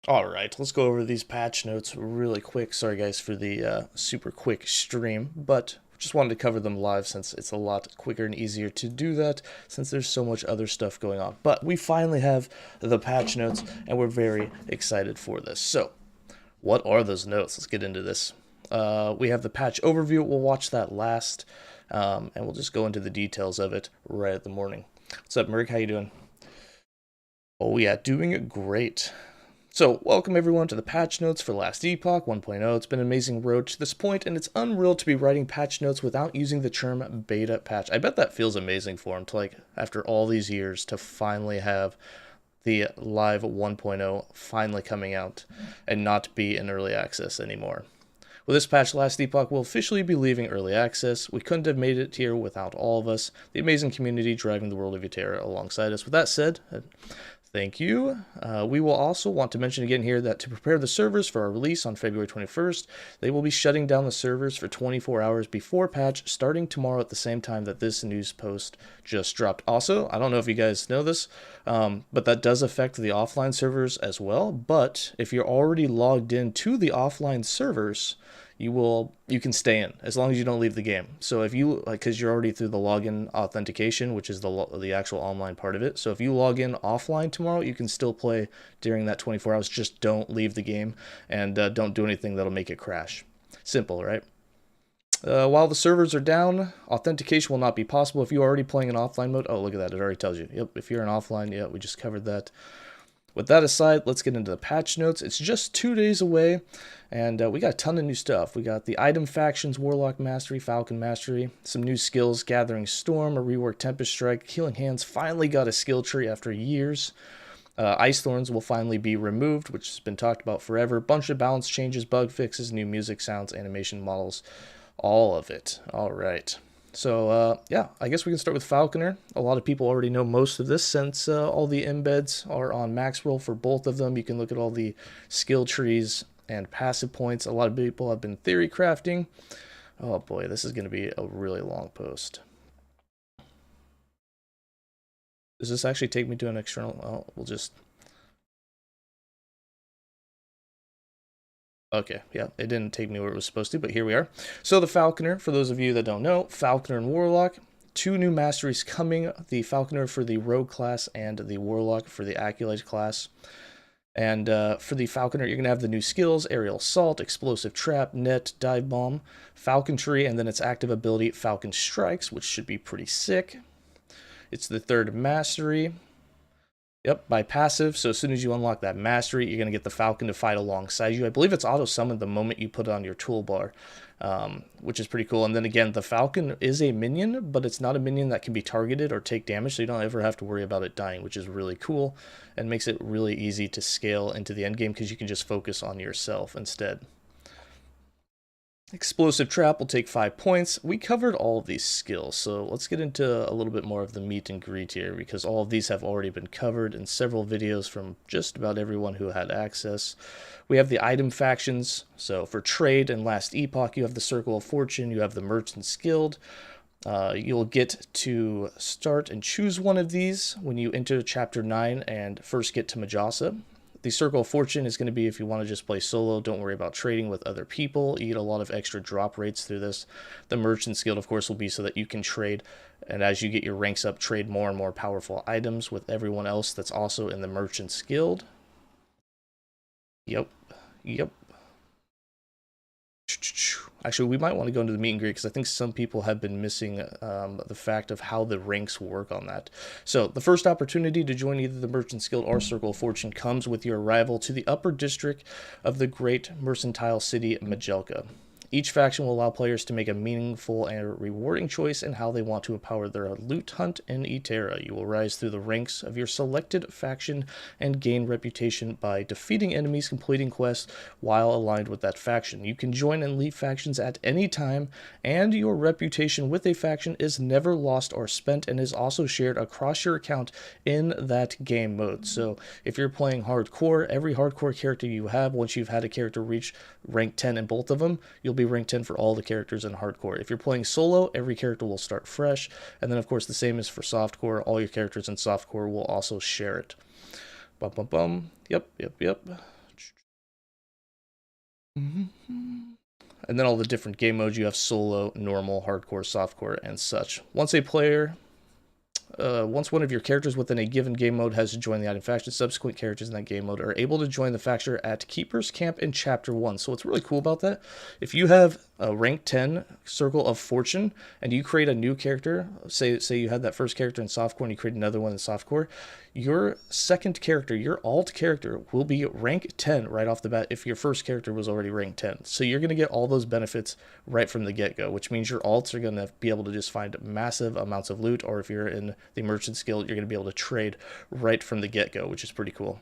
Alright, let's go over these patch notes really quick. Sorry guys for the super quick stream, but just wanted to cover them live since it's a lot quicker and easier to do that since there's so much other stuff going on. But we finally have the patch notes and we're very excited for this. So, what are those notes? Let's get into this. We have the patch overview. We'll watch that last, and we'll just go into the details of it right at the morning. What's up, Merc? How you doing? Oh yeah, doing great. So, welcome everyone to the patch notes for Last Epoch 1.0. It's been an amazing road to this point, and it's unreal to be writing patch notes without using the term beta patch. I bet that feels amazing for him to, like, after all these years, to finally have the live 1.0 finally coming out and not be in early access anymore. With this patch, Last Epoch will officially be leaving early access. We couldn't have made it here without all of us, the amazing community driving the world of Utera alongside us. With that said, thank you. We will also want to mention again here that to prepare the servers for our release on February 21st, they will be shutting down the servers for 24 hours before patch, starting tomorrow at the same time that this news post just dropped. Also, I don't know if you guys know this, but that does affect the offline servers as well. But if you're already logged in to the offline servers, you can stay in as long as you don't leave the game. So if you because you're already through the login authentication, which is the actual online part of it. So if you log in offline tomorrow, you can still play during that 24 hours. Just don't leave the game and don't do anything that'll make it crash. Simple, right? While the servers are down, authentication will not be possible if you're already playing in offline mode. Oh, look at that. It already tells you. Yep, if you're in offline, yeah, we just covered that. With that aside, let's get into the patch notes. It's just 2 days away, and we got a ton of new stuff. We got the item factions, Warlock Mastery, Falcon Mastery, some new skills, Gathering Storm, a rework Tempest Strike, Healing Hands finally got a skill tree after years. Ice Thorns will finally be removed, which has been talked about forever. Bunch of balance changes, bug fixes, new music sounds, animation models, all of it. All right. So, yeah, I guess we can start with Falconer. A lot of people already know most of this since all the embeds are on max roll for both of them. You can look at all the skill trees and passive points. A lot of people have been theory crafting. Oh boy, this is going to be a really long post. Does this actually take me to an external? Oh, we'll just... Okay, yeah, it didn't take me where it was supposed to, but here we are. So the Falconer, for those of you that don't know, Falconer and Warlock, two new masteries coming, the Falconer for the Rogue class and the Warlock for the Acolyte class. And for the Falconer, you're going to have the new skills, Aerial Assault, Explosive Trap, Net, Dive Bomb, Falconry, and then its active ability, Falcon Strikes, which should be pretty sick. It's the third mastery. Yep, by passive. So as soon as you unlock that mastery, you're going to get the Falcon to fight alongside you. I believe it's auto-summoned the moment you put it on your toolbar, which is pretty cool. And then again, the Falcon is a minion, but it's not a minion that can be targeted or take damage, so you don't ever have to worry about it dying, which is really cool and makes it really easy to scale into the endgame because you can just focus on yourself instead. Explosive Trap will take 5 points. We covered all of these skills, so let's get into a little bit more of the meat and greet here, because all of these have already been covered in several videos from just about everyone who had access. We have the item factions, so for trade and Last Epoch, you have the Circle of Fortune, you have the Merchant's Guild. You'll get to start and choose one of these when you enter Chapter 9 and first get to Majasa. The Circle of Fortune is going to be if you want to just play solo, don't worry about trading with other people. You get a lot of extra drop rates through this. The Merchant's Guild, of course, will be so that you can trade, and as you get your ranks up, trade more and more powerful items with everyone else that's also in the Merchant's Guild. Yep. Yep. Actually, we might want to go into the meet and greet because I think some people have been missing the fact of how the ranks work on that. So the first opportunity to join either the Merchant's Guild or Circle of Fortune comes with your arrival to the upper district of the great mercantile city Majelka. Each faction will allow players to make a meaningful and rewarding choice in how they want to empower their loot hunt in Eterra. You will rise through the ranks of your selected faction and gain reputation by defeating enemies, completing quests while aligned with that faction. You can join and leave factions at any time, and your reputation with a faction is never lost or spent and is also shared across your account in that game mode. So if you're playing hardcore, every hardcore character you have, once you've had a character reach rank 10 in both of them, you'll be rank 10 for all the characters in hardcore. If you're playing solo, every character will start fresh, and then of course the same is for softcore. All your characters in softcore will also share it. Bum bum bum. Yep, yep, yep. And then all the different game modes. You have solo, normal, hardcore, softcore, and such. Once one of your characters within a given game mode has joined the item faction, subsequent characters in that game mode are able to join the faction at Keeper's Camp in Chapter 1. So what's really cool about that, if you have a rank 10 Circle of Fortune and you create a new character, say you had that first character in softcore and you create another one in softcore, your second character, your alt character, will be rank 10 right off the bat if your first character was already rank 10. So you're going to get all those benefits right from the get-go, which means your alts are going to be able to just find massive amounts of loot, or if you're in the Merchant Guild, you're going to be able to trade right from the get-go, which is pretty cool.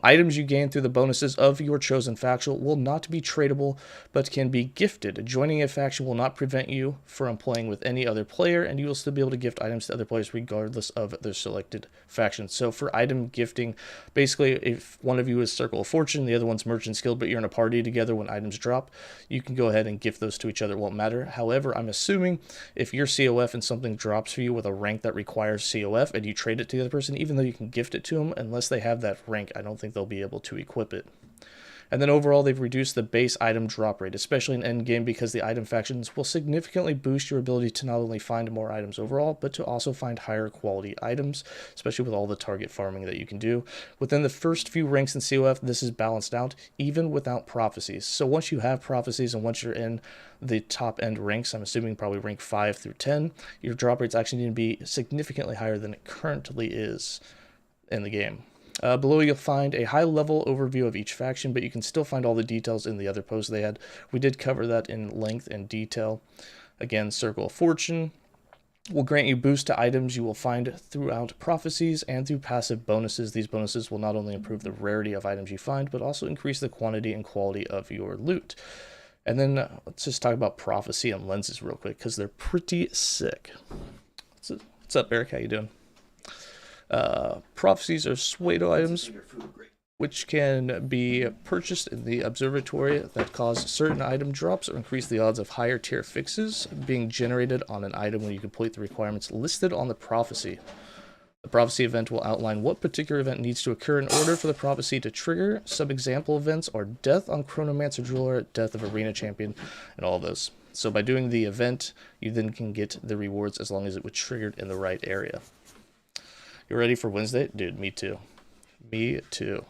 Items you gain through the bonuses of your chosen faction will not be tradable, but can be gifted. Joining a faction will not prevent you from playing with any other player, and you will still be able to gift items to other players regardless of their selected faction. So for item gifting, basically, if one of you is Circle of Fortune, the other one's Merchant Guild, but you're in a party together when items drop, you can go ahead and gift those to each other. It won't matter. However, I'm assuming if you're COF and something drops for you with a rank that requires COF and you trade it to the other person, even though you can gift it to them, unless they have that rank, I don't think they'll be able to equip it. And then overall, they've reduced the base item drop rate, especially in Endgame, because the item factions will significantly boost your ability to not only find more items overall, but to also find higher quality items, especially with all the target farming that you can do. Within the first few ranks in COF, this is balanced out, even without prophecies. So once you have prophecies and once you're in the top end ranks, I'm assuming probably rank 5 through 10, your drop rate's actually going to be significantly higher than it currently is in the game. Below you'll find a high-level overview of each faction, but you can still find all the details in the other posts they had. We did cover that in length and detail. Again, Circle of Fortune will grant you boost to items you will find throughout prophecies and through passive bonuses. These bonuses will not only improve the rarity of items you find, but also increase the quantity and quality of your loot. And then let's just talk about prophecy and lenses real quick, because they're pretty sick. What's up, Eric? How you doing? Prophecies are pseudo items which can be purchased in the observatory that cause certain item drops or increase the odds of higher tier fixes being generated on an item when you complete the requirements listed on the prophecy. The prophecy event will outline what particular event needs to occur in order for the prophecy to trigger. Some example events are death on Chronomancer Jeweler, death of Arena Champion, and all those. So by doing the event, you then can get the rewards as long as it was triggered in the right area. You ready for Wednesday? Dude, me too. Me too.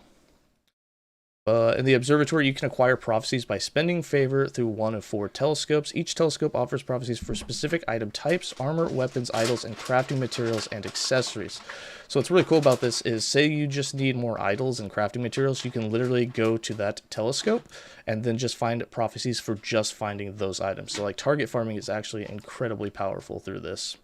In the observatory, you can acquire prophecies by spending favor through one of 4 telescopes. Each telescope offers prophecies for specific item types, armor, weapons, idols, and crafting materials and accessories. So what's really cool about this is, say you just need more idols and crafting materials, you can literally go to that telescope and then just find prophecies for just finding those items. So like target farming is actually incredibly powerful through this.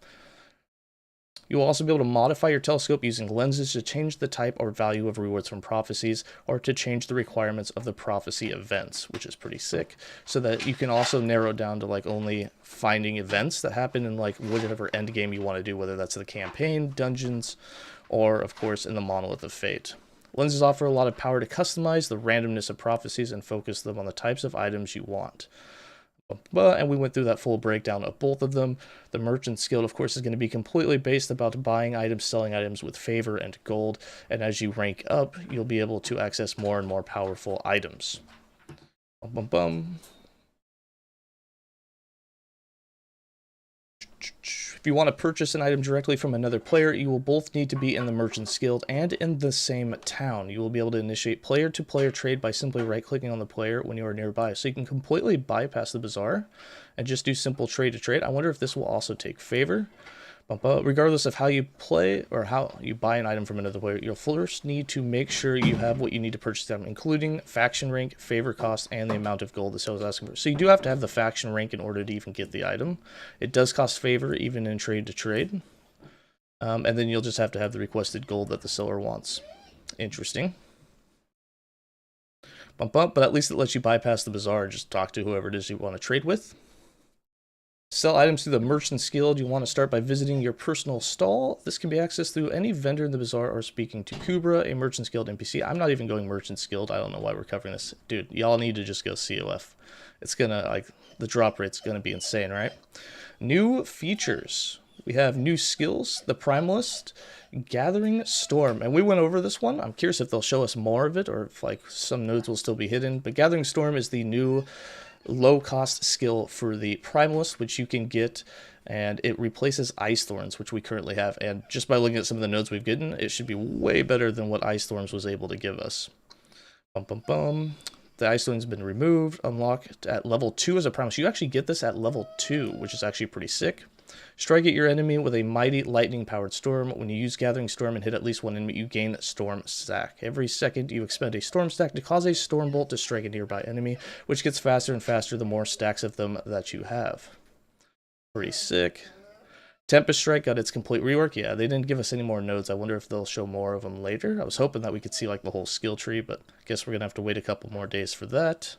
You will also be able to modify your telescope using lenses to change the type or value of rewards from prophecies, or to change the requirements of the prophecy events, which is pretty sick, so that you can also narrow down to like only finding events that happen in like whatever end game you want to do, whether that's the campaign, dungeons, or of course in the Monolith of Fate. Lenses offer a lot of power to customize the randomness of prophecies and focus them on the types of items you want. And we went through that full breakdown of both of them. The Merchant Guild, of course, is going to be completely based about buying items, selling items with favor and gold. And as you rank up, you'll be able to access more and more powerful items. Bum, bum, bum. If you want to purchase an item directly from another player, you will both need to be in the Merchant Guild and in the same town. You will be able to initiate player-to-player trade by simply right-clicking on the player when you are nearby. So you can completely bypass the bazaar and just do simple trade-to-trade. I wonder if this will also take favor. But regardless of how you play or how you buy an item from another player, you'll first need to make sure you have what you need to purchase them, including faction rank, favor cost, and the amount of gold the seller is asking for. So you do have to have the faction rank in order to even get the item. It does cost favor even in trade to trade. And then you'll just have to have the requested gold that the seller wants. Interesting. But at least it lets you bypass the bazaar and just talk to whoever it is you want to trade with. Sell items through the Merchant Guild. You want to start by visiting your personal stall. This can be accessed through any vendor in the bazaar or speaking to Kubra, a Merchant Guild NPC. I'm not even going Merchant Guild. I don't know why we're covering this. Dude, y'all need to just go COF. It's gonna, like, the drop rate's gonna be insane, right? New features. we have new skills, the Primalist, Gathering Storm. And we went over this one. I'm curious if they'll show us more of it or if like some nodes will still be hidden. But Gathering Storm is the new low-cost skill for the Primalist, which you can get, and it replaces Ice Thorns, which we currently have. And just by looking at some of the nodes we've gotten, it should be way better than what Ice Thorns was able to give us. Bum, bum, bum. The Ice Thorn's been removed, unlocked at level 2 as a Primalist. You actually get this at level 2, which is actually pretty sick. Strike at your enemy with a mighty lightning-powered storm. When you use Gathering Storm and hit at least one enemy, you gain Storm Stack. Every second, you expend a Storm Stack to cause a Storm Bolt to strike a nearby enemy, which gets faster and faster the more stacks of them that you have. Pretty sick. Tempest Strike got its complete rework. Yeah, they didn't give us any more nodes. I wonder if they'll show more of them later. I was hoping that we could see like the whole skill tree, but I guess we're going to have to wait a couple more days for that.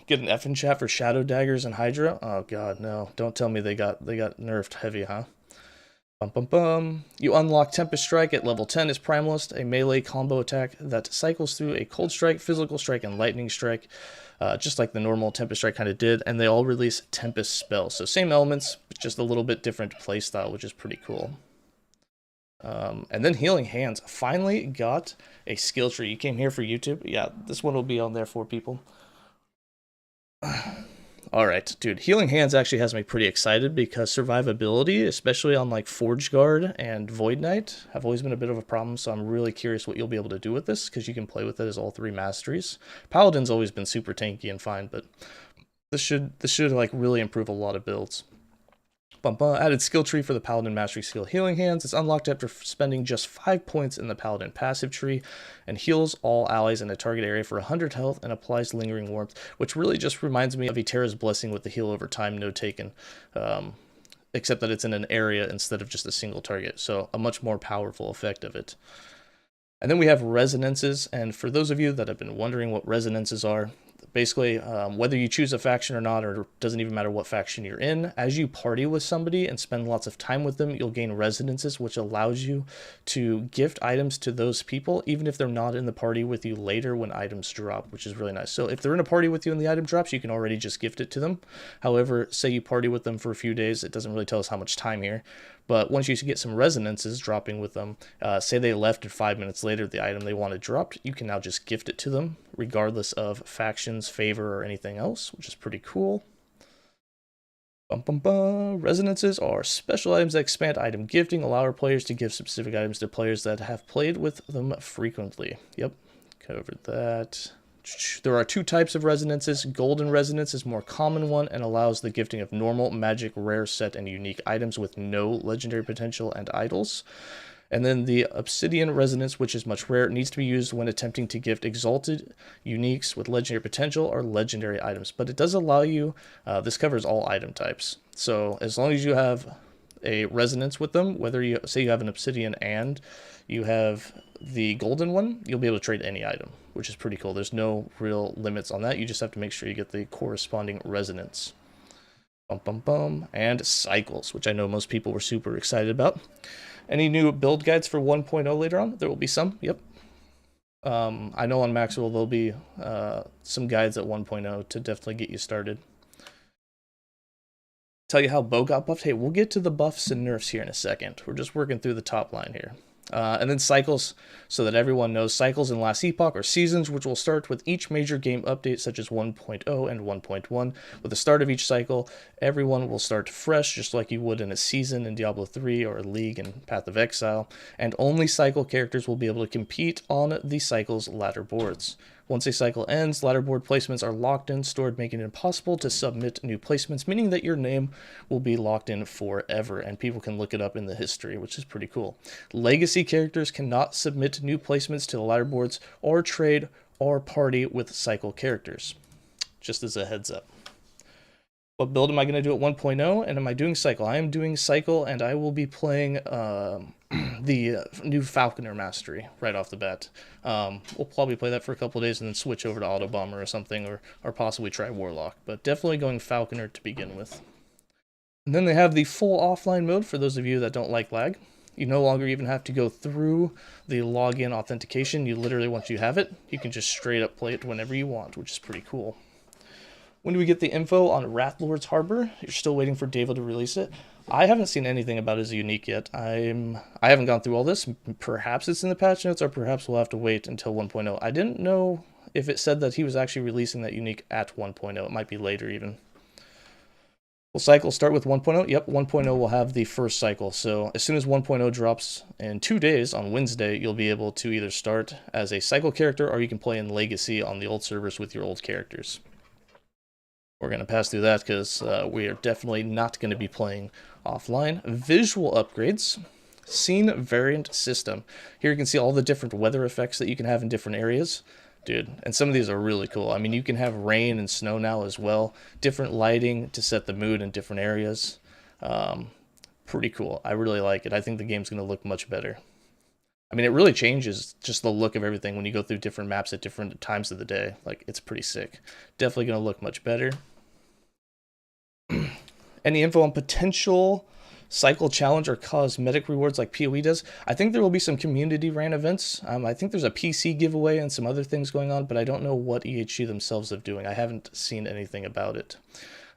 Get an F in chat for Shadow Daggers and Hydra. Oh god, no. Don't tell me they got nerfed heavy, huh? Bum bum bum. You unlock Tempest Strike at level 10 as Primalist, a melee combo attack that cycles through a Cold Strike, Physical Strike, and Lightning Strike, just like the normal Tempest Strike kind of did, and they all release Tempest spells. So same elements, but just a little bit different playstyle, which is pretty cool. And then Healing Hands finally got a skill tree. You came here for YouTube? Yeah, this one will be on there for people. Alright, dude, Healing Hands actually has me pretty excited because survivability, especially on like Forge Guard and Void Knight, have always been a bit of a problem, so I'm really curious what you'll be able to do with this, because you can play with it as all 3 masteries. Paladin's always been super tanky and fine, but this should like really improve a lot of builds. Added skill tree for the Paladin Mastery skill Healing Hands. It's unlocked after spending just 5 points in the Paladin passive tree and heals all allies in a target area for 100 health and applies lingering warmth, which really just reminds me of Eterra's Blessing with the heal over time node taken, except that it's in an area instead of just a single target, so a much more powerful effect of it. And then we have resonances, and for those of you that have been wondering what resonances are, basically, whether you choose a faction or not, or it doesn't even matter what faction you're in, as you party with somebody and spend lots of time with them, you'll gain resonances, which allows you to gift items to those people, even if they're not in the party with you later when items drop, which is really nice. So if they're in a party with you and the item drops, you can already just gift it to them. However, say you party with them for a few days, it doesn't really tell us how much time here, but once you get some resonances dropping with them, say they left and 5 minutes later the item they wanted dropped, you can now just gift it to them, regardless of factions, favor, or anything else, which is pretty cool. Resonances are special items that expand item gifting, allow our players to give specific items to players that have played with them frequently. Yep, covered that. There are 2 types of resonances. Golden resonance is more common one and allows the gifting of normal, magic, rare set, and unique items with no legendary potential and idols. And then the obsidian resonance, which is much rare, needs to be used when attempting to gift exalted, uniques with legendary potential or legendary items. But it does allow you, this covers all item types. So as long as you have a resonance with them, whether you say you have an obsidian and you have the golden one, you'll be able to trade any item, which is pretty cool. There's no real limits on that. You just have to make sure you get the corresponding resonance. And cycles, which I know most people were super excited about. Any new build guides for 1.0 later on? There will be some, yep. I know on Maxwell there'll be some guides at 1.0 to definitely get you started. Tell you how Bo got buffed. Hey, we'll get to the buffs and nerfs here in a second. We're just working through the top line here. And then cycles, so that everyone knows, cycles in Last Epoch are seasons, which will start with each major game update, such as 1.0 and 1.1. With the start of each cycle, everyone will start fresh, just like you would in a season in Diablo 3 or a League in Path of Exile, and only cycle characters will be able to compete on the cycle's ladder boards. Once a cycle ends, ladder board placements are locked in, stored, making it impossible to submit new placements, meaning that your name will be locked in forever, and people can look it up in the history, which is pretty cool. Legacy characters cannot submit new placements to the ladder boards or trade or party with cycle characters, just as a heads up. What build am I going to do at 1.0, and am I doing cycle? I am doing cycle, and I will be playing the new Falconer Mastery right off the bat. We'll probably play that for a couple of days and then switch over to Auto Bomber or something, or possibly try Warlock, but definitely going Falconer to begin with. And then they have the full offline mode for those of you that don't like lag. You no longer even have to go through the login authentication. You literally, once you have it, you can just straight up play it whenever you want, which is pretty cool. When do we get the info on Wrathlord's Harbor? You're still waiting for David to release it. I haven't seen anything about his unique yet. I haven't gone through all this. Perhaps it's in the patch notes, or perhaps we'll have to wait until 1.0. I didn't know if it said that he was actually releasing that unique at 1.0. It might be later even. Will cycle start with 1.0? Yep, 1.0 will have the first cycle. So as soon as 1.0 drops in 2 days on Wednesday, you'll be able to either start as a cycle character or you can play in Legacy on the old servers with your old characters. We're going to pass through that because we are definitely not going to be playing offline. Visual upgrades. Scene variant system. Here you can see all the different weather effects that you can have in different areas. Dude, and some of these are really cool. I mean, you can have rain and snow now as well. Different lighting to set the mood in different areas. Pretty cool. I really like it. I think the game's going to look much better. I mean, it really changes just the look of everything when you go through different maps at different times of the day. Like, it's pretty sick. Definitely going to look much better. Any info on potential cycle challenge or cosmetic rewards like PoE does? I think there will be some community ran events. I think there's a PC giveaway and some other things going on, but I don't know what EHG themselves are doing. I haven't seen anything about it.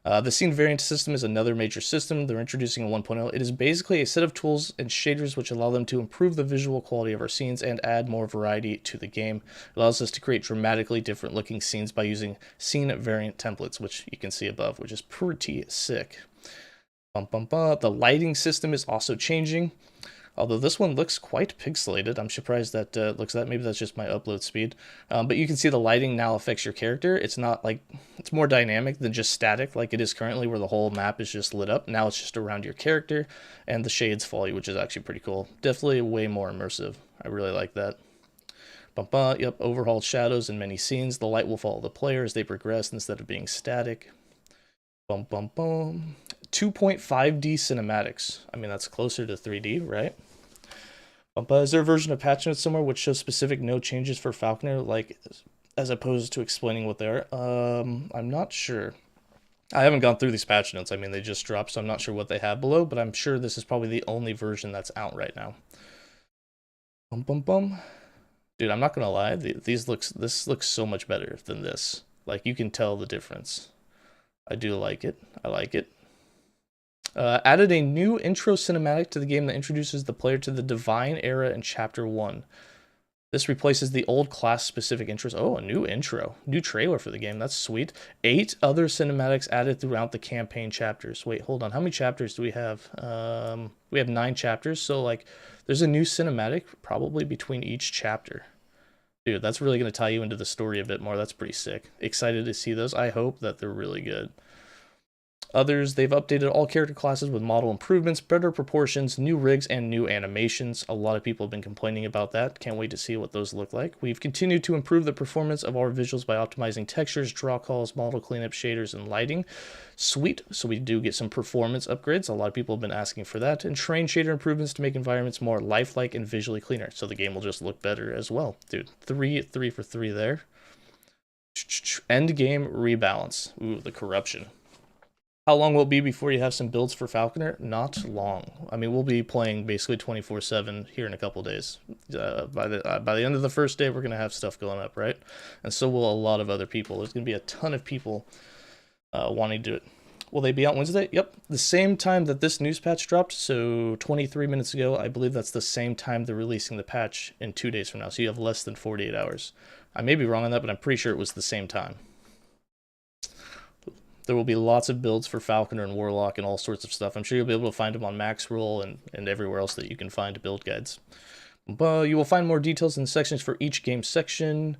The scene variant system is another major system they're introducing in 1.0. It is basically a set of tools and shaders which allow them to improve the visual quality of our scenes and add more variety to the game. It allows us to create dramatically different looking scenes by using scene variant templates, which you can see above, which is pretty sick. The lighting system is also changing. Although this one looks quite pixelated. I'm surprised that looks that. Maybe that's just my upload speed. But you can see the lighting now affects your character. It's not like, it's more dynamic than just static like it is currently where the whole map is just lit up. Now it's just around your character and the shades follow you, which is actually pretty cool. Definitely way more immersive. I really like that. Yep, overhauled shadows in many scenes. The light will follow the player as they progress instead of being static. 2.5D cinematics. I mean, that's closer to 3D, right? But is there a version of patch notes somewhere which shows specific node changes for Falconer, like as opposed to explaining what they are? I'm not sure. I haven't gone through these patch notes. I mean, they just dropped, so I'm not sure what they have below, but I'm sure this is probably the only version that's out right now. Dude, I'm not gonna lie. This looks so much better than this. Like, you can tell the difference. I do like it. I like it. Added a new intro cinematic to the game that introduces the player to the Divine Era in Chapter 1. This replaces the old class-specific intros. Oh, a new intro. New trailer for the game. That's sweet. 8 other cinematics added throughout the campaign chapters. Wait, hold on. How many chapters do we have? We have 9 chapters, so, like, there's a new cinematic probably between each chapter. Dude, that's really going to tie you into the story a bit more. That's pretty sick. Excited to see those. I hope that they're really good. Others, they've updated all character classes with model improvements, better proportions, new rigs, and new animations. A lot of people have been complaining about that. Can't wait to see what those look like. We've continued to improve the performance of our visuals by optimizing textures, draw calls, model cleanup, shaders, and lighting. Sweet. So we do get some performance upgrades. A lot of people have been asking for that. And train shader improvements to make environments more lifelike and visually cleaner. So the game will just look better as well. Dude, 3 for 3 there. Endgame rebalance. Ooh, the corruption. How long will it be before you have some builds for Falconer? Not long. I mean, we'll be playing basically 24/7 here in a couple days. By the end of the first day, we're going to have stuff going up, right? And so will a lot of other people. There's going to be a ton of people wanting to do it. Will they be out Wednesday? Yep. The same time that this news patch dropped, so 23 minutes ago, I believe that's the same time they're releasing the patch in 2 days from now. So you have less than 48 hours. I may be wrong on that, but I'm pretty sure it was the same time. There will be lots of builds for Falconer and Warlock and all sorts of stuff. I'm sure you'll be able to find them on Maxroll and everywhere else that you can find build guides. But you will find more details in the sections for each game section.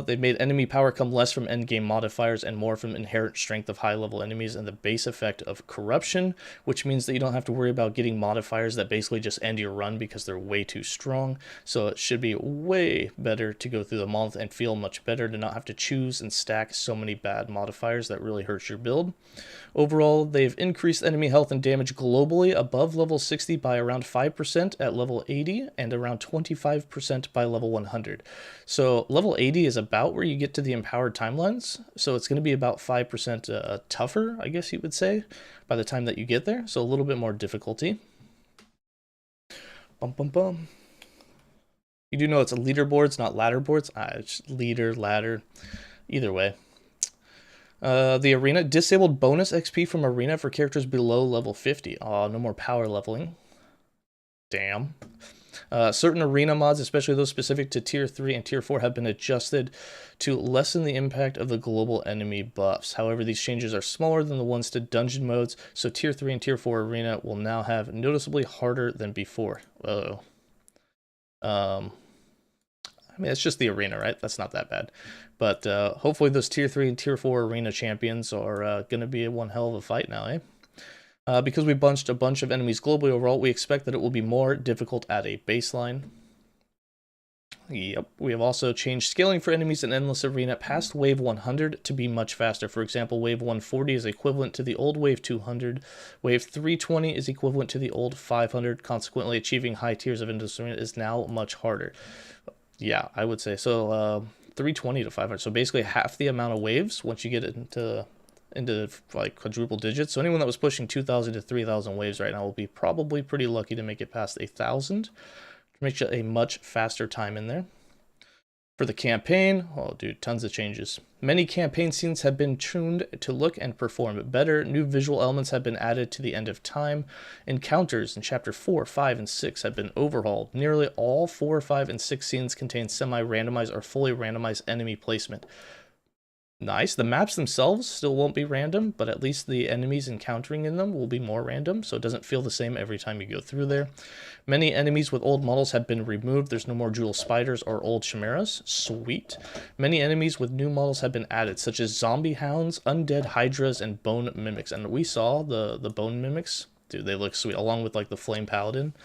They've made enemy power come less from endgame modifiers and more from inherent strength of high-level enemies and the base effect of corruption, which means that you don't have to worry about getting modifiers that basically just end your run because they're way too strong. So it should be way better to go through the month and feel much better to not have to choose and stack so many bad modifiers that really hurt your build. Overall, they've increased enemy health and damage globally above level 60 by around 5% at level 80 and around 25% by level 100. So level 80 is about where you get to the empowered timelines, so it's going to be about 5% tougher, I guess you would say, by the time that you get there, so a little bit more difficulty. You do know it's a leaderboards, not ladder boards. It's leader, ladder, either way. The arena disabled bonus XP from arena for characters below level 50. Oh, no more power leveling. Damn. Certain arena mods, especially those specific to Tier 3 and Tier 4, have been adjusted to lessen the impact of the global enemy buffs. However, these changes are smaller than the ones to dungeon modes, so Tier 3 and Tier 4 arena will now have noticeably harder than before. Uh-oh. I mean, it's just the arena, right? That's not that bad. But hopefully those Tier 3 and Tier 4 arena champions are going to be one hell of a fight now, eh? Because we bunched a bunch of enemies globally overall, we expect that it will be more difficult at a baseline. Yep, we have also changed scaling for enemies in Endless Arena past Wave 100 to be much faster. For example, Wave 140 is equivalent to the old Wave 200. Wave 320 is equivalent to the old 500. Consequently, achieving high tiers of Endless Arena is now much harder. Yeah, I would say so. 320 to 500. So basically half the amount of waves once you get into like quadruple digits. So anyone that was pushing 2,000 to 3,000 waves right now will be probably pretty lucky to make it past 1,000. To make it a much faster time in there. For the campaign, oh dude, tons of changes. Many campaign scenes have been tuned to look and perform better. New visual elements have been added to the end of time. Encounters in Chapter 4, 5, and 6 have been overhauled. Nearly all 4, 5, and 6 scenes contain semi-randomized or fully randomized enemy placement. Nice. The maps themselves still won't be random, but at least the enemies encountering in them will be more random, so it doesn't feel the same every time you go through there. Many enemies with old models have been removed. There's no more jewel spiders or old chimeras. Sweet. Many enemies with new models have been added, such as zombie hounds, undead hydras, and bone mimics. And we saw the bone mimics. Dude, they look sweet, along with like the flame paladin.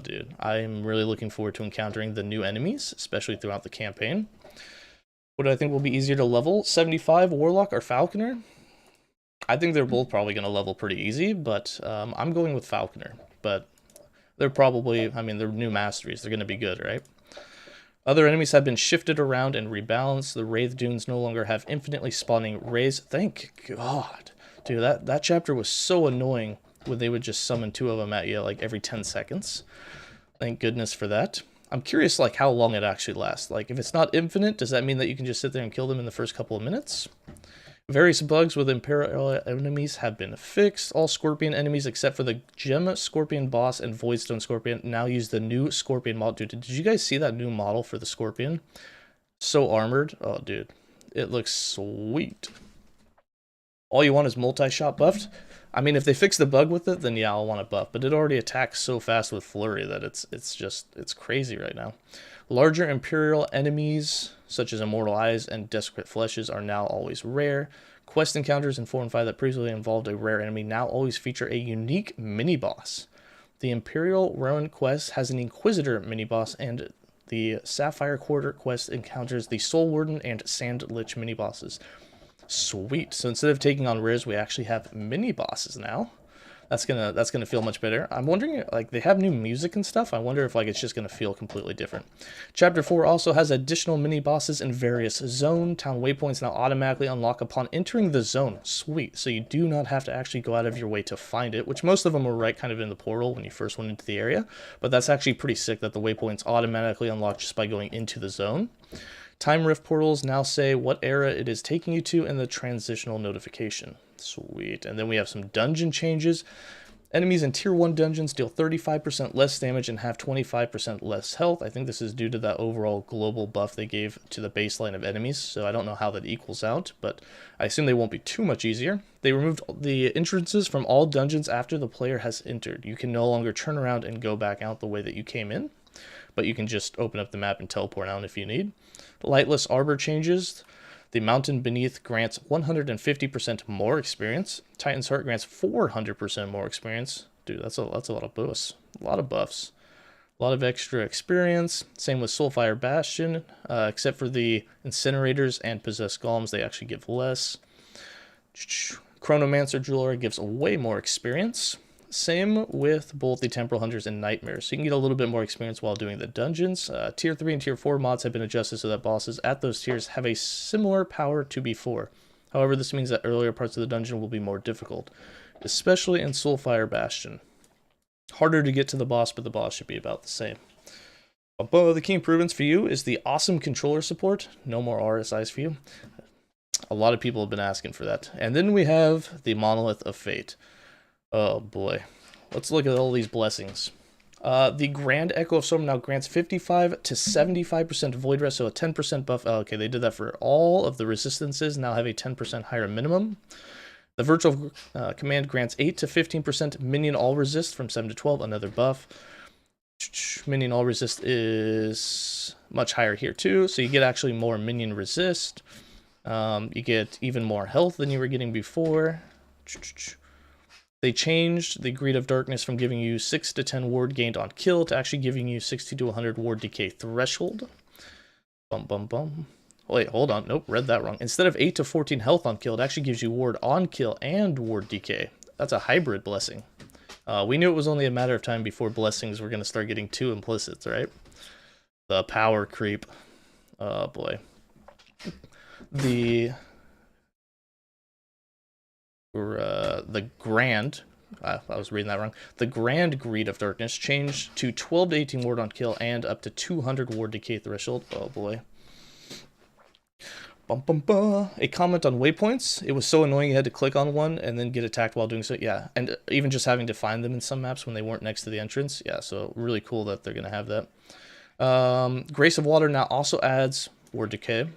Dude, I'm really looking forward to encountering the new enemies, especially throughout the campaign. What do I think will be easier to level? 75 Warlock or Falconer? I think they're both probably going to level pretty easy, but I'm going with Falconer. But they're probably, I mean, they're new masteries. They're going to be good, right? Other enemies have been shifted around and rebalanced. The Wraith Dunes no longer have infinitely spawning rays. Thank God. Dude, that chapter was so annoying when they would just summon 2 of them at you like every 10 seconds. Thank goodness for that. I'm curious, like, how long it actually lasts. Like, if it's not infinite, does that mean that you can just sit there and kill them in the first couple of minutes? Various bugs with Imperial enemies have been fixed. All Scorpion enemies except for the Gem Scorpion boss and Voidstone Scorpion now use the new Scorpion model. Dude, did you guys see that new model for the Scorpion? So armored. Oh, dude. It looks sweet. All you want is multi-shot buffed? I mean, if they fix the bug with it, then yeah, I'll want a buff. But it already attacks so fast with Flurry that it's crazy right now. Larger Imperial enemies, such as Immortal Eyes and Desperate Fleshes, are now always rare. Quest encounters in 4 and 5 that previously involved a rare enemy now always feature a unique mini-boss. The Imperial Ruin quest has an Inquisitor mini-boss, and the Sapphire Quarter quest encounters the Soul Warden and Sand Lich mini-bosses. Sweet. So instead of taking on rares, we actually have mini bosses now. That's gonna feel much better. I'm wondering, like, they have new music and stuff. I wonder if like it's just gonna feel completely different. Chapter 4 also has additional mini bosses in various zone. Town waypoints now automatically unlock upon entering the zone. Sweet. So you do not have to actually go out of your way to find it, which most of them were right kind of in the portal when you first went into the area. But that's actually pretty sick that the waypoints automatically unlock just by going into the zone. Time Rift portals now say what era it is taking you to in the transitional notification. Sweet. And then we have some dungeon changes. Enemies in Tier 1 dungeons deal 35% less damage and have 25% less health. I think this is due to that overall global buff they gave to the baseline of enemies, so I don't know how that equals out, but I assume they won't be too much easier. They removed the entrances from all dungeons after the player has entered. You can no longer turn around and go back out the way that you came in, but you can just open up the map and teleport out if you need. Lightless Arbor changes. The Mountain Beneath grants 150% more experience. Titan's Heart grants 400% more experience. Dude, that's a lot of buffs. A lot of buffs. A lot of extra experience. Same with Soulfire Bastion, except for the Incinerators and Possessed Golems, they actually give less. Chronomancer Jewelry gives way more experience. Same with both the Temporal Hunters and Nightmares, so you can get a little bit more experience while doing the dungeons. Tier 3 and Tier 4 mods have been adjusted so that bosses at those tiers have a similar power to before. However, this means that earlier parts of the dungeon will be more difficult, especially in Soulfire Bastion. Harder to get to the boss, but the boss should be about the same. Above the key improvements for you is the awesome controller support. No more RSIs for you. A lot of people have been asking for that. And then we have the Monolith of Fate. Oh boy. Let's look at all these blessings. The Grand Echo of Storm now grants 55 to 75% Void Rest, so a 10% buff. Oh, okay, they did that for all of the resistances, now have a 10% higher minimum. The Virtual Command grants 8 to 15% Minion All Resist from 7 to 12, another buff. Minion All Resist is much higher here too, so you get actually more Minion Resist. You get even more health than you were getting before. They changed the Greed of Darkness from giving you 6 to 10 ward gained on kill to actually giving you 60 to 100 ward decay threshold. Bum bum bum. Wait, hold on. Nope, read that wrong. Instead of 8 to 14 health on kill, it actually gives you ward on kill and ward decay. That's a hybrid blessing. We knew it was only a matter of time before blessings were going to start getting too implicit, right? The power creep. Oh boy. The Grand, I was reading that wrong. The Grand Greed of Darkness changed to 12 to 18 ward on kill and up to 200 ward decay threshold. Oh boy. Bum, bum, bum. A comment on waypoints. It was so annoying you had to click on one and then get attacked while doing so. Yeah, and even just having to find them in some maps when they weren't next to the entrance. Yeah, so really cool that they're going to have that. Grace of Water now also adds ward decay.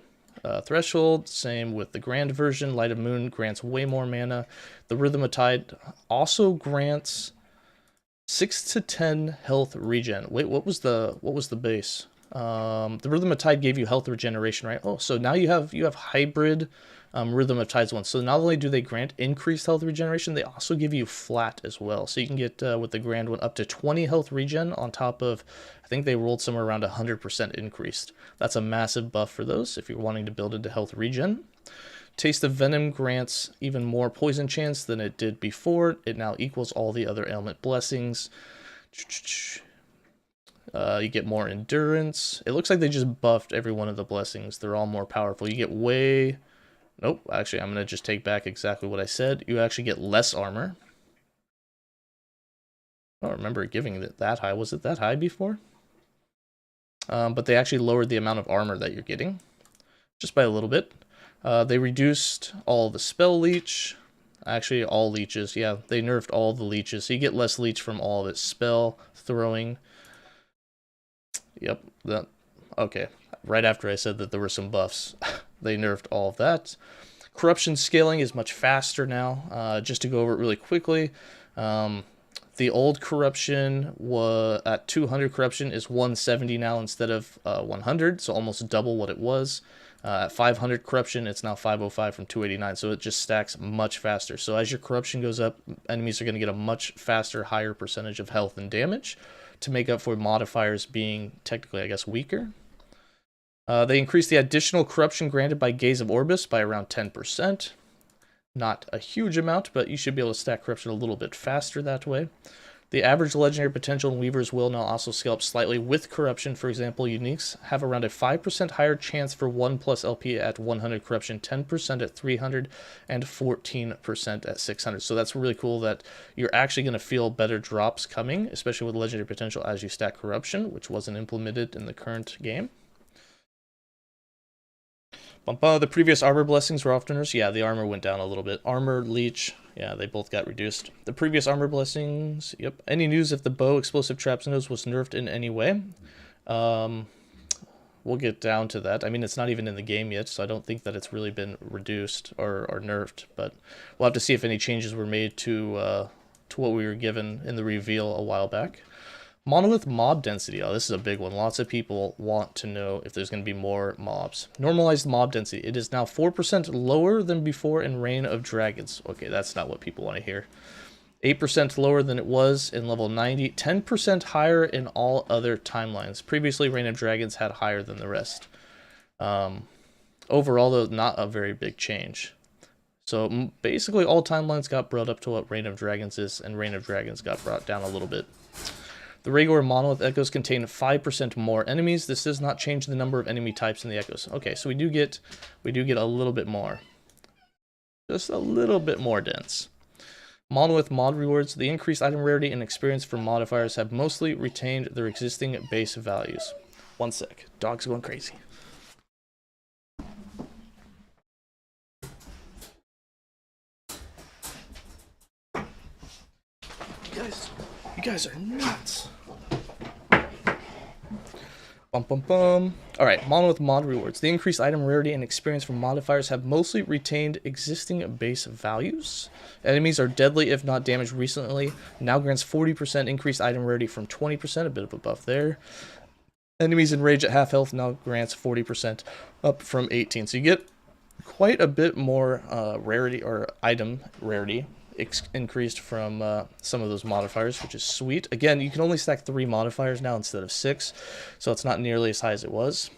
Threshold, same with the Grand version. Light of Moon grants way more mana. The Rhythm of Tide also grants 6 to 10 health regen. Wait, what was the base? The Rhythm of Tide gave you health regeneration, right? Oh, so now you have hybrid Rhythm of Tides ones. So not only do they grant increased health regeneration, they also give you flat as well. So you can get, with the Grand one, up to 20 health regen on top of, I think they rolled somewhere around 100% increased. That's a massive buff for those if you're wanting to build into health regen. Taste of Venom grants even more poison chance than it did before. It now equals all the other ailment blessings. You get more endurance. It looks like they just buffed every one of the blessings. They're all more powerful. You get way... Nope, actually, I'm going to just take back exactly what I said. You actually get less armor. I don't remember it giving it that high. Was it that high before? But they actually lowered the amount of armor that you're getting. Just by a little bit. They reduced all the spell leech. Actually, all leeches. Yeah, they nerfed all the leeches. So you get less leech from all of its spell throwing. Yep, that... Okay, right after I said that there were some buffs, they nerfed all of that. Corruption scaling is much faster now. Just to go over it really quickly, the old corruption was at 200 corruption is 170 now instead of 100, so almost double what it was. At 500 corruption, it's now 505 from 289, so it just stacks much faster. So as your corruption goes up, enemies are going to get a much faster, higher percentage of health and damage to make up for modifiers being technically, I guess, weaker. They increased the additional corruption granted by Gaze of Orbis by around 10%. Not a huge amount, but you should be able to stack corruption a little bit faster that way. The average legendary potential in Weaver's Will now also scale up slightly with corruption. For example, uniques have around a 5% higher chance for 1+ LP at 100 corruption, 10% at 300, and 14% at 600. So that's really cool that you're actually going to feel better drops coming, especially with legendary potential as you stack corruption, which wasn't implemented in the current game. The previous armor blessings were ofteners. Yeah, the armor went down a little bit. Armor, leech, yeah, they both got reduced. The previous armor blessings, yep. Any news if the bow, explosive traps nose was nerfed in any way? We'll get down to that. I mean, it's not even in the game yet, so I don't think that it's really been reduced or nerfed. But we'll have to see if any changes were made to what we were given in the reveal a while back. Monolith mob density. Oh, this is a big one. Lots of people want to know if there's going to be more mobs. Normalized mob density. It is now 4% lower than before in Reign of Dragons. Okay, that's not what people want to hear. 8% lower than it was in level 90. 10% higher in all other timelines. Previously, Reign of Dragons had higher than the rest. Overall, though, not a very big change. So basically, all timelines got brought up to what Reign of Dragons is, and Reign of Dragons got brought down a little bit. The regular Monolith Echoes contain 5% more enemies. This does not change the number of enemy types in the Echoes. Okay, so we do get a little bit more. Just a little bit more dense. Monolith mod rewards. The increased item rarity and experience for modifiers have mostly retained their existing base values. One sec. Dog's going crazy. Bum bum bum. Alright, Monolith mod rewards. The increased item rarity and experience from modifiers have mostly retained existing base values. Enemies are deadly if not damaged recently. Now grants 40% increased item rarity from 20%, a bit of a buff there. Enemies enraged at half health now grants 40% up from 18. So you get quite a bit more rarity or item rarity increased from some of those modifiers, which is sweet. Again, you can only stack 3 modifiers now instead of 6, so it's not nearly as high as it was.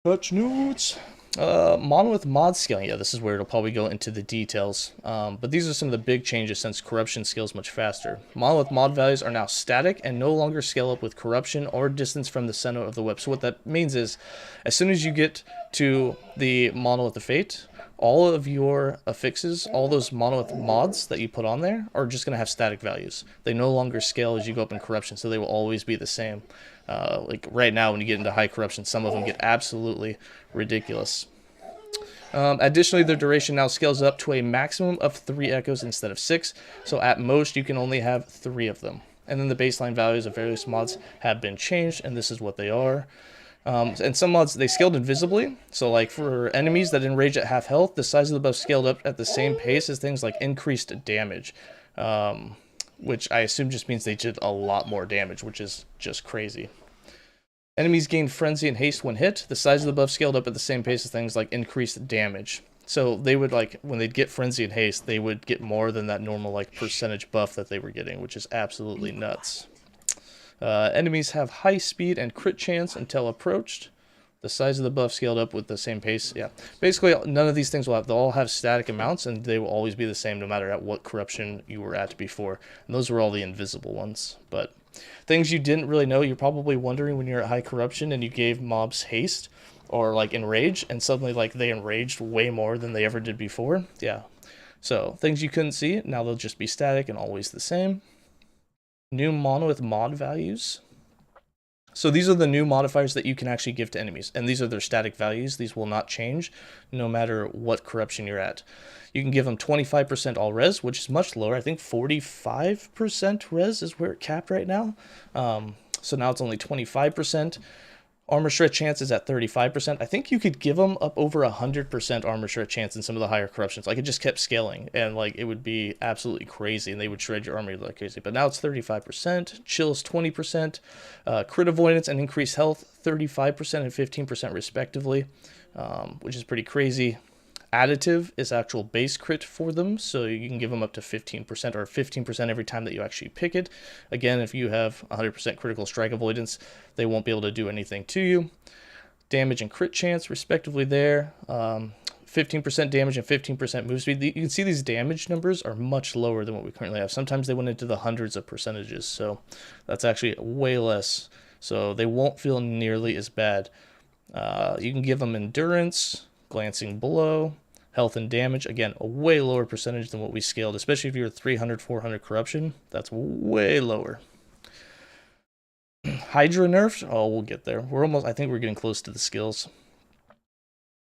Touch notes. Monolith mod scaling. Yeah, this is where it'll probably go into the details. But these are some of the big changes since corruption scales much faster. Monolith mod values are now static and no longer scale up with corruption or distance from the center of the web. So what that means is, as soon as you get to the Monolith of Fate, all of your affixes, all those Monolith mods that you put on there are just going to have static values. They no longer scale as you go up in corruption, so they will always be the same. Like right now when you get into high corruption, some of them get absolutely ridiculous. Additionally, their duration now scales up to a maximum of 3 echoes instead of 6, so at most you can only have 3 of them. And then the baseline values of various mods have been changed, and this is what they are. And some mods, they scaled invisibly, so like for enemies that enrage at half health, the size of the buff scaled up at the same pace as things like increased damage, which I assume just means they did a lot more damage, which is just crazy. Enemies gain frenzy and haste when hit. The size of the buff scaled up at the same pace as things like increased damage. So they would, like, when they'd get frenzy and haste, they would get more than that normal like percentage buff that they were getting, which is absolutely nuts. Enemies have high speed and crit chance until approached. The size of the buff scaled up with the same pace. Yeah, basically none of these things will have, they'll all have static amounts and they will always be the same no matter at what corruption you were at before. And those were all the invisible ones. But things you didn't really know, you're probably wondering when you're at high corruption and you gave mobs haste or like enrage, and suddenly like they enraged way more than they ever did before. Yeah, so things you couldn't see, now they'll just be static and always the same. New Monolith mod values. So these are the new modifiers that you can actually give to enemies, and these are their static values. These will not change no matter what corruption you're at. You can give them 25% all res, which is much lower. I think 45% res is where it capped right now. So now it's only 25%. Armor shred chance is at 35%. I think you could give them up over 100% armor shred chance in some of the higher corruptions. Like, it just kept scaling, and like it would be absolutely crazy, and they would shred your armor like crazy. But now it's 35%. Chills 20%. Crit avoidance and increased health 35% and 15% respectively, which is pretty crazy. Additive is actual base crit for them, so you can give them up to 15% or 15% every time that you actually pick it. Again, if you have 100% critical strike avoidance, they won't be able to do anything to you. Damage and crit chance, respectively, there. 15% damage and 15% move speed. You can see these damage numbers are much lower than what we currently have. Sometimes they went into the hundreds of percentages, so that's actually way less. So they won't feel nearly as bad. You can give them endurance, glancing below. Health and damage, again, a way lower percentage than what we scaled, especially if you're 300, 400 corruption. That's way lower. Hydra nerfed? Oh, we'll get there. We're almost, I think we're getting close to the skills.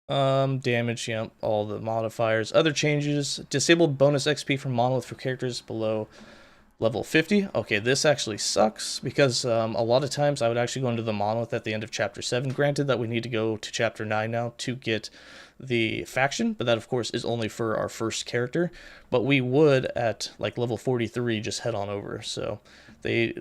Damage, yeah, all the modifiers. Other changes, disabled bonus XP from Monolith for characters below level 50. Okay, this actually sucks because a lot of times I would actually go into the Monolith at the end of Chapter 7. Granted that we need to go to Chapter 9 now to get the faction, but that of course is only for our first character. But we would at like level 43 just head on over. So they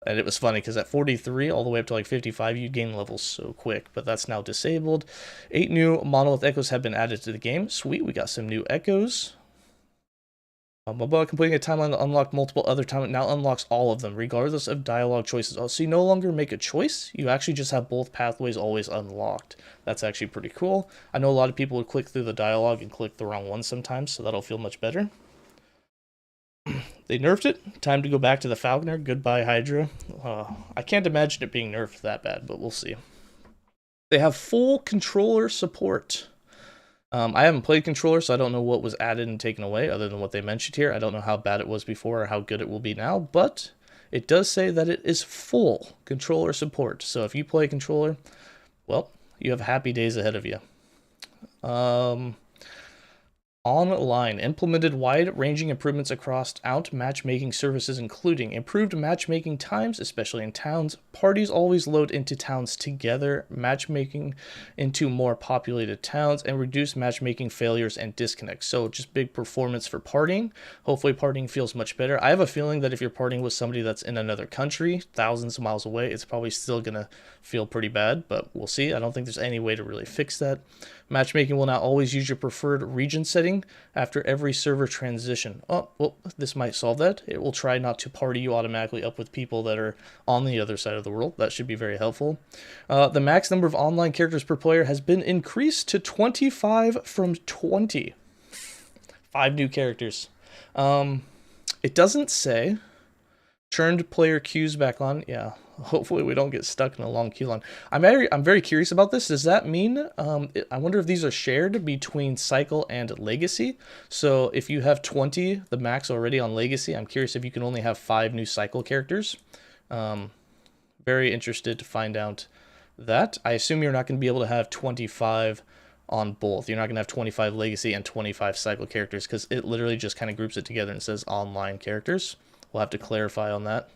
and it was funny because at 43 all the way up to like 55 you gain levels so quick, but that's now disabled. 8 new Monolith echoes have been added to the game. Sweet, we got some new echoes. Completing a timeline to unlock multiple other timelines now unlocks all of them, regardless of dialogue choices. Oh, so you no longer make a choice, you actually just have both pathways always unlocked. That's actually pretty cool. I know a lot of people would click through the dialogue and click the wrong one sometimes, so that'll feel much better. They nerfed it. Time to go back to the Falconer. Goodbye, Hydra. I can't imagine it being nerfed that bad, but we'll see. They have full controller support. I haven't played controller, so I don't know what was added and taken away other than what they mentioned here. I don't know how bad it was before or how good it will be now, but it does say that it is full controller support. So if you play controller, well, you have happy days ahead of you. Online implemented wide-ranging improvements across out matchmaking services, including improved matchmaking times, especially in towns. Parties always load into towns together, matchmaking into more populated towns, and reduced matchmaking failures and disconnects. So just big performance for partying. Hopefully partying feels much better. I have a feeling that if you're partying with somebody that's in another country, thousands of miles away, it's probably still gonna feel pretty bad, but we'll see. I don't think there's any way to really fix that. Matchmaking will now always use your preferred region setting after every server transition. Oh, well, this might solve that. It will try not to party you automatically up with people that are on the other side of the world. That should be very helpful. The max number of online characters per player has been increased to 25 from 20. 5 new characters. It doesn't say. Turned player queues back on. Yeah, hopefully we don't get stuck in a long queue line. I'm very curious about this. Does that mean, I wonder if these are shared between Cycle and Legacy? So if you have 20, the max already on Legacy, I'm curious if you can only have 5 new Cycle characters. Very interested to find out that. I assume you're not going to be able to have 25 on both. You're not going to have 25 Legacy and 25 Cycle characters because it literally just kind of groups it together and says online characters. We'll have to clarify on that.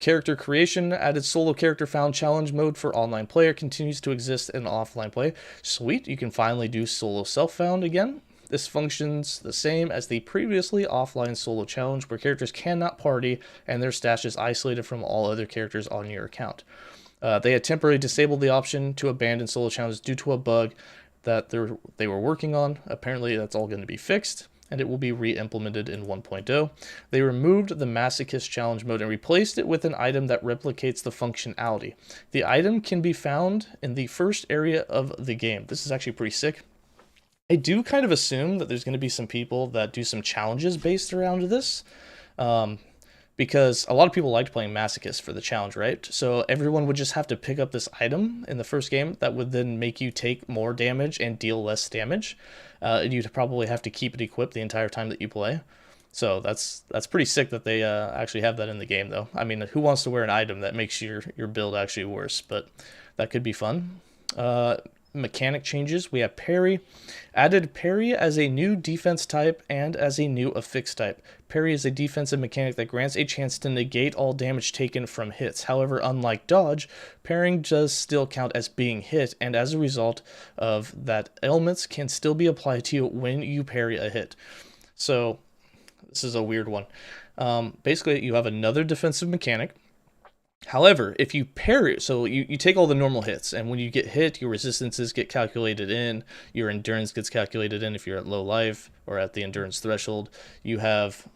Character creation, added solo character found challenge mode for online player, continues to exist in offline play. Sweet, you can finally do solo self-found again. This functions the same as the previously offline solo challenge where characters cannot party and their stash is isolated from all other characters on your account. They had temporarily disabled the option to abandon solo challenges due to a bug that they were working on. Apparently that's all going to be fixed, and it will be re-implemented in 1.0. They removed the Masochist Challenge mode and replaced it with an item that replicates the functionality. The item can be found in the first area of the game. This is actually pretty sick. I do kind of assume that there's going to be some people that do some challenges based around this, because a lot of people liked playing Masochist for the challenge, right? So everyone would just have to pick up this item in the first game that would then make you take more damage and deal less damage. You'd probably have to keep it equipped the entire time that you play. So that's pretty sick that they actually have that in the game, though. I mean, who wants to wear an item that makes your build actually worse? But that could be fun. Mechanic changes. We have parry. Added parry as a new defense type and as a new affix type. Parry is a defensive mechanic that grants a chance to negate all damage taken from hits. However, unlike dodge, parrying does still count as being hit, and as a result of that, ailments can still be applied to you when you parry a hit. So this is a weird one. Basically, you have another defensive mechanic. However, if you parry, so you take all the normal hits, and when you get hit, your resistances get calculated in, your endurance gets calculated in if you're at low life or at the endurance threshold. You have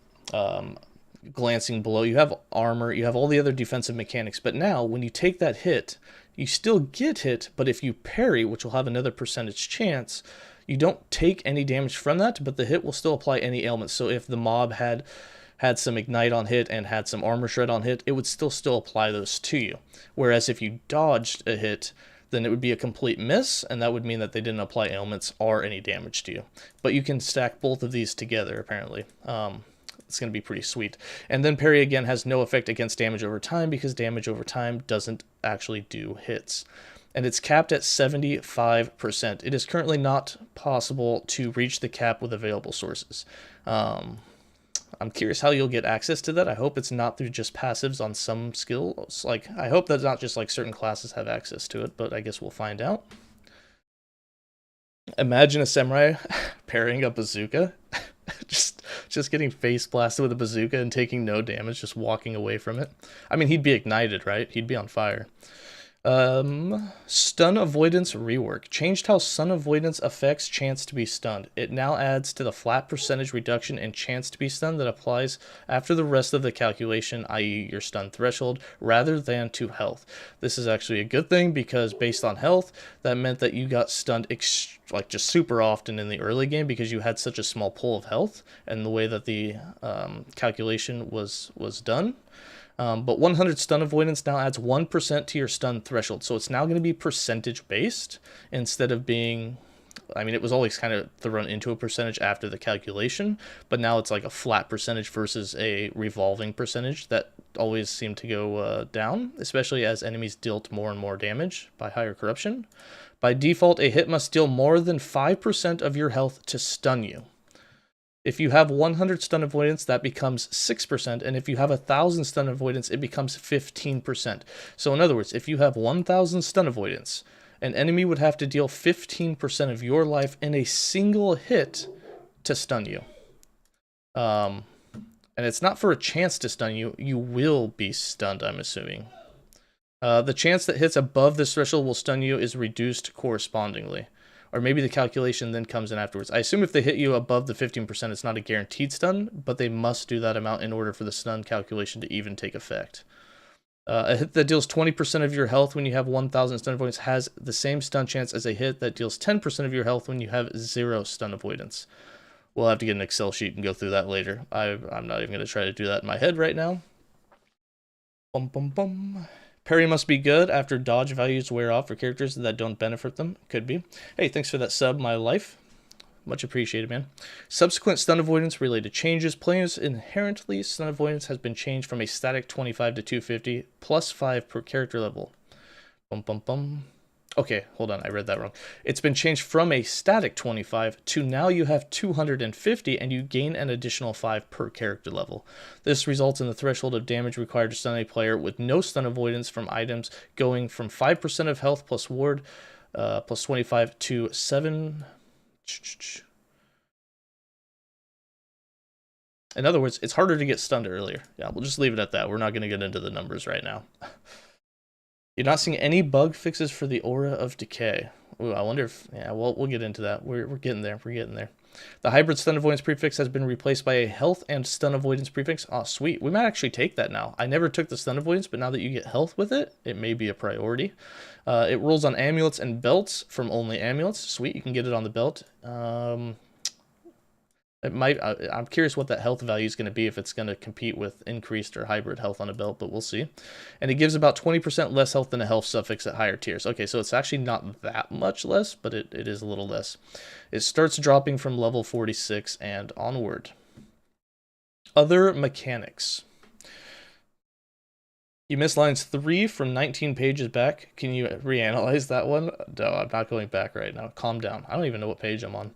glancing below, you have armor, you have all the other defensive mechanics. But now, when you take that hit, you still get hit, but if you parry, which will have another percentage chance, you don't take any damage from that, but the hit will still apply any ailments. So if the mob had some ignite on hit and had some armor shred on hit, it would still apply those to you. Whereas if you dodged a hit, then it would be a complete miss, and that would mean that they didn't apply ailments or any damage to you. But you can stack both of these together, apparently. It's going to be pretty sweet. And then parry again has no effect against damage over time because damage over time doesn't actually do hits. And it's capped at 75%. It is currently not possible to reach the cap with available sources. I'm curious how you'll get access to that. I hope it's not through just passives on some skills. Like, I hope that's not just like certain classes have access to it, but I guess we'll find out. Imagine a samurai parrying a bazooka. just getting face blasted with a bazooka and taking no damage, just walking away from it. I mean, he'd be ignited, right? He'd be on fire. Stun avoidance rework. Changed how stun avoidance affects chance to be stunned. It now adds to the flat percentage reduction in chance to be stunned that applies after the rest of the calculation, i.e. your stun threshold, rather than to health. This is actually a good thing because based on health, that meant that you got stunned like just super often in the early game because you had such a small pool of health and the way that the calculation was done. But 100 stun avoidance now adds 1% to your stun threshold. So it's now going to be percentage based instead of being, I mean, it was always kind of thrown into a percentage after the calculation, but now it's like a flat percentage versus a revolving percentage that always seemed to go down, especially as enemies dealt more and more damage by higher corruption. By default, a hit must deal more than 5% of your health to stun you. If you have 100 stun avoidance, that becomes 6%, and if you have 1,000 stun avoidance, it becomes 15%. So in other words, if you have 1,000 stun avoidance, an enemy would have to deal 15% of your life in a single hit to stun you. And it's not for a chance to stun you, you will be stunned, I'm assuming. The chance that hits above this threshold will stun you is reduced correspondingly. Or maybe the calculation then comes in afterwards. I assume if they hit you above the 15%, it's not a guaranteed stun, but they must do that amount in order for the stun calculation to even take effect. A hit that deals 20% of your health when you have 1,000 stun avoidance has the same stun chance as a hit that deals 10% of your health when you have 0 stun avoidance. We'll have to get an Excel sheet and go through that later. I'm not even going to try to do that in my head right now. Bum, bum, bum. Parry must be good after dodge values wear off for characters that don't benefit them. Could be. Hey, thanks for that sub, my life. Much appreciated, man. Subsequent stun avoidance related changes. Players inherently stun avoidance has been changed from a static 25 to 250 plus 5 per character level. Bum, bum, bum. Okay, hold on, I read that wrong. It's been changed from a static 25 to now you have 250 and you gain an additional 5 per character level. This results in the threshold of damage required to stun a player with no stun avoidance from items going from 5% of health plus ward plus 25 to 7. In other words, it's harder to get stunned earlier. Yeah, we'll just leave it at that. We're not going to get into the numbers right now. You're not seeing any bug fixes for the Aura of Decay. Ooh, I wonder if... Yeah, well, we'll get into that. We're getting there. We're getting there. The hybrid stun avoidance prefix has been replaced by a health and stun avoidance prefix. Oh, sweet. We might actually take that now. I never took the stun avoidance, but now that you get health with it, it may be a priority. It rolls on amulets and belts from only amulets. Sweet, you can get it on the belt. It might. I'm curious what that health value is going to be, if it's going to compete with increased or hybrid health on a belt, but we'll see. And it gives about 20% less health than a health suffix at higher tiers. Okay, so it's actually not that much less, but it is a little less. It starts dropping from level 46 and onward. Other mechanics. You missed lines 3 from 19 pages back. Can you reanalyze that one? No, I'm not going back right now. Calm down. I don't even know what page I'm on.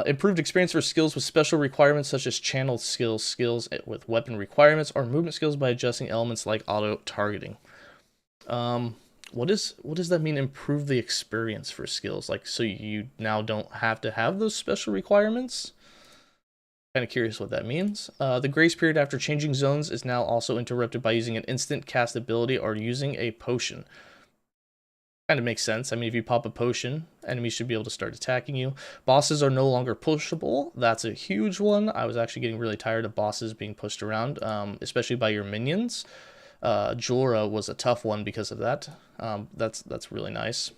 Improved experience for skills with special requirements such as channel skills with weapon requirements, or movement skills by adjusting elements like auto targeting. What does that mean, improve the experience for skills? Like, so you now don't have to have those special requirements? Kind of curious what that means. The grace period after changing zones is now also interrupted by using an instant cast ability or using a potion. Kind of makes sense. I mean, if you pop a potion, enemies should be able to start attacking you. Bosses are no longer pushable. That's a huge one. I was actually getting really tired of bosses being pushed around, especially by your minions. Jorah was a tough one because of that. That's really nice.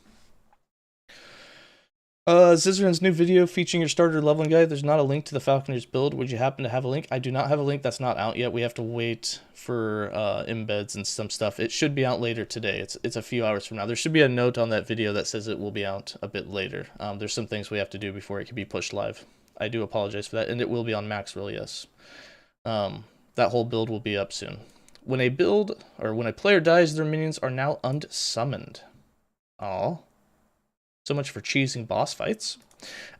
Zizran's new video featuring your starter leveling guide. There's not a link to the Falconer's build. Would you happen to have a link? I do not have a link. That's not out yet. We have to wait for embeds and some stuff. It should be out later today. It's a few hours from now. There should be a note on that video that says it will be out a bit later. There's some things we have to do before it can be pushed live. I do apologize for that, and it will be on Maxroll, yes. That whole build will be up soon. When a player dies, their minions are now unsummoned. Aww. So much for cheesing boss fights.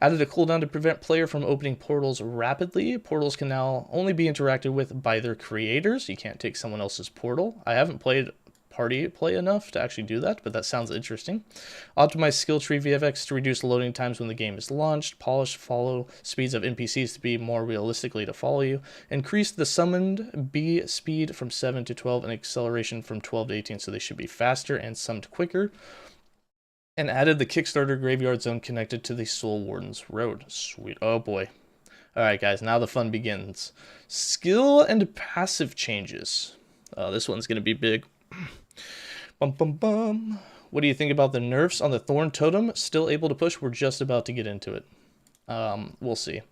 Added a cooldown to prevent player from opening portals rapidly. Portals can now only be interacted with by their creators. You can't take someone else's portal. I haven't played party play enough to actually do that, but that sounds interesting. Optimize skill tree VFX to reduce loading times when the game is launched. Polish follow speeds of NPCs to be more realistically to follow you. Increase the summoned B speed from 7 to 12 and acceleration from 12 to 18, so they should be faster and summoned quicker. And added the Kickstarter graveyard zone connected to the Soul Warden's Road. Sweet. Oh boy. Alright guys, now the fun begins. Skill and passive changes. This one's going to be big. Bum bum bum. What do you think about the nerfs on the Thorn Totem? Still able to push? We're just about to get into it. We'll see.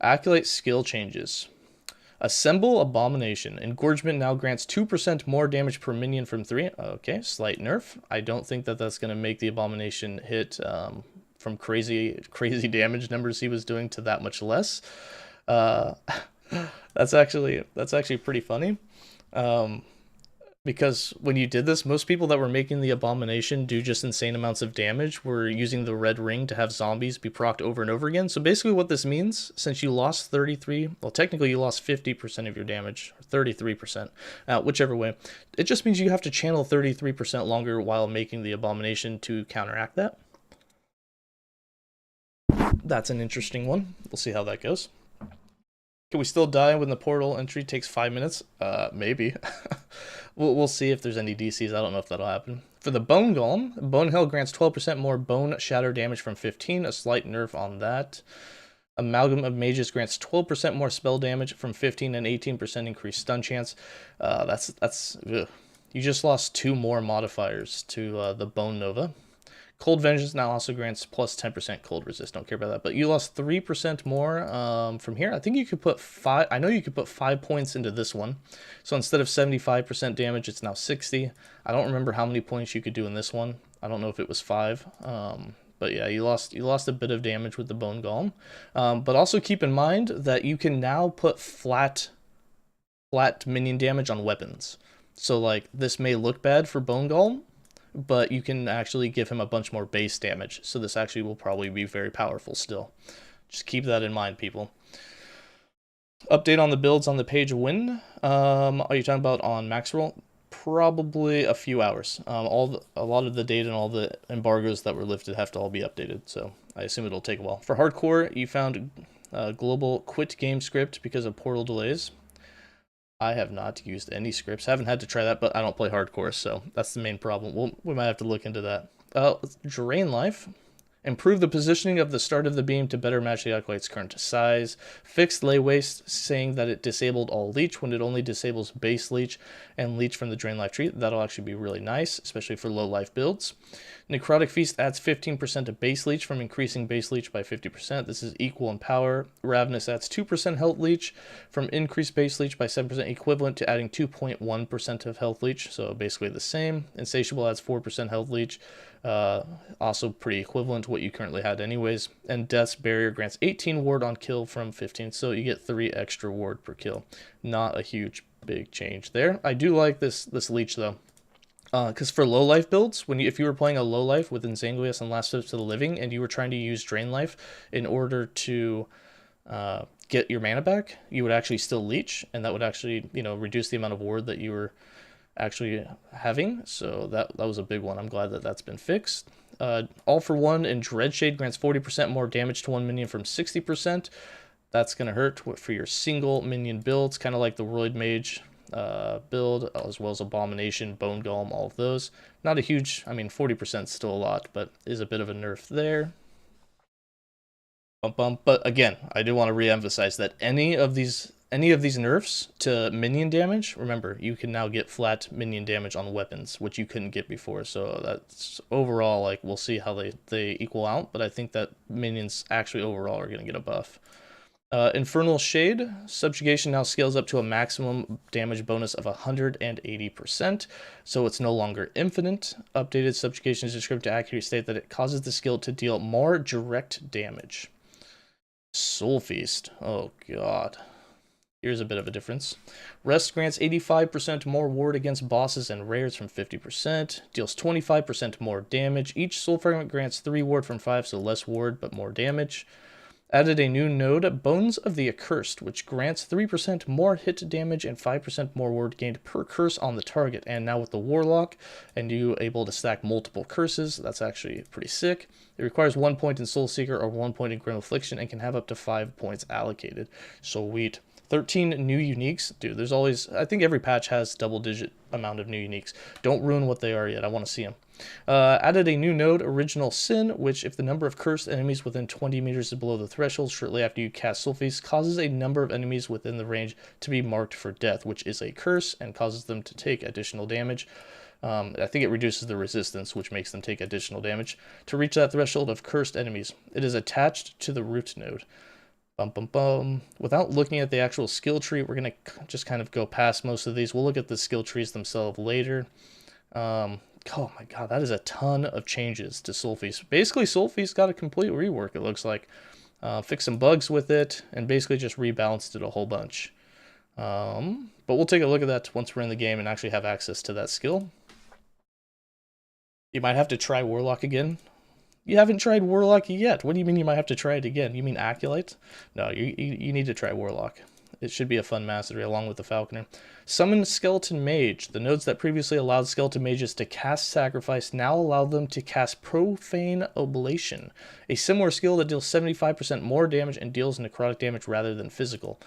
Acolyte skill changes. Assemble Abomination. Engorgement now grants 2% more damage per minion from 3. Okay, slight nerf. I don't think that that's going to make the Abomination hit from crazy damage numbers he was doing to that much less. That's actually pretty funny. Because when you did this, most people that were making the Abomination do just insane amounts of damage were using the red ring to have zombies be procced over and over again. So basically what this means, since you lost 33, well technically you lost 50% of your damage, or 33%, whichever way, it just means you have to channel 33% longer while making the Abomination to counteract that. That's an interesting one. We'll see how that goes. Can we still die when the portal entry takes 5 minutes? Maybe. we'll see if there's any DCs. I don't know if that'll happen. For the Bone Golem, Bone Hell grants 12% more Bone Shatter damage from 15, a slight nerf on that. Amalgam of Mages grants 12% more spell damage from 15 and 18% increased stun chance. That's ugh. You just lost 2 more modifiers to the Bone Nova. Cold Vengeance now also grants plus 10% cold resist. Don't care about that. But you lost 3% more from here. I think you could put 5. I know you could put 5 points into this one. So instead of 75% damage, it's now 60. I don't remember how many points you could do in this one. I don't know if it was 5. But yeah, you lost a bit of damage with the Bone Golem. But also keep in mind that you can now put flat minion damage on weapons. So like this may look bad for Bone Golem, but you can actually give him a bunch more base damage. So this actually will probably be very powerful still. Just keep that in mind, people. Update on the builds on the page when? Are you talking about on max roll? Probably a few hours. A lot of the data and all the embargoes that were lifted have to all be updated. So I assume it'll take a while. For hardcore, you found global quit game script because of portal delays. I have not used any scripts. Haven't had to try that, but I don't play hardcore, so that's the main problem. We might have to look into that. Drain life. Improve the positioning of the start of the beam to better match the acolyte's current size. Fixed lay waste, saying that it disabled all leech when it only disables base leech and leech from the drain life tree. That'll actually be really nice, especially for low life builds. Necrotic Feast adds 15% to base leech from increasing base leech by 50%. This is equal in power. Ravenous adds 2% health leech from increased base leech by 7%, equivalent to adding 2.1% of health leech, so basically the same. Insatiable adds 4% health leech, also pretty equivalent to what you currently had anyways. And Death's Barrier grants 18 ward on kill from 15, so you get 3 extra ward per kill. Not a huge big change there. I do like this leech though. Because for low life builds, if you were playing a low life with Insanguius and Last Steps to the Living, and you were trying to use Drain Life in order to get your mana back, you would actually still leech, and that would actually reduce the amount of ward that you were actually having. So that was a big one. I'm glad that that's been fixed. All for One and Dreadshade grants 40% more damage to one minion from 60%. That's gonna hurt for your single minion builds, kind of like the Roid Mage build, as well as Abomination, Bone Golem, all of those. Not a huge, 40% is still a lot, but is a bit of a nerf there. But again, I do want to re-emphasize that any of these nerfs to minion damage, remember, you can now get flat minion damage on weapons, which you couldn't get before. So that's overall, like, we'll see how they equal out, but I think that minions actually overall are going to get a buff. Infernal Shade, Subjugation now scales up to a maximum damage bonus of 180%, so it's no longer infinite. Updated Subjugation is described to accurately state that it causes the skill to deal more direct damage. Soul Feast, oh god. Here's a bit of a difference. Rest grants 85% more ward against bosses and rares from 50%. Deals 25% more damage. Each soul fragment grants 3 ward from 5, so less ward but more damage. Added a new node, Bones of the Accursed, which grants 3% more hit damage and 5% more ward gained per curse on the target. And now with the Warlock, and you able to stack multiple curses, that's actually pretty sick. It requires 1 point in Soul Seeker or 1 point in Grim Affliction and can have up to 5 points allocated. Sweet. 13 new uniques. Dude, there's always, I think every patch has double-digit amount of new uniques. Don't ruin what they are yet. I want to see them. Added a new node, Original Sin, which if the number of cursed enemies within 20 meters is below the threshold shortly after you cast Soul Feast, causes a number of enemies within the range to be marked for death, which is a curse and causes them to take additional damage. I think it reduces the resistance, which makes them take additional damage. To reach that threshold of cursed enemies, it is attached to the root node. Without looking at the actual skill tree, we're going to just kind of go past most of these. We'll look at the skill trees themselves later. Oh my god, that is a ton of changes to Soul Feast. Basically, Soul Feast got a complete rework, it looks like. Fixed some bugs with it, and basically just rebalanced it a whole bunch. Boom, But we'll take a look at that once we're in the game and actually have access to that skill. You might have to try Warlock again. You haven't tried Warlock yet. What do you mean you might have to try it again? You mean Acolyte? No, you need to try Warlock. It should be a fun mastery along with the Falconer. Summon Skeleton Mage. The nodes that previously allowed Skeleton Mages to cast Sacrifice now allow them to cast Profane Oblation, a similar skill that deals 75% more damage and deals necrotic damage rather than physical.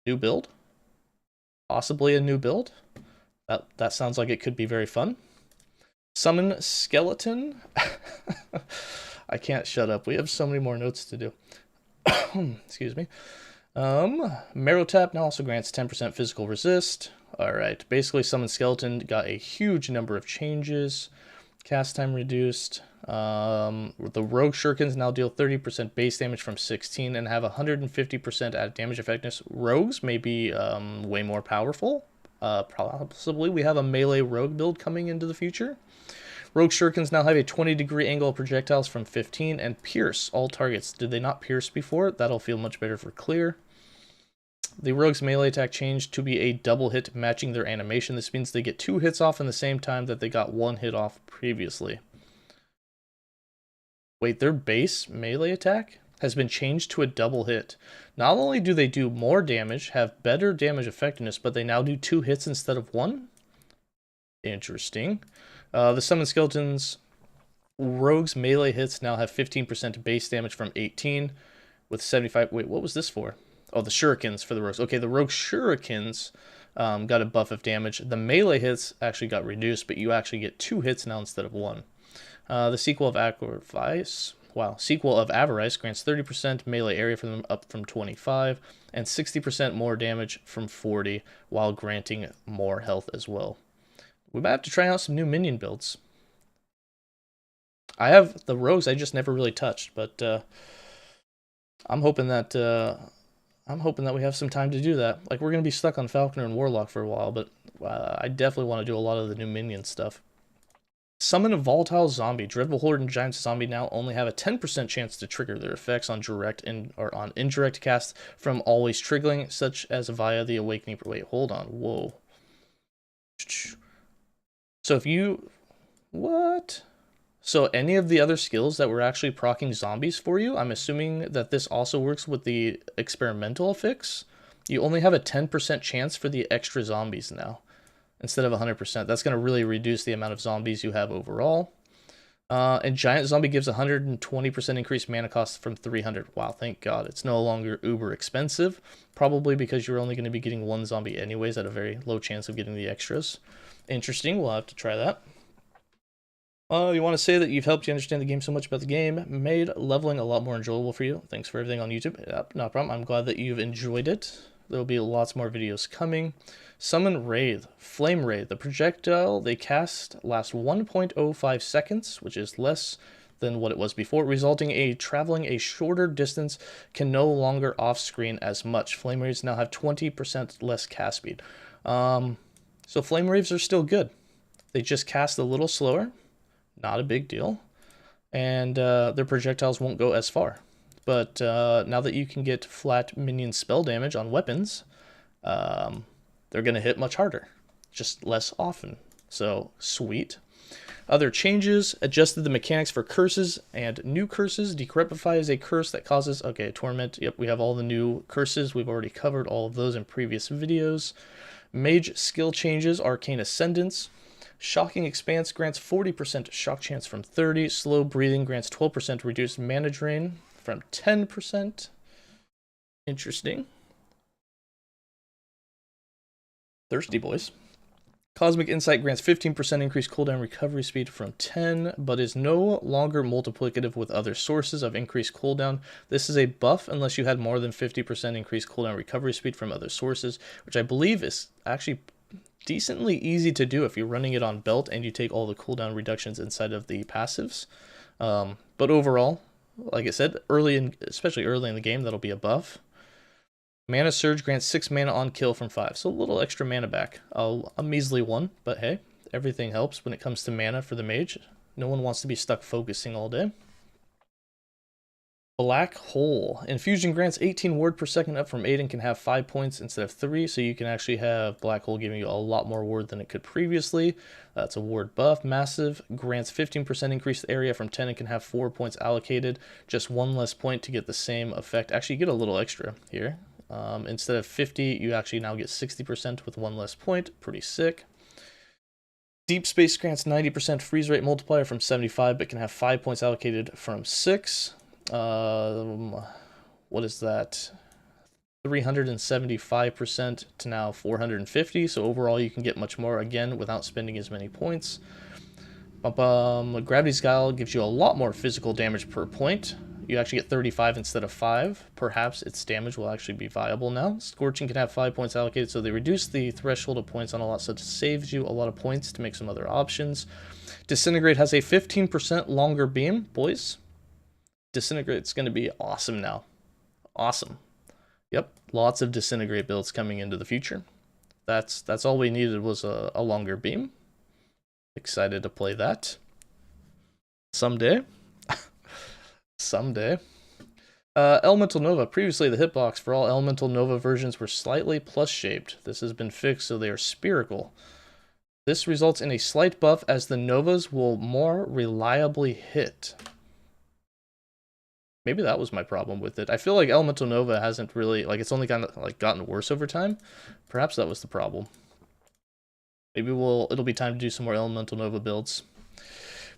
New build? Possibly a new build? That sounds like it could be very fun. Summon Skeleton. I can't shut up. We have so many more notes to do. Excuse me. Marrow Tap now also grants 10% physical resist. Alright, basically Summon Skeleton got a huge number of changes. Cast time reduced. The Rogue Shurikens now deal 30% base damage from 16 and have 150% added damage effectiveness. Rogues may be way more powerful. Possibly we have a melee rogue build coming into the future. Rogue Shurikens now have a 20-degree angle of projectiles from 15 and pierce all targets. Did they not pierce before? That'll feel much better for clear. The Rogue's melee attack changed to be a double hit matching their animation. This means they get 2 hits off in the same time that they got 1 hit off previously. Wait, their base melee attack has been changed to a double hit. Not only do they do more damage, have better damage effectiveness, but they now do 2 hits instead of 1? Interesting. The Summon Skeletons Rogue's melee hits now have 15% base damage from 18 with 75... Wait, what was this for? Oh, the Shurikens for the Rogues. Okay, the Rogue Shurikens got a buff of damage. The melee hits actually got reduced, but you actually get 2 hits now instead of 1. The sequel of Avarice... Wow, sequel of Avarice grants 30% melee area for them up from 25 and 60% more damage from 40 while granting more health as well. We might have to try out some new minion builds. I have the rogues I just never really touched, but I'm hoping that we have some time to do that. Like, we're gonna be stuck on Falconer and Warlock for a while, but I definitely want to do a lot of the new minion stuff. Summon a Volatile Zombie. Dreadful Horde and Giant Zombie now only have a 10% chance to trigger their effects on direct or on indirect casts from always triggering, such as via the Awakening. Wait, hold on. Whoa. So if you... What? So any of the other skills that were actually proccing zombies for you, I'm assuming that this also works with the experimental affix. You only have a 10% chance for the extra zombies now, instead of 100%. That's going to really reduce the amount of zombies you have overall. And Giant Zombie gives 120% increased mana cost from 300. Wow, thank God. It's no longer uber expensive, probably because you're only going to be getting 1 zombie anyways at a very low chance of getting the extras. Interesting, we'll have to try that. You want to say that you've helped you understand the game so much about the game, made leveling a lot more enjoyable for you. Thanks for everything on YouTube. Yep, no problem. I'm glad that you've enjoyed it. There will be lots more videos coming. Summon Wraith. Flame Wraith. The projectile they cast lasts 1.05 seconds, which is less than what it was before, resulting in traveling a shorter distance, can no longer off-screen as much. Flame Wraiths now have 20% less cast speed. So Flame Wraiths are still good. They just cast a little slower. Not a big deal. And their projectiles won't go as far. But now that you can get flat minion spell damage on weapons, they're going to hit much harder, just less often. So, sweet. Other changes, adjusted the mechanics for curses and new curses. Decrepify is a curse that causes, okay, torment. Yep, we have all the new curses. We've already covered all of those in previous videos. Mage skill changes, Arcane Ascendance. Shocking Expanse grants 40% shock chance from 30. Slow Breathing grants 12% reduced mana drain from 10%. Interesting. Thirsty boys. Cosmic Insight grants 15% increased cooldown recovery speed from 10, but is no longer multiplicative with other sources of increased cooldown. This is a buff unless you had more than 50% increased cooldown recovery speed from other sources, which I believe is actually decently easy to do if you're running it on belt and you take all the cooldown reductions inside of the passives. But overall, like I said, especially early in the game, that'll be a buff. Mana Surge grants 6 mana on kill from 5, so a little extra mana back. A measly 1, but hey, everything helps when it comes to mana for the mage. No one wants to be stuck focusing all day. Black Hole. Infusion grants 18 ward per second up from 8 and can have 5 points instead of 3, so you can actually have Black Hole giving you a lot more ward than it could previously. That's a ward buff. Massive grants 15% increased area from 10 and can have 4 points allocated. Just 1 less point to get the same effect. Actually, you get a little extra here. Instead of 50, you actually now get 60% with 1 less point. Pretty sick. Deep Space grants 90% freeze rate multiplier from 75, but can have 5 points allocated from 6. What is that? 375% to now 450. So overall, you can get much more again without spending as many points. Gravity's Guile gives you a lot more physical damage per point. You actually get 35 instead of 5. Perhaps its damage will actually be viable now. Scorching can have 5 points allocated, so they reduce the threshold of points on a lot, so it saves you a lot of points to make some other options. Disintegrate has a 15% longer beam, boys. Disintegrate's going to be awesome now. Awesome. Yep, lots of Disintegrate builds coming into the future. That's all we needed was a longer beam. Excited to play that. Someday. Someday. Elemental Nova. Previously, the hitbox for all Elemental Nova versions were slightly plus-shaped. This has been fixed so they are spherical. This results in a slight buff as the Novas will more reliably hit. Maybe that was my problem with it. I feel like Elemental Nova hasn't really, like, it's only gotten worse over time. Perhaps that was the problem. Maybe it'll be time to do some more Elemental Nova builds.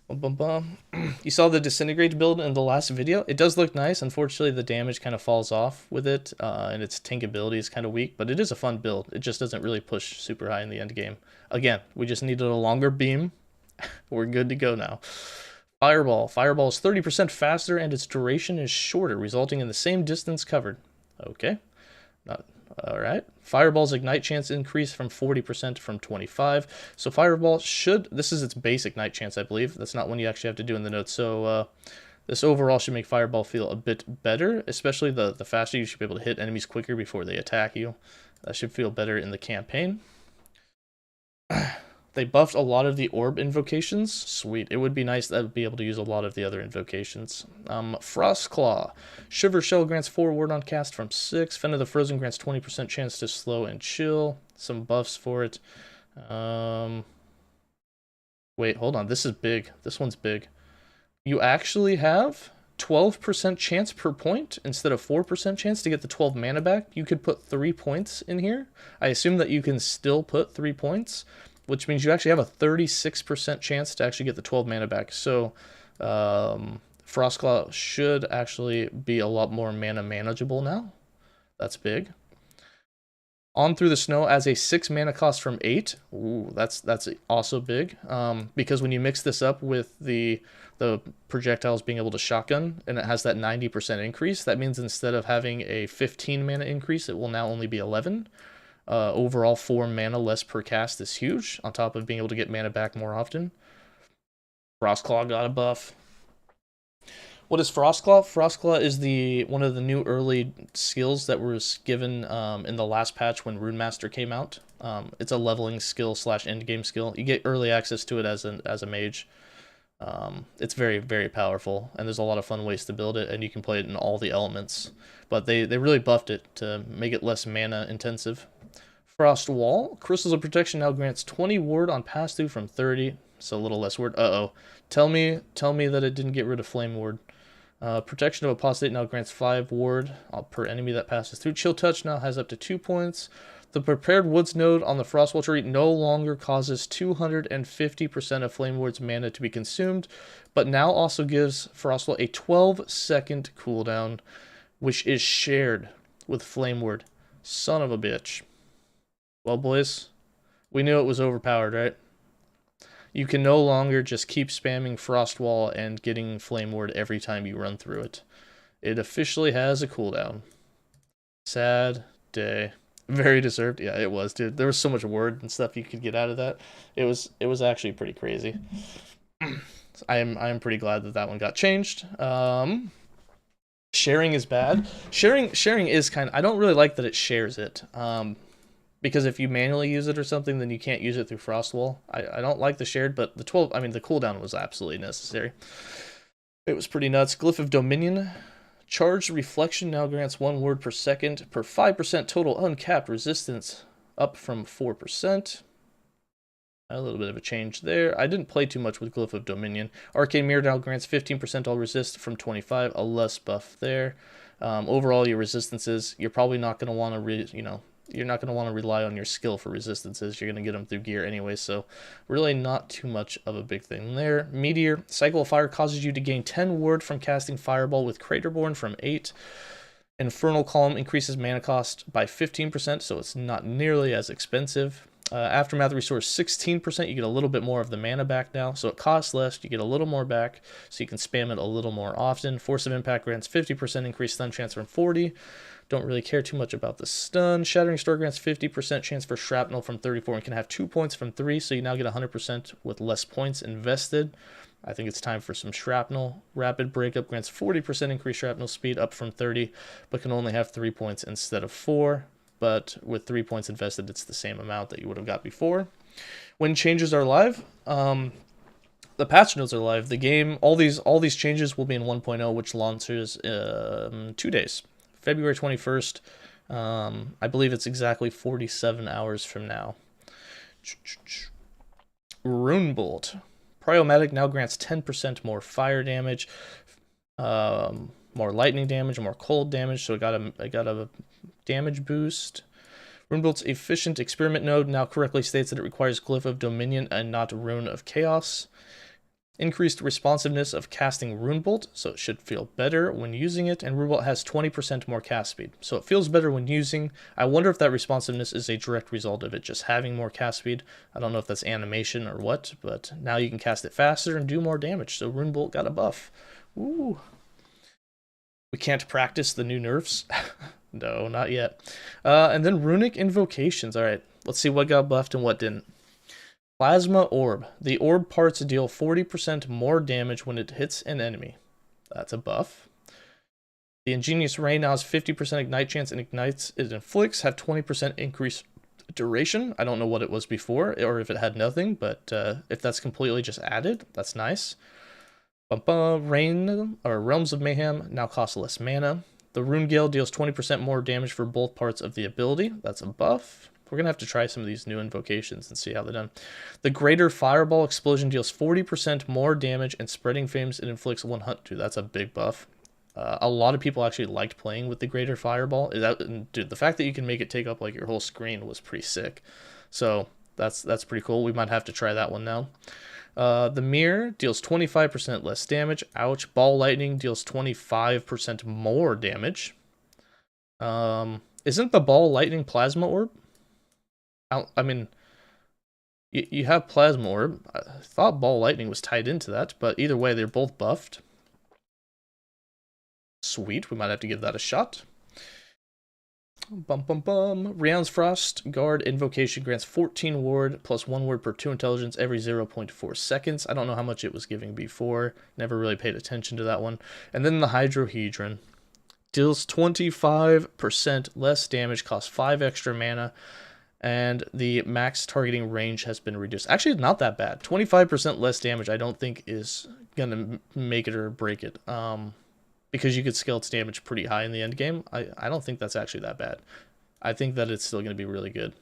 You saw the Disintegrate build in the last video. It does look nice. Unfortunately, the damage kind of falls off with it, and its tankability is kind of weak, but it is a fun build. It just doesn't really push super high in the end game. Again, we just needed a longer beam. We're good to go now. Fireball. Fireball is 30% faster and its duration is shorter, resulting in the same distance covered. Okay. Alright. Fireball's ignite chance increase from 40% from 25. So Fireball should... This is its base ignite chance, I believe. That's not one you actually have to do in the notes. So this overall should make Fireball feel a bit better, especially the faster you should be able to hit enemies quicker before they attack you. That should feel better in the campaign. They buffed a lot of the orb invocations. Sweet. It would be nice to be able to use a lot of the other invocations. Frostclaw. Shiver Shell grants 4 ward on cast from 6. Fen of the Frozen grants 20% chance to slow and chill. Some buffs for it. Wait, hold on. This is big. This one's big. You actually have 12% chance per point instead of 4% chance to get the 12 mana back. You could put 3 points in here. I assume that you can still put 3 points, which means you actually have a 36% chance to actually get the 12 mana back. So Frostclaw should actually be a lot more mana manageable now. That's big. On Through the Snow as a 6 mana cost from 8. Ooh, that's also big. Because when you mix this up with the projectiles being able to shotgun, and it has that 90% increase, that means instead of having a 15 mana increase, it will now only be 11. Overall, 4 mana less per cast is huge, on top of being able to get mana back more often. Frostclaw got a buff. What is Frostclaw? Frostclaw is one of the new early skills that was given in the last patch when Runemaster came out. It's a leveling skill / endgame skill. You get early access to it as a mage. It's very, very powerful, and there's a lot of fun ways to build it, and you can play it in all the elements. But they really buffed it to make it less mana intensive. Frost Wall. Crystals of Protection now grants 20 ward on pass-through from 30, so a little less ward. Uh-oh. Tell me that it didn't get rid of Flame Ward. Protection of Apostate now grants 5 ward per enemy that passes through. Chill Touch now has up to 2 points. The Prepared Woods node on the Frostwall tree no longer causes 250% of Flame Ward's mana to be consumed, but now also gives Frostwall a 12-second cooldown, which is shared with Flame Ward. Son of a bitch. Well, boys, we knew it was overpowered, right? You can no longer just keep spamming Frostwall and getting Flame Ward every time you run through it. It officially has a cooldown. Sad day. Very deserved. Yeah, it was, dude. There was so much word and stuff you could get out of that. It was actually pretty crazy. I am pretty glad that one got changed. Sharing is bad. Sharing is kind of... I don't really like that it shares it. Because if you manually use it or something, then you can't use it through Frostwall. I don't like the shared, but the cooldown was absolutely necessary. It was pretty nuts. Glyph of Dominion. Charged Reflection now grants 1 word per second per 5% total uncapped resistance, up from 4%. A little bit of a change there. I didn't play too much with Glyph of Dominion. Arcane Mirror now grants 15% all resist from 25, a less buff there. Overall, your resistances, you're probably not going to want to, you're not going to want to rely on your skill for resistances. You're going to get them through gear anyway, so really not too much of a big thing there. Meteor, Cycle of Fire causes you to gain 10 word from casting Fireball with Craterborn from 8. Infernal Column increases mana cost by 15%, so it's not nearly as expensive. Aftermath restores 16%. You get a little bit more of the mana back now, so it costs less. You get a little more back, so you can spam it a little more often. Force of Impact grants 50% increased stun chance from 40. Don't really care too much about the stun. Shattering Store grants 50% chance for shrapnel from 34 and can have 2 points from 3, so you now get 100% with less points invested. I think it's time for some shrapnel. Rapid Breakup grants 40% increased shrapnel speed up from 30, but can only have 3 points instead of 4. But with 3 points invested, it's the same amount that you would have got before. When changes are live, the patch notes are live. The game, all these changes will be in 1.0, which launches 2 days, February 21st. I believe it's exactly 47 hours from now. Rune Bolt. Priomatic now grants 10% more fire damage, more lightning damage, and more cold damage. So I got a damage boost. Runebolt's efficient experiment node now correctly states that it requires Glyph of Dominion and not Rune of Chaos. Increased responsiveness of casting Runebolt, so it should feel better when using it, and Runebolt has 20% more cast speed, so it feels better when using. I wonder if that responsiveness is a direct result of it just having more cast speed. I don't know if that's animation or what, but now you can cast it faster and do more damage, so Runebolt got a buff. Ooh. We can't practice the new nerfs. No, not yet. And then Runic Invocations. Alright, let's see what got buffed and what didn't. Plasma Orb. The orb parts deal 40% more damage when it hits an enemy. That's a buff. The Ingenious Ray now has 50% ignite chance and ignites it inflicts, have 20% increased duration. I don't know what it was before, or if it had nothing, but if that's completely just added, that's nice. Rain, or Realms of Mayhem, now costs less mana. The Rune Gale deals 20% more damage for both parts of the ability. That's a buff. We're going to have to try some of these new invocations and see how they're done. The Greater Fireball Explosion deals 40% more damage and Spreading Flames it inflicts 100. Dude, that's a big buff. A lot of people actually liked playing with the Greater Fireball. Dude, the fact that you can make it take up like your whole screen was pretty sick. So that's pretty cool. We might have to try that one now. The Mirror deals 25% less damage. Ouch. Ball Lightning deals 25% more damage. Isn't the Ball Lightning Plasma Orb? I mean, you have Plasma Orb. I thought Ball Lightning was tied into that, but either way, they're both buffed. Sweet, we might have to give that a shot. Rion's Frost Guard Invocation grants 14 ward plus 1 word per 2 intelligence every 0.4 seconds. I don't know how much it was giving before. Never really paid attention to that one. And then the Hydrohedron deals 25% less damage, costs 5 extra mana, and the max targeting range has been reduced. Actually, not that bad. 25% less damage I don't think is going to make it or break it. Because you could scale its damage pretty high in the end game, I don't think that's actually that bad. I think that it's still going to be really good.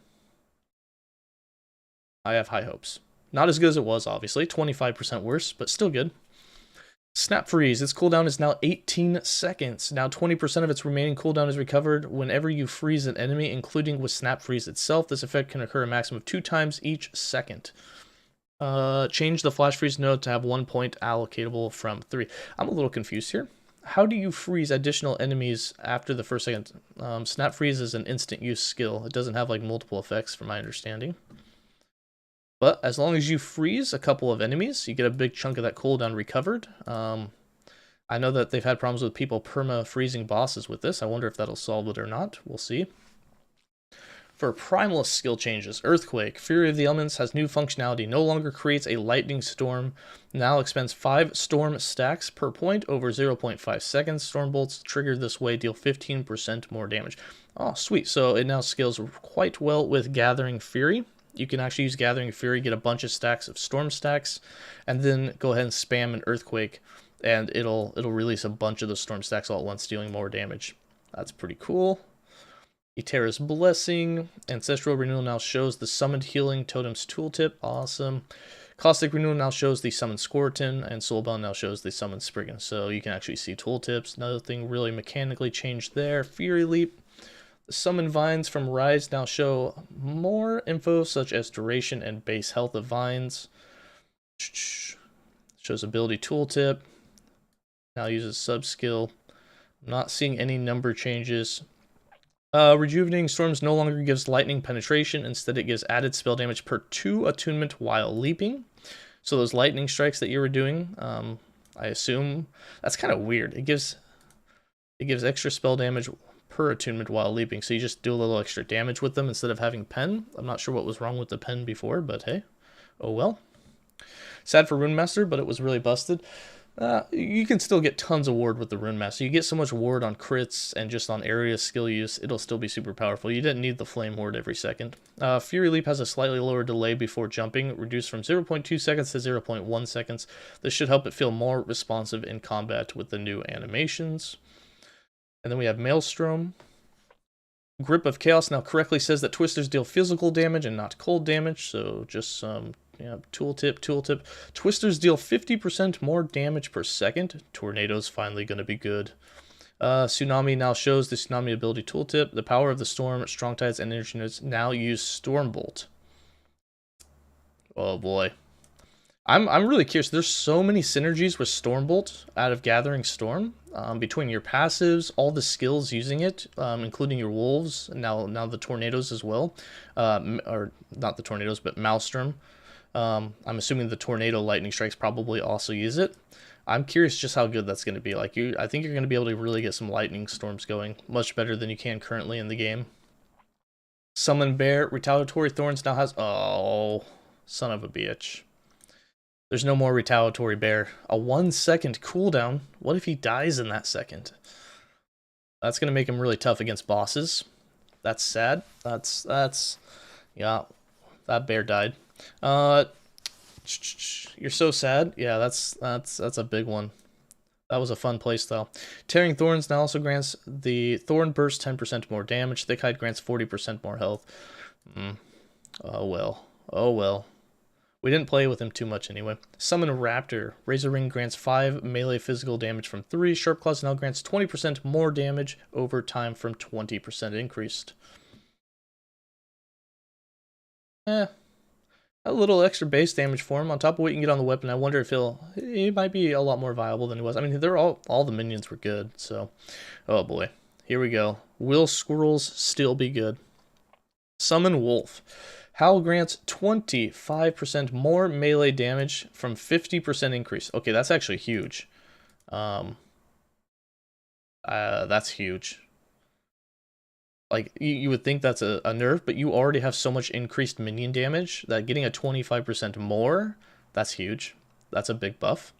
I have high hopes. Not as good as it was, obviously. 25% worse, but still good. Snap Freeze. Its cooldown is now 18 seconds. Now 20% of its remaining cooldown is recovered whenever you freeze an enemy, including with Snap Freeze itself. This effect can occur a maximum of 2 times each second. Change the Flash Freeze node to have 1 point allocatable from 3. I'm a little confused here. How do you freeze additional enemies after the first second? Snap Freeze is an instant use skill. It doesn't have like multiple effects from my understanding. But as long as you freeze a couple of enemies, you get a big chunk of that cooldown recovered. I know that they've had problems with people perma-freezing bosses with this. I wonder if that'll solve it or not. We'll see. For Primalist skill changes, Earthquake, Fury of the Elements has new functionality. No longer creates a lightning storm. Now expends 5 storm stacks per point over 0.5 seconds. Storm bolts triggered this way deal 15% more damage. Oh, sweet. So it now scales quite well with Gathering Fury. You can actually use Gathering Fury, get a bunch of stacks of storm stacks, and then go ahead and spam an Earthquake. and it'll release a bunch of the storm stacks all at once, dealing more damage. That's pretty cool. Eterra's Blessing. Ancestral Renewal now shows the Summoned Healing Totem's tooltip. Awesome. Caustic Renewal now shows the Summoned Squirtin, and Soulbound now shows the Summoned Spriggan. So you can actually see tooltips. Nothing really mechanically changed there. Fury Leap. The Summoned Vines from Rise now show more info, such as duration and base health of vines. Shows ability tooltip. Now uses sub-skill. I'm not seeing any number changes. Rejuvenating Storms no longer gives lightning penetration. Instead, it gives added spell damage per 2 attunement while leaping. So those lightning strikes that you were doing, I assume that's kind of weird. It gives extra spell damage per attunement while leaping. So you just do a little extra damage with them instead of having pen. I'm not sure what was wrong with the pen before, but hey, oh well. Sad for Rune Master, but it was really busted. You can still get tons of ward with the Rune Master. You get so much ward on crits and just on area skill use, it'll still be super powerful. You didn't need the flame ward every second. Fury Leap has a slightly lower delay before jumping, reduced from 0.2 seconds to 0.1 seconds. This should help it feel more responsive in combat with the new animations. And then we have Maelstrom. Grip of Chaos now correctly says that Twisters deal physical damage and not cold damage, so just some tooltip. Twisters deal 50% more damage per second. Tornado's finally going to be good. Tsunami now shows the Tsunami ability tooltip. The power of the storm, strong tides, and energy nodes now use Stormbolt. Oh boy. I'm really curious. There's so many synergies with Stormbolt out of Gathering Storm. Between your passives, all the skills using it, including your wolves, now the tornadoes as well. Or not the tornadoes, but Maelstrom. I'm assuming the tornado lightning strikes probably also use it. I'm curious just how good that's going to be. Like I think you're going to be able to really get some lightning storms going, much better than you can currently in the game. Summon Bear, Retaliatory Thorns now has... Oh, son of a bitch. There's no more Retaliatory Bear. A 1 second cooldown. What if he dies in that second? That's going to make him really tough against bosses. That's sad. That's yeah, that bear died. You're so sad. Yeah, that's a big one. That was a fun playstyle. Tearing Thorns now also grants the Thorn Burst 10% more damage. Thick Hide grants 40% more health. Oh well. Oh well. We didn't play with him too much anyway. Summon Raptor. Razor Ring grants 5 melee physical damage from 3. Sharp Claws now grants 20% more damage over time from 20% increased. A little extra base damage for him on top of what you can get on the weapon. I wonder if he might be a lot more viable than he was. I mean, they're all the minions were good, so oh boy. Here we go. Will Squirrels still be good? Summon Wolf. Howl grants 25% more melee damage from 50% increase. Okay, that's actually huge. That's huge. Like, you would think that's a nerf, but you already have so much increased minion damage that getting a 25% more, that's huge. That's a big buff.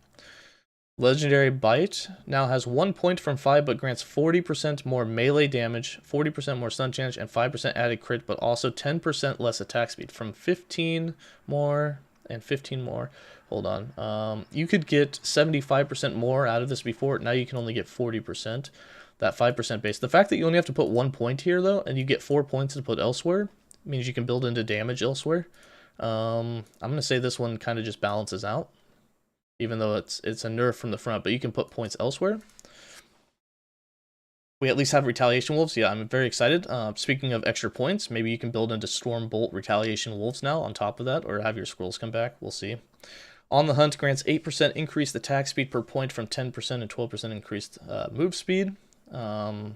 Legendary Bite now has 1 point from 5, but grants 40% more melee damage, 40% more stun damage, and 5% added crit, but also 10% less attack speed. From 15 more and 15 more. Hold on. You could get 75% more out of this before. Now you can only get 40%. That 5% base. The fact that you only have to put 1 point here, though, and you get 4 points to put elsewhere, means you can build into damage elsewhere. I'm going to say this one kind of just balances out. Even though it's a nerf from the front, but you can put points elsewhere. We at least have Retaliation Wolves. Yeah, I'm very excited. Speaking of extra points, maybe you can build into Stormbolt Retaliation Wolves now on top of that, or have your scrolls come back. We'll see. On the Hunt grants 8% increased attack speed per point from 10% and 12% increased move speed. That's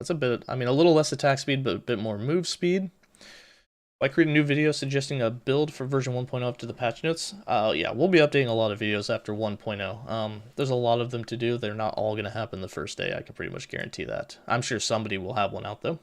a bit, I mean, a little less attack speed, but a bit more move speed. I create a new video suggesting a build for version 1.0 up to the patch notes. Yeah, we'll be updating a lot of videos after 1.0. There's a lot of them to do. They're not all going to happen the first day. I can pretty much guarantee that. I'm sure somebody will have one out, though.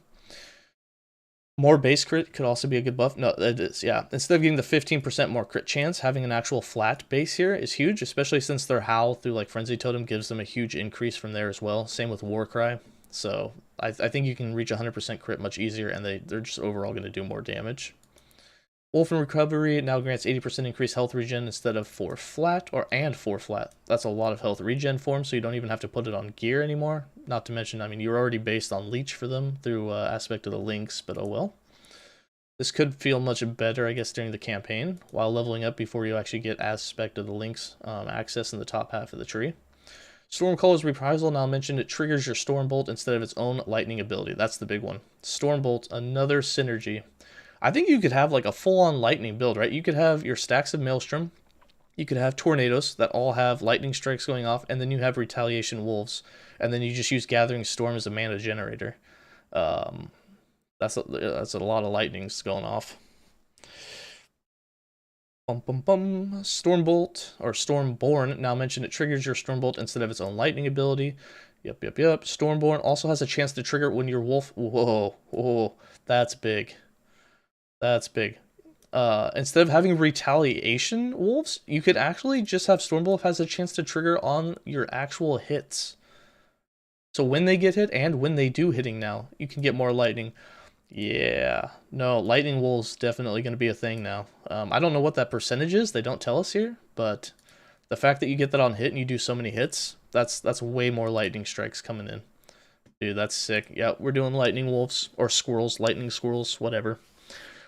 More base crit could also be a good buff. No, it is, yeah. Instead of getting the 15% more crit chance, having an actual flat base here is huge, especially since their Howl through like Frenzy Totem gives them a huge increase from there as well. Same with Warcry. So I think you can reach 100% crit much easier, and they're just overall going to do more damage. Wolf and Recovery now grants 80% increased health regen instead of 4 flat, and 4 flat. That's a lot of health regen for them, so you don't even have to put it on gear anymore. Not to mention, I mean, you're already based on leech for them through aspect of the links, but oh well. This could feel much better, I guess, during the campaign, while leveling up before you actually get aspect of the links access in the top half of the tree. Stormcaller's Reprisal, now mentioned, it triggers your Stormbolt instead of its own lightning ability. That's the big one. Stormbolt, another synergy. I think you could have like a full-on lightning build, right? You could have your stacks of Maelstrom, you could have Tornadoes that all have lightning strikes going off, and then you have Retaliation Wolves, and then you just use Gathering Storm as a mana generator. That's a lot of lightnings going off. Stormbolt, or Stormborn, now mentioned, it triggers your Stormbolt instead of its own lightning ability. Yep. Stormborn also has a chance to trigger when your wolf... Whoa, that's big. That's big. Instead of having retaliation wolves, you could actually just have Stormbolt has a chance to trigger on your actual hits. So when they get hit and when they do hitting now, you can get more lightning. Yeah, no, lightning wolves definitely going to be a thing now. I don't know what that percentage is. They don't tell us here, but the fact that you get that on hit and you do so many hits, that's way more lightning strikes coming in. Dude, that's sick. Yeah, we're doing lightning wolves or squirrels, lightning squirrels, whatever.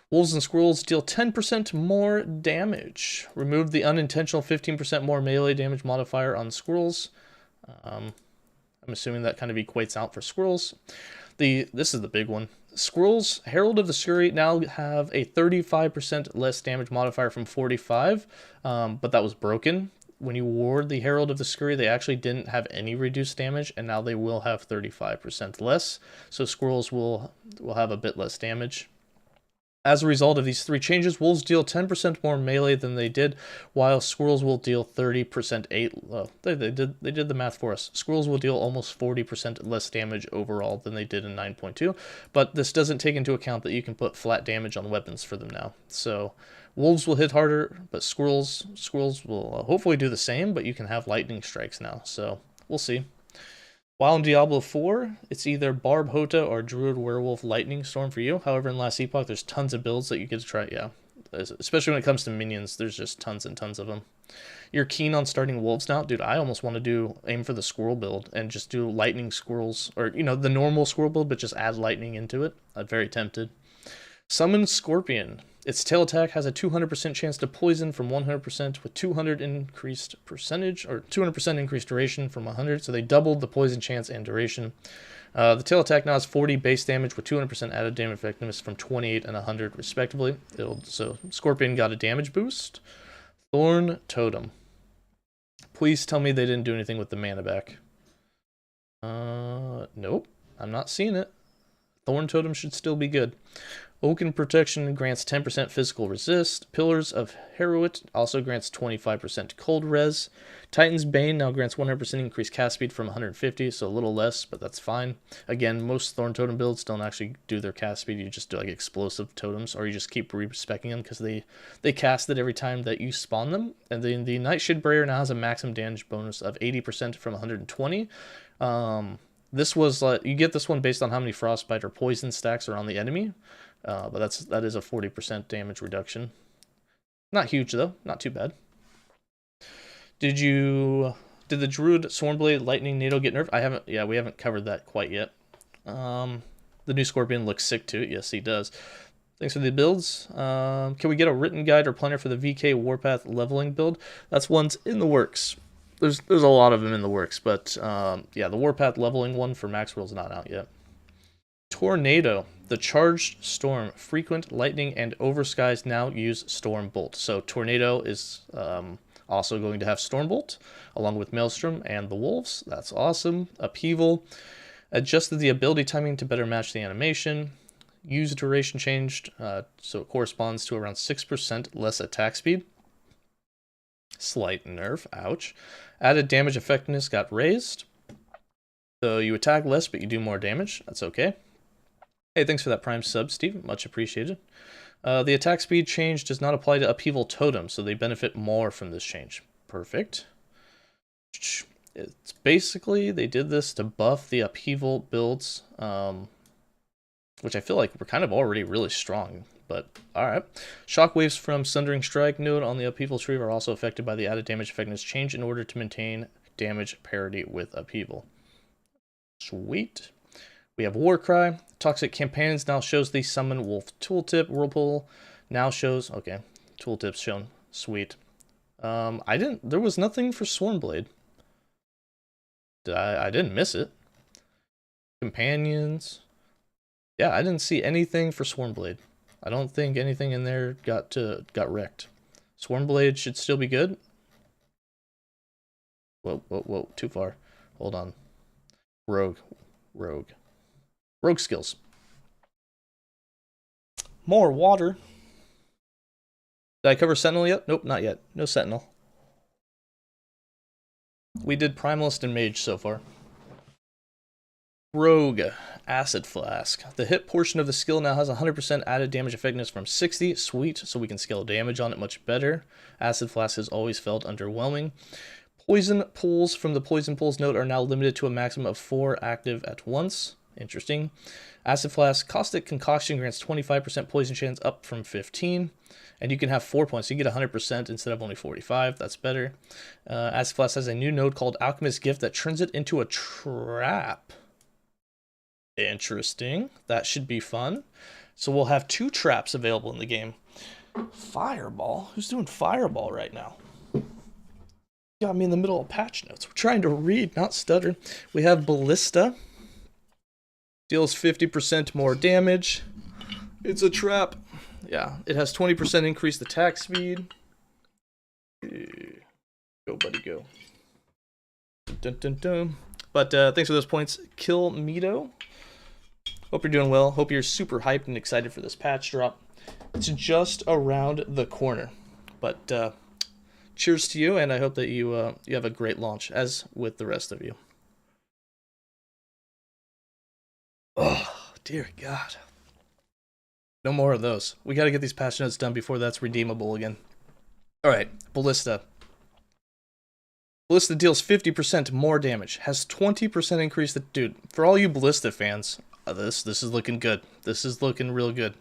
Wolves and squirrels deal 10% more damage. Remove the unintentional 15% more melee damage modifier on squirrels. I'm assuming that kind of equates out for squirrels. This is the big one. Squirrels, Herald of the Scurry, now have a 35% less damage modifier from 45, but that was broken. When you ward the Herald of the Scurry, they actually didn't have any reduced damage, and now they will have 35% less. So squirrels will have a bit less damage. As a result of these 3 changes, wolves deal 10% more melee than they did, while squirrels will deal 30% they did the math for us. Squirrels will deal almost 40% less damage overall than they did in 9.2, but this doesn't take into account that you can put flat damage on weapons for them now. So wolves will hit harder, but squirrels will hopefully do the same, but you can have lightning strikes now. So we'll see. While in Diablo 4, it's either Barb Hota or Druid Werewolf Lightning Storm for you. However, in Last Epoch, there's tons of builds that you get to try. Yeah, especially when it comes to minions, there's just tons and tons of them. You're keen on starting wolves now? Dude, I almost want to aim for the squirrel build and just do lightning squirrels, or, you know, the normal squirrel build, but just add lightning into it. I'm very tempted. Summon Scorpion. Its tail attack has a 200% chance to poison from 100% with 200 increased percentage, or 200% increased duration from 100, so they doubled the poison chance and duration. The tail attack now has 40 base damage with 200% added damage effectiveness from 28 and 100 respectively. So Scorpion got a damage boost. Thorn Totem. Please tell me they didn't do anything with the mana back. Nope, I'm not seeing it. Thorn Totem should still be good. Oaken Protection grants 10% physical resist. Pillars of Heruit also grants 25% cold res. Titan's Bane now grants 100% increased cast speed from 150, so a little less, but that's fine. Again, most Thorn Totem builds don't actually do their cast speed. You just do like explosive totems, or you just keep respecking them because they cast it every time that you spawn them. And then the Nightshade Barrier now has a maximum damage bonus of 80% from 120. This was you get this one based on how many frostbite or poison stacks are on the enemy. But that is a 40% damage reduction. Not huge though, not too bad. Did the Druid Swornblade Lightning NATO get nerfed? I haven't. Yeah, we haven't covered that quite yet. The new Scorpion looks sick too. Yes, he does. Thanks for the builds. Can we get a written guide or planner for the VK Warpath leveling build? That's one's in the works. There's a lot of them in the works, but yeah, the Warpath leveling one for Maxwell's not out yet. Tornado. The Charged Storm, Frequent Lightning, and Overskies now use Stormbolt. So Tornado is also going to have Stormbolt, along with Maelstrom and the Wolves. That's awesome. Upheaval. Adjusted the ability timing to better match the animation. Use duration changed, so it corresponds to around 6% less attack speed. Slight nerf, ouch. Added damage effectiveness got raised. So you attack less, but you do more damage. That's okay. Hey, thanks for that Prime sub, Steve. Much appreciated. The attack speed change does not apply to Upheaval Totem, so they benefit more from this change. Perfect. It's basically, they did this to buff the Upheaval builds, which I feel like were kind of already really strong. but alright. Shockwaves from Sundering Strike node on the Upheaval tree are also affected by the added damage effectiveness change in order to maintain damage parity with Upheaval. Sweet. We have Warcry. Toxic Companions now shows the Summon Wolf tooltip. Whirlpool now shows... Okay, tooltip's shown. Sweet. There was nothing for Swarmblade. I didn't miss it. Companions. Yeah, I didn't see anything for Swarmblade. I don't think anything in there got wrecked. Swarmblade should still be good. Whoa, too far. Hold on. Rogue skills. More water. Did I cover Sentinel yet? Nope, not yet. No Sentinel. We did Primalist and Mage so far. Rogue, Acid Flask. The hit portion of the skill now has 100% added damage effectiveness from 60. Sweet, so we can scale damage on it much better. Acid Flask has always felt underwhelming. Poison pools from the Poison Pools node are now limited to a maximum of 4 active at once. Interesting. Acid Flask, Caustic Concoction grants 25% poison chance up from 15. And you can have 4 points. So you get 100% instead of only 45. That's better. Acid Flask has a new node called Alchemist's Gift that turns it into a trap. Interesting. That should be fun. So we'll have 2 traps available in the game. Fireball? Who's doing Fireball right now? Got me in the middle of patch notes. We're trying to read, not stutter. We have Ballista. Deals 50% more damage. It's a trap. Yeah, it has 20% increased attack speed. Go, buddy, go. Dun, dun, dun. But thanks for those points, Kill Mito. Hope you're doing well. Hope you're super hyped and excited for this patch drop. It's just around the corner. But cheers to you, and I hope that you have a great launch, as with the rest of you. Oh, dear God. No more of those. We got to get these patch notes done before that's redeemable again. Alright, Ballista. Ballista deals 50% more damage. Has 20% increase. Dude, for all you Ballista fans, this is looking good. This is looking real good.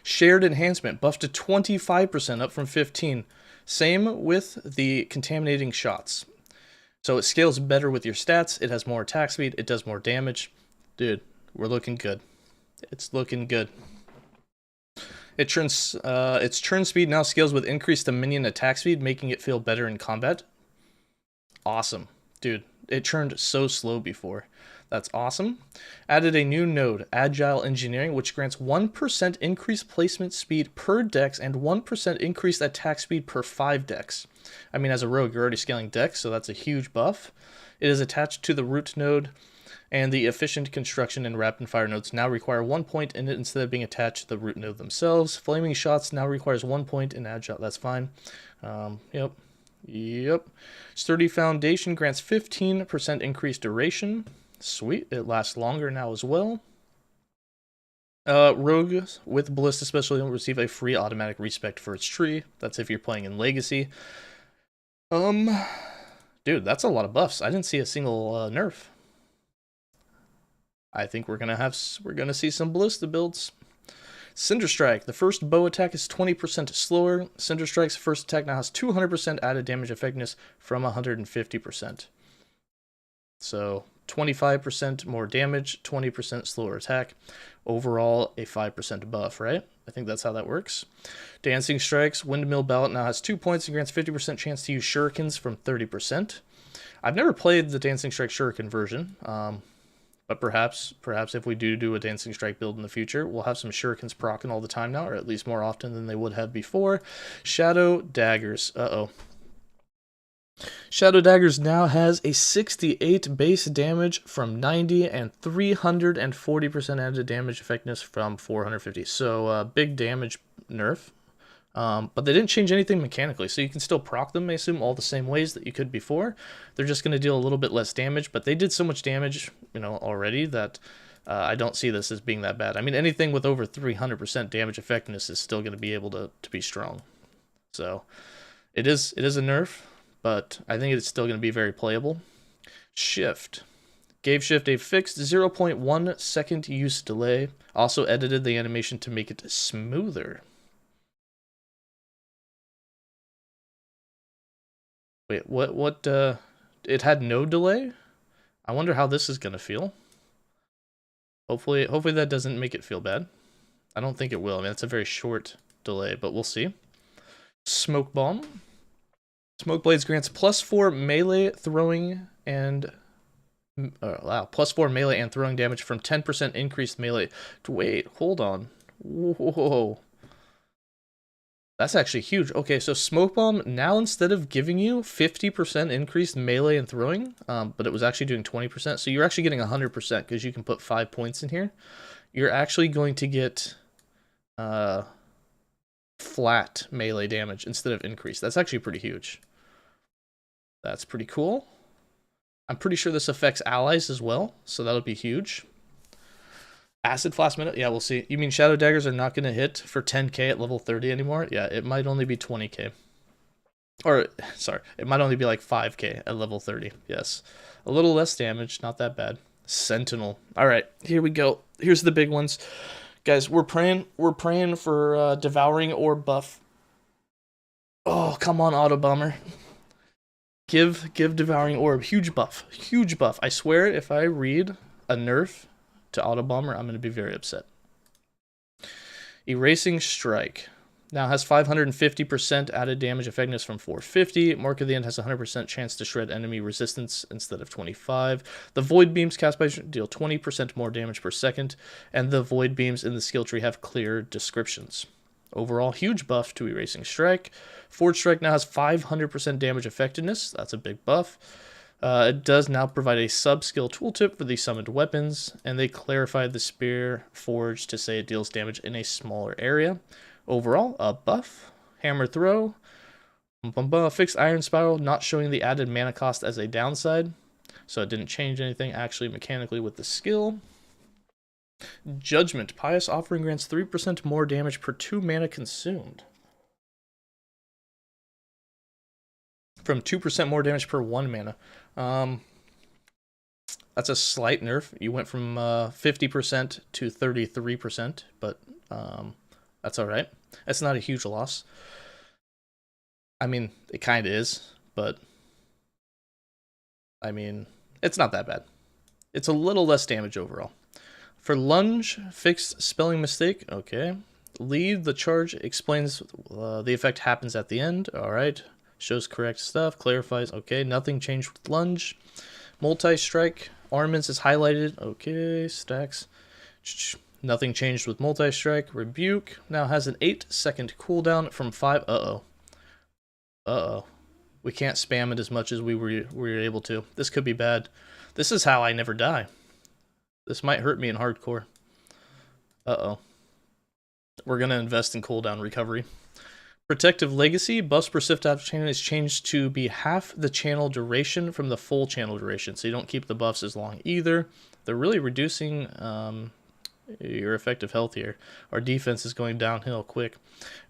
Shared Enhancement, buffed to 25%, up from 15. Same with the Contaminating Shots. So it scales better with your stats. It has more attack speed. It does more damage. Dude, we're looking good. It's looking good. It turns its turn speed now scales with increased minion attack speed, making it feel better in combat. Awesome. Dude, it turned so slow before. That's awesome. Added a new node, Agile Engineering, which grants 1% increased placement speed per dex and 1% increased attack speed per 5 dex. I mean, as a rogue, you're already scaling dex, so that's a huge buff. It is attached to the root node, and the efficient construction and rapid fire nodes now require 1 point in it instead of being attached to the root node themselves. Flaming Shots now requires 1 point in Agile. That's fine. Yep. Sturdy Foundation grants 15% increased duration. Sweet. It lasts longer now as well. Rogue with Ballista Special will receive a free automatic respect for its tree. That's if you're playing in Legacy. Dude, that's a lot of buffs. I didn't see a single nerf. I think we're gonna see some Ballista builds. Cinder Strike. The first bow attack is 20% slower. Cinder Strike's first attack now has 200% added damage effectiveness from 150%. So 25% more damage, 20% slower attack. Overall, a 5% buff, right? I think that's how that works. Dancing Strikes. Windmill Ballot now has 2 points and grants 50% chance to use shurikens from 30%. I've never played the Dancing Strike shuriken version. But perhaps if we do a Dancing Strike build in the future, we'll have some shurikens proccing all the time now, or at least more often than they would have before. Shadow Daggers. Shadow Daggers now has a 68 base damage from 90 and 340% added damage effectiveness from 450. So big damage nerf. But they didn't change anything mechanically, so you can still proc them, I assume, all the same ways that you could before. They're just going to deal a little bit less damage, but they did so much damage, already that I don't see this as being that bad. I mean, anything with over 300% damage effectiveness is still going to be able to be strong. So it is a nerf, but I think it's still going to be very playable. Shift. Gave shift a fixed 0.1 second use delay. Also edited the animation to make it smoother. Wait, what, it had no delay? I wonder how this is gonna feel. Hopefully that doesn't make it feel bad. I don't think it will. I mean, it's a very short delay, but we'll see. Smoke Bomb. Smoke Blades grants +4 melee throwing and... wow, +4 melee and throwing damage from 10% increased melee. Wait, hold on. Whoa. That's actually huge. Okay, so Smoke Bomb, now instead of giving you 50% increased melee and throwing, but it was actually doing 20%, so you're actually getting 100% because you can put 5 points in here. You're actually going to get flat melee damage instead of increased. That's actually pretty huge. That's pretty cool. I'm pretty sure this affects allies as well, so that'll be huge. Acid Flask Minute? Yeah, we'll see. You mean Shadow Daggers are not going to hit for 10k at level 30 anymore? Yeah, it might only be 20k. Or, sorry, it might only be like 5k at level 30. Yes. A little less damage, not that bad. Sentinel. All right, here we go. Here's the big ones. Guys, we're praying for Devouring Orb buff. Oh, come on, Auto Bomber. Give Devouring Orb. Huge buff. Huge buff. I swear, if I read a nerf to Auto Bomber, I'm going to be very upset. Erasing Strike. Now has 550% added damage effectiveness from 450. Mark of the End has 100% chance to shred enemy resistance instead of 25. The Void Beams cast by deal 20% more damage per second. And the Void Beams in the skill tree have clear descriptions. Overall, huge buff to Erasing Strike. Forge Strike now has 500% damage effectiveness. That's a big buff. It does now provide a sub-skill tooltip for the summoned weapons, and they clarified the Spear Forge to say it deals damage in a smaller area. Overall, a buff. Hammer Throw. Fixed Iron Spiral, not showing the added mana cost as a downside, so it didn't change anything actually mechanically with the skill. Judgment. Pious Offering grants 3% more damage per 2 mana consumed. From 2% more damage per 1 mana. That's a slight nerf. You went from 50% to 33%, but that's alright. That's not a huge loss. I mean, it kind of is, but I mean, it's not that bad. It's a little less damage overall. For Lunge, fixed spelling mistake. Okay. Lead the charge explains the effect happens at the end. Alright. Shows correct stuff. Clarifies. Okay. Nothing changed with Lunge. Multi-strike. Armaments is highlighted. Okay. Stacks. Nothing changed with Multi-strike. Rebuke now has an 8-second cooldown from 5. Uh-oh. We can't spam it as much as we were able to. This could be bad. This is how I never die. This might hurt me in hardcore. Uh-oh. We're going to invest in cooldown recovery. Protective Legacy. Buffs persist after channel is changed to be half the channel duration from the full channel duration. So you don't keep the buffs as long either. They're really reducing your effective health here. Our defense is going downhill quick.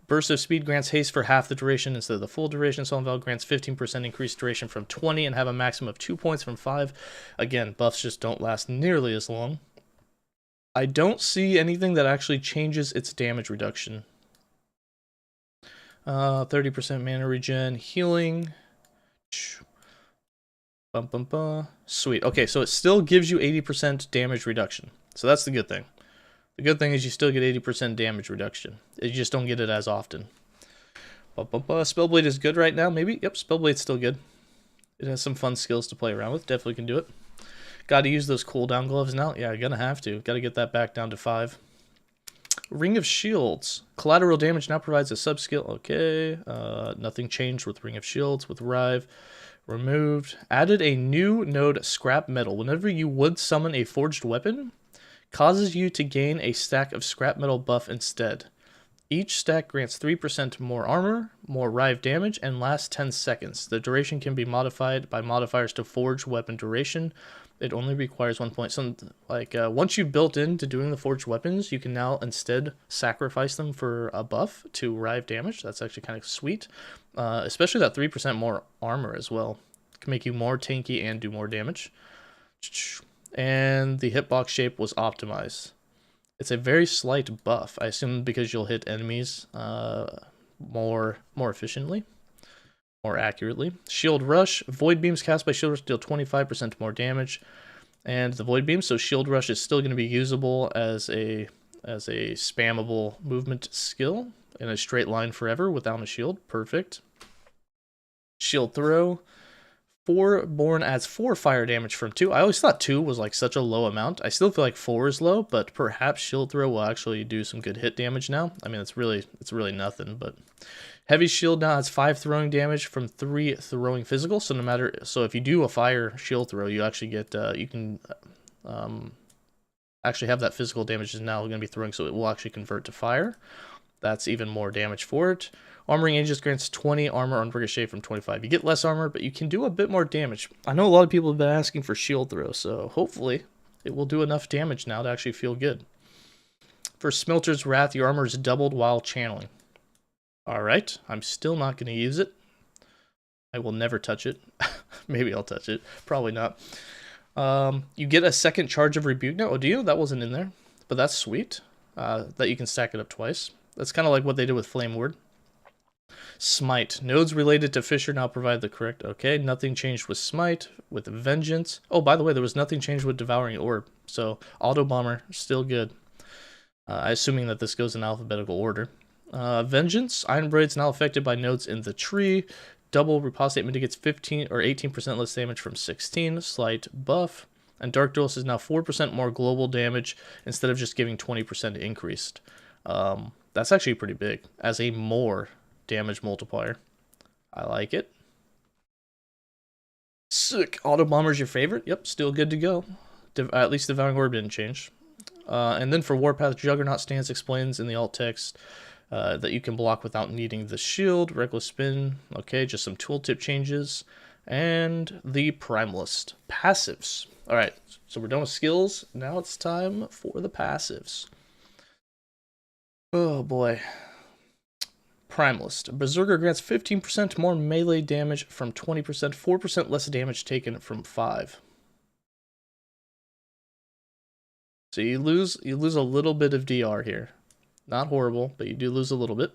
Burst of Speed grants haste for half the duration instead of the full duration. Solemn Val grants 15% increased duration from 20 and have a maximum of 2 points from 5. Again, buffs just don't last nearly as long. I don't see anything that actually changes its damage reduction. 30% mana regen, healing. Sweet. Okay, so it still gives you 80% damage reduction. So that's the good thing. The good thing is you still get 80% damage reduction. You just don't get it as often. Spellblade is good right now, maybe? Yep, Spellblade's still good. It has some fun skills to play around with. Definitely can do it. Gotta use those cooldown gloves now. Yeah, gonna have to. Gotta get that back down to 5. Ring of Shields. Collateral damage now provides a sub-skill. Okay. Nothing changed with Ring of Shields. With Rive. Removed. Added a new node, Scrap Metal. Whenever you would summon a forged weapon, causes you to gain a stack of scrap metal buff instead. Each stack grants 3% more armor, more rive damage, and lasts 10 seconds. The duration can be modified by modifiers to forge weapon duration. It only requires 1 point. So, like, once you've built into doing the forged weapons, you can now instead sacrifice them for a buff to rive damage. That's actually kind of sweet. Especially that 3% more armor as well. It can make you more tanky and do more damage. and the hitbox shape was optimized. It's a very slight buff, I assume because you'll hit enemies more efficiently, more accurately. Shield Rush, Void Beams cast by Shield Rush deal 25% more damage, and the Void Beam, so Shield Rush is still going to be usable as a spammable movement skill in a straight line forever without a shield. Perfect. Shield Throw. 4 Born adds 4 fire damage from 2. I always thought 2 was like such a low amount. I still feel like 4 is low, but perhaps Shield Throw will actually do some good hit damage now. I mean, it's really nothing, but Heavy Shield now adds 5 throwing damage from 3 throwing physical. So if you do a fire shield throw, you actually get you can actually have that physical damage is now going to be throwing, so it will actually convert to fire. That's even more damage for it. Armoring Aegis grants 20 armor on Ricochet from 25. You get less armor, but you can do a bit more damage. I know a lot of people have been asking for shield throw, so hopefully it will do enough damage now to actually feel good. For Smelter's Wrath, your armor is doubled while channeling. Alright, I'm still not going to use it. I will never touch it. Maybe I'll touch it. Probably not. You get a second charge of Rebuke now. Oh, do you? That wasn't in there. But that's sweet. That you can stack it up twice. That's kind of like what they did with Flame Ward. Smite. Nodes related to Fisher now provide the correct... Okay, nothing changed with Smite. With Vengeance. Oh, by the way, there was nothing changed with Devouring Orb. So, Auto Bomber, still good. Assuming that this goes in alphabetical order. Vengeance. Iron Braid's now affected by nodes in the tree. Double Repostate mitigates 15 or 18% less damage from 16. Slight buff. And Dark Duelist is now 4% more global damage instead of just giving 20% increased. That's actually pretty big as a more damage multiplier. I like it. Sick. Auto Bomber's your favorite? Yep, still good to go. At least Devouring Orb didn't change. And then for Warpath, Juggernaut Stance explains in the alt text that you can block without needing the shield. Reckless Spin. Okay, just some tooltip changes. And the Primalist. Passives. Alright, so we're done with skills. Now it's time for the passives. Oh boy. Primalist. Berserker grants 15% more melee damage from 20%, 4% less damage taken from 5. So you lose a little bit of DR here. Not horrible, but you do lose a little bit.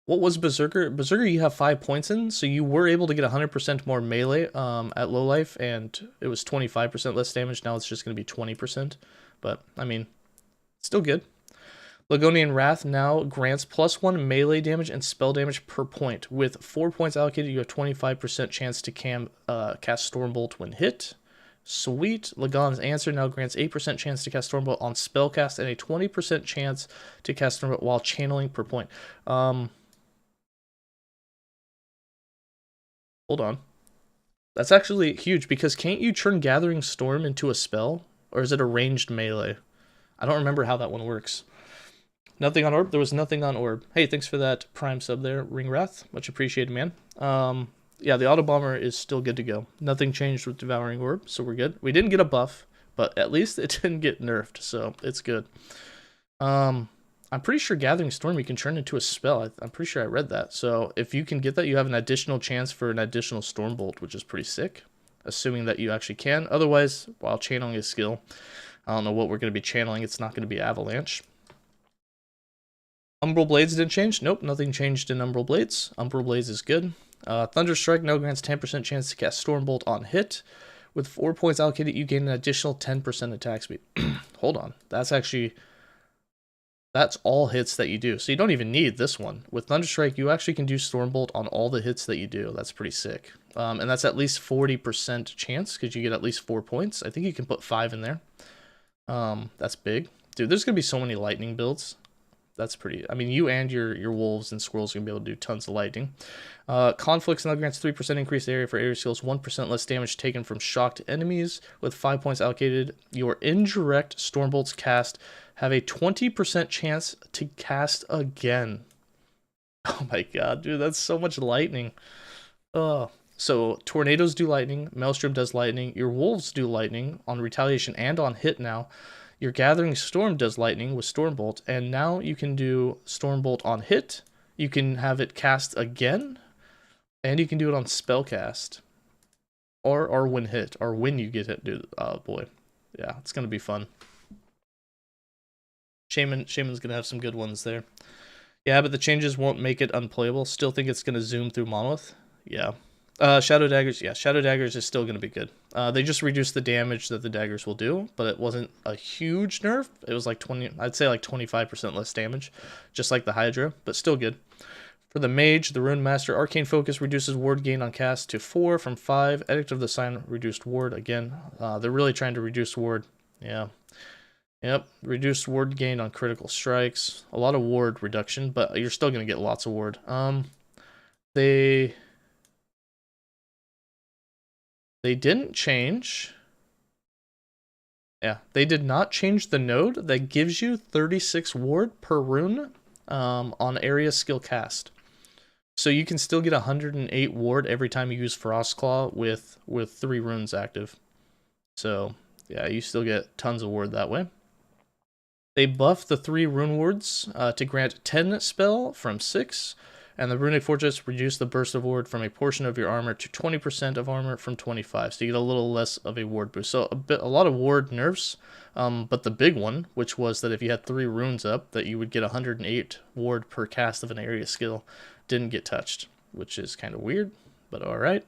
What was Berserker? Berserker you have 5 points in, so you were able to get 100% more melee at low life, and it was 25% less damage. Now it's just going to be 20%. But, I mean, still good. Ligonian Wrath now grants +1 melee damage and spell damage per point. With 4 points allocated, you have 25% chance to cast Stormbolt when hit. Sweet. Lagan's Answer now grants 8% chance to cast Stormbolt on spellcast and a 20% chance to cast Stormbolt while channeling per point. Hold on. That's actually huge, because can't you turn Gathering Storm into a spell? Or is it a ranged melee? I don't remember how that one works. Nothing on Orb? There was nothing on Orb. Hey, thanks for that Prime sub there, Ring Wrath. Much appreciated, man. Yeah, the Auto Bomber is still good to go. Nothing changed with Devouring Orb, so we're good. We didn't get a buff, but at least it didn't get nerfed, so it's good. I'm pretty sure Gathering Storm you can turn into a spell. I'm pretty sure I read that. So if you can get that, you have an additional chance for an additional Stormbolt, which is pretty sick. Assuming that you actually can. Otherwise, while channeling a skill, I don't know what we're going to be channeling. It's not going to be Avalanche. Umbral Blades didn't change. Nope, nothing changed in Umbral Blades. Umbral Blades is good. Thunderstrike now grants 10% chance to cast Stormbolt on hit. With 4 points allocated, you gain an additional 10% attack speed. Hold on. That's all hits that you do. So you don't even need this one. With Thunderstrike, you actually can do Stormbolt on all the hits that you do. That's pretty sick. And that's at least 40% chance, because you get at least 4 points. I think you can put 5 in there. That's big. Dude, there's going to be so many lightning builds. That's pretty... I mean, you and your wolves and squirrels are going to be able to do tons of lightning. Conflicts now grants 3% increased area for area skills, 1% less damage taken from shocked enemies. With 5 points allocated, your indirect Stormbolts cast have a 20% chance to cast again. Oh my god, dude, that's so much lightning. So, Tornadoes do lightning, Maelstrom does lightning, your wolves do lightning on retaliation and on hit now. Your Gathering Storm does lightning with Stormbolt, and now you can do Stormbolt on hit, you can have it cast again, and you can do it on spellcast. or when hit, or when you get hit, dude. Oh boy, yeah, it's gonna be fun. Shaman's gonna have some good ones there. Yeah, but the changes won't make it unplayable. Still think it's gonna zoom through Monolith. Yeah. Shadow Daggers, yeah, Shadow Daggers is still gonna be good. They just reduced the damage that the daggers will do, but it wasn't a huge nerf. It was like 20, I'd say like 25% less damage, just like the Hydra, but still good. For the Mage, the Rune Master, Arcane Focus reduces ward gain on cast to 4 from 5. Edict of the Sign, reduced ward. Again, they're really trying to reduce ward. Yeah. Yep, reduced ward gain on critical strikes. A lot of ward reduction, but you're still going to get lots of ward. They didn't change. Yeah, they did not change the node that gives you 36 ward per rune on area skill cast. So you can still get 108 ward every time you use Frostclaw with 3 runes active. So, yeah, you still get tons of ward that way. They buffed the 3 rune wards to grant 10 spell from 6, and the Runic Fortress reduced the burst of ward from a portion of your armor to 20% of armor from 25, so you get a little less of a ward boost. So a lot of ward nerfs, but the big one, which was that if you had 3 runes up, that you would get 108 ward per cast of an area skill, didn't get touched, which is kind of weird, but alright.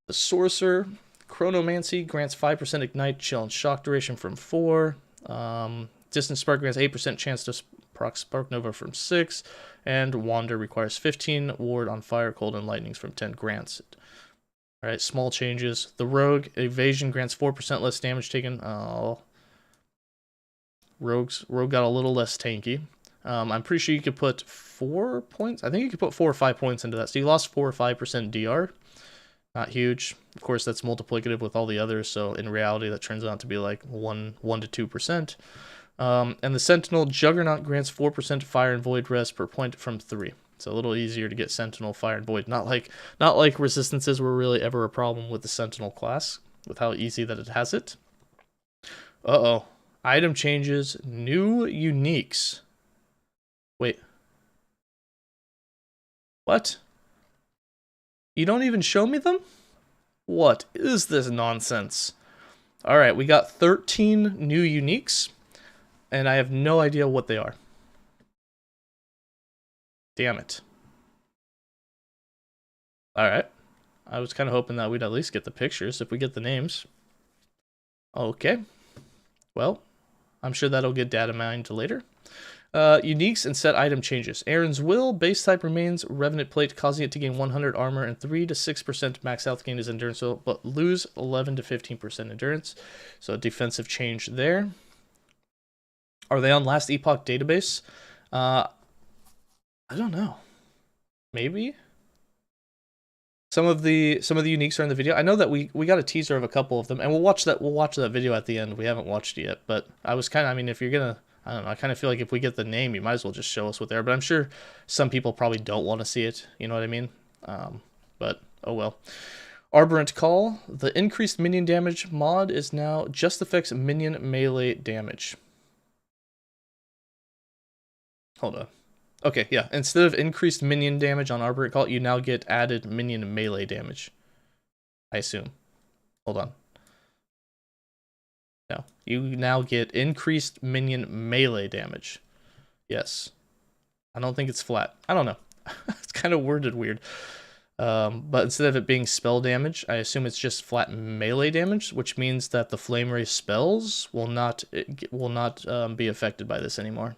The Sorcerer, Chronomancy, grants 5% Ignite, Chill, and Shock duration from 4. Distant Spark grants 8% chance to proc Spark Nova from 6. And Wander requires 15 ward on Fire, Cold, and Lightnings from 10 grants it. Alright, small changes. The Rogue, Evasion grants 4% less damage taken. Oh. Rogue got a little less tanky. I'm pretty sure you could put 4 points. I think you could put 4 or 5 points into that. So you lost 4 or 5% DR. Not huge. Of course, that's multiplicative with all the others. So in reality, that turns out to be like 1 to 2%. And the Sentinel Juggernaut grants 4% Fire and Void rest per point from 3. So a little easier to get Sentinel, Fire, and Void. Not like resistances were really ever a problem with the Sentinel class, with how easy that it has it. Uh-oh. Item changes, new uniques. Wait. What? You don't even show me them? What is this nonsense? Alright, we got 13 new uniques, and I have no idea what they are. Damn it. Alright. I was kind of hoping that we'd at least get the pictures if we get the names. Okay. Well, I'm sure that'll get data mined later. Uniques and set item changes. Aaron's Will, base type remains Revenant Plate, causing it to gain 100 armor and 3 to 6% max health gain as endurance, but lose 11 to 15% endurance. So a defensive change there. Are they on Last Epoch database? I don't know. Maybe? Some of the uniques are in the video. I know that we got a teaser of a couple of them, and we'll watch that video at the end. We haven't watched it yet, but I was kind of, I mean, if you're gonna, I don't know, I kind of feel like if we get the name, you might as well just show us what they are. But I'm sure some people probably don't want to see it. You know what I mean? But oh well. Arborant Call. The increased minion damage mod is now just affects minion melee damage. Hold on. Okay, yeah. Instead of increased minion damage on Arborant Call, you now get added minion melee damage. I assume. Hold on. No. You now get increased minion melee damage. Yes. I don't think it's flat. I don't know. It's kind of worded weird. But instead of it being spell damage, I assume it's just flat melee damage, which means that the Flame Ray spells will not be affected by this anymore.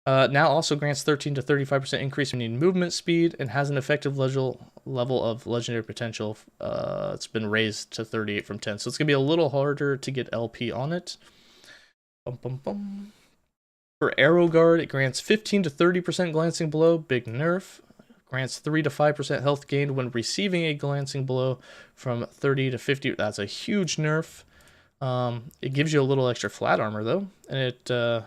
Now also grants 13 to 35% increase in movement speed and has an effective level of legendary potential. It's been raised to 38 from 10, so it's gonna be a little harder to get LP on it. Bum, bum, bum. For Arrow Guard, it grants 15 to 30% glancing blow, big nerf. Grants 3 to 5% health gained when receiving a glancing blow from 30 to 50. That's a huge nerf. It gives you a little extra flat armor though, and it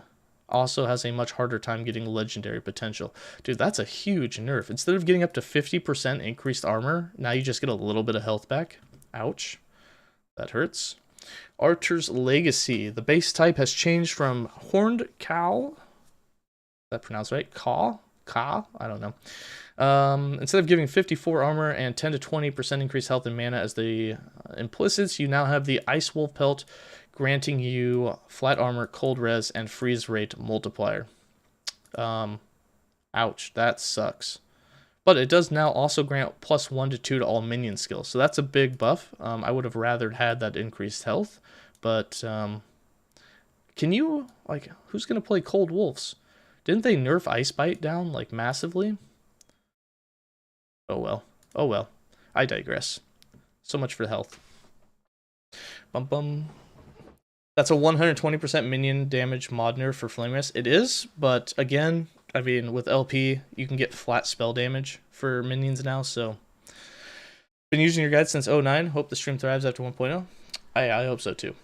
also has a much harder time getting legendary potential. Dude, that's a huge nerf. Instead of getting up to 50% increased armor, now you just get a little bit of health back. Ouch. That hurts. Archer's Legacy. The base type has changed from Horned Cow. Is that pronounced right? Caw Ka? I don't know. Instead of giving 54 armor and 10 to 20% increased health and mana as the implicits, you now have the Ice Wolf Pelt, granting you flat armor, cold res, and freeze rate multiplier. Ouch, that sucks. But it does now also grant +1 to 2 to all minion skills, so that's a big buff. I would have rather had that increased health, but can you, like, who's gonna play Cold Wolves? Didn't they nerf Ice Bite down, like, massively? Oh well. Oh well. I digress. So much for health. Bum bum. That's a 120% minion damage mod nerf for Flame Rest. It is, but again, I mean, with LP, you can get flat spell damage for minions now, so. Been using your guide since 09. Hope the stream thrives after 1.0. I hope so too.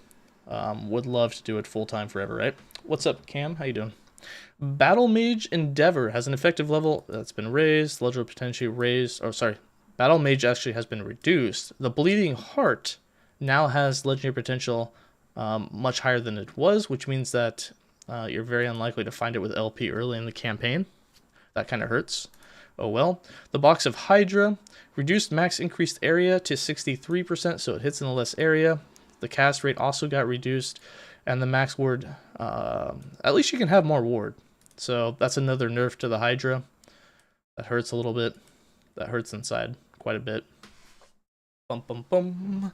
Would love to do it full-time forever, right? What's up, Cam? How you doing? Battle Mage Endeavor has an effective level that's been raised. Legendary potential raised. Oh, sorry. Battle Mage actually has been reduced. The Bleeding Heart now has legendary potential much higher than it was, which means that you're very unlikely to find it with LP early in the campaign. That kind of hurts. Oh well. The Box of Hydra reduced max increased area to 63%, so it hits in the less area. The cast rate also got reduced, and the max ward, at least you can have more ward. So that's another nerf to the Hydra. That hurts a little bit. That hurts inside quite a bit. Bum bum bum.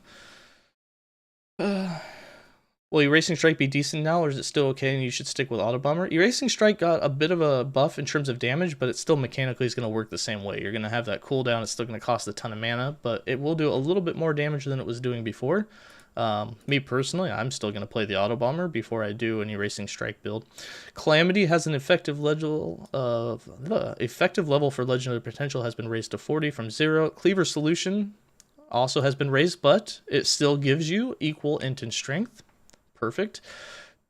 Will Erasing Strike be decent now, or is it still okay and you should stick with Auto Bomber? Erasing Strike got a bit of a buff in terms of damage, but it still mechanically is going to work the same way. You're going to have that cooldown. It's still going to cost a ton of mana, but it will do a little bit more damage than it was doing before. Me personally, I'm still going to play the Auto Bomber before I do an Erasing Strike build. Calamity has an effective level for legendary potential has been raised to 40 from 0. Cleaver Solution also has been raised, but it still gives you equal int and strength. Perfect.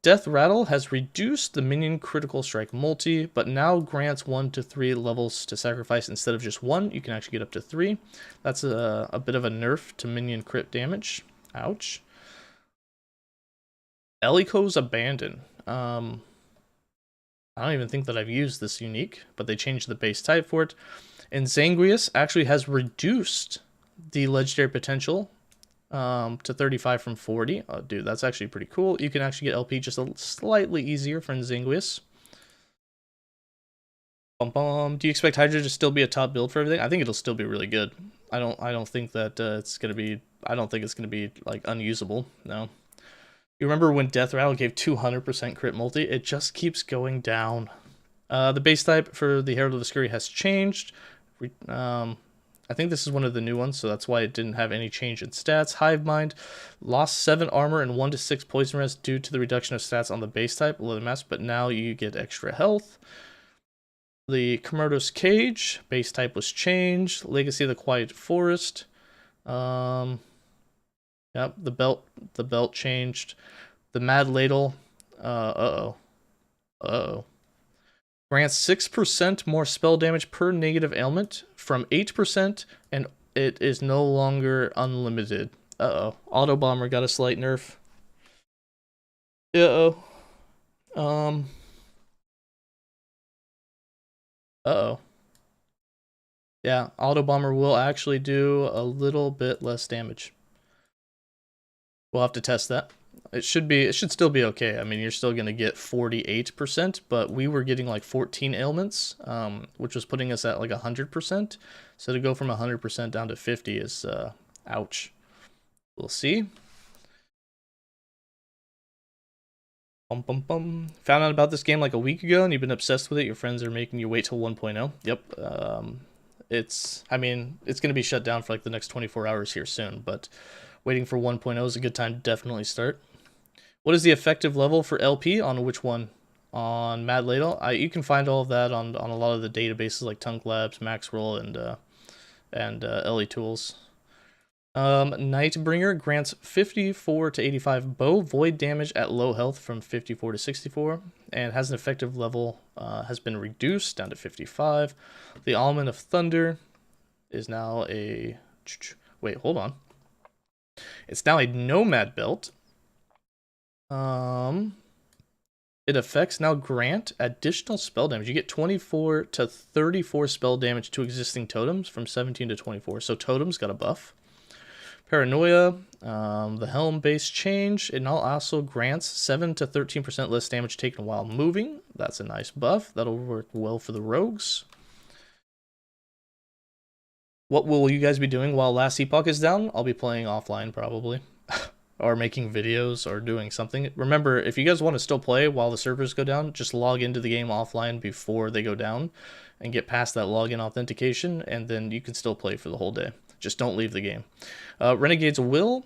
Death Rattle has reduced the minion critical strike multi, but now grants 1 to 3 levels to sacrifice instead of just 1. You can actually get up to 3. That's a bit of a nerf to minion crit damage. Ouch. Eliko's Abandon. I don't even think that I've used this unique, but they changed the base type for it. And Zangrius actually has reduced the legendary potential to 35 from 40. Oh, dude, that's actually pretty cool. You can actually get LP just a slightly easier for Zangrius. Do you expect Hydra to still be a top build for everything? I think it'll still be really good. I don't think that it's gonna be. I don't think it's gonna be like unusable. No. You remember when Death Rattle gave 200% crit multi? It just keeps going down. The base type for the Herald of the Scurry has changed. I think this is one of the new ones, so that's why it didn't have any change in stats. Hive Mind lost 7 armor and 1 to 6 poison rest due to the reduction of stats on the base type, Leather Mask, but now you get extra health. The Komodo's Cage base type was changed. Legacy of the Quiet Forest. Yep, the belt changed. The Mad Ladle. Grants 6% more spell damage per negative ailment from 8%, and it is no longer unlimited. Auto Bomber got a slight nerf. Yeah, Auto Bomber will actually do a little bit less damage. We'll have to test that. It should still be okay. I mean, you're still going to get 48%, but we were getting like 14 ailments, which was putting us at like 100%. So to go from 100% down to 50 is, ouch. We'll see. Found out about this game like a week ago, and you've been obsessed with it. Your friends are making you wait till 1.0. Yep. I mean, it's going to be shut down for like the next 24 hours here soon, but waiting for 1.0 is a good time to definitely start. What is the effective level for LP on which one? On Mad Ladle? You can find all of that on a lot of the databases like Tunk Labs, Maxroll, and LE Tools. Nightbringer grants 54 to 85 bow void damage at low health from 54 to 64, and has an effective level has been reduced down to 55. The Almond of Thunder is now a... Wait, hold on. It's now a Nomad belt. It affects now grant additional spell damage. You get 24 to 34 spell damage to existing totems from 17 to 24. So totems got a buff. Paranoia, the helm base change. It now also grants 7 to 13% less damage taken while moving. That's a nice buff. That'll work well for the rogues. What will you guys be doing while Last Epoch is down? I'll be playing offline probably. Or making videos or doing something. Remember, if you guys want to still play while the servers go down, just log into the game offline before they go down and get past that login authentication, and then you can still play for the whole day. Just don't leave the game. Renegade's Will,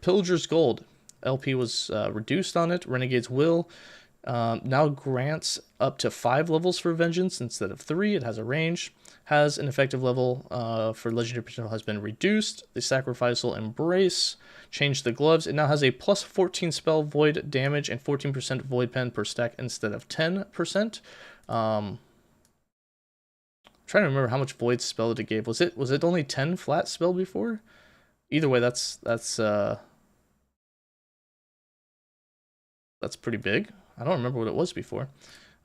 Pillager's Gold. LP was reduced on it. Renegade's Will now grants up to 5 levels for Vengeance instead of 3. It has a range. Has an effective level for Legendary Potential has been reduced. The Sacrificial Embrace changed the gloves. It now has a plus 14 spell void damage and 14% void pen per stack instead of 10%. I'm trying to remember how much void spell it gave. Was it only 10 flat spell before? Either way, that's pretty big. I don't remember what it was before,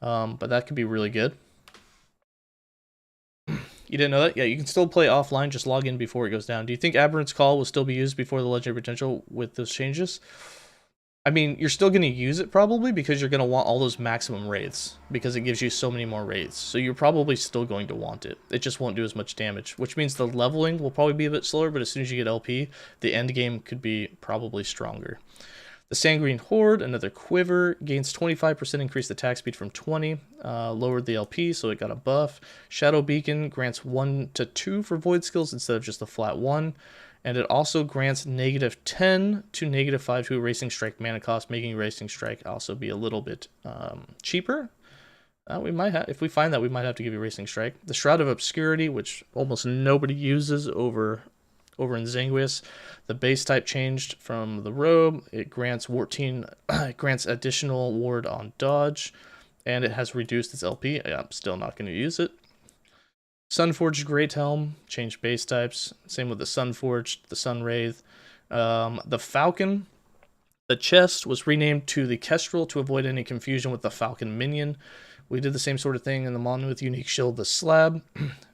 but that could be really good. You didn't know that? Yeah, you can still play offline, just log in before it goes down. Do you think Aberrant's Call will still be used before the Legendary Potential with those changes? I mean, you're still going to use it probably because you're going to want all those maximum wraiths because it gives you so many more wraiths. So you're probably still going to want it. It just won't do as much damage, which means the leveling will probably be a bit slower, but as soon as you get LP, the end game could be probably stronger. The Sanguine Horde, another quiver, gains 25% increased attack speed from 20, lowered the LP, so it got a buff. Shadow Beacon grants 1 to 2 for void skills instead of just a flat 1. And it also grants -10 to -5 to Erasing Strike mana cost, making Erasing Strike also be a little bit cheaper. We might have, if we find that, we might have to give you Erasing Strike. The Shroud of Obscurity, which almost nobody uses over in Zanguis. The base type changed from the robe. It grants 14 grants additional ward on dodge, and it has reduced its LP. I'm still not going to use it. Sunforged Great Helm changed base types. Same with the Sunforged, the Sunwraith. The Falcon, the chest was renamed to the Kestrel to avoid any confusion with the Falcon minion. We did the same sort of thing in the Monolith Unique Shield, the Slab.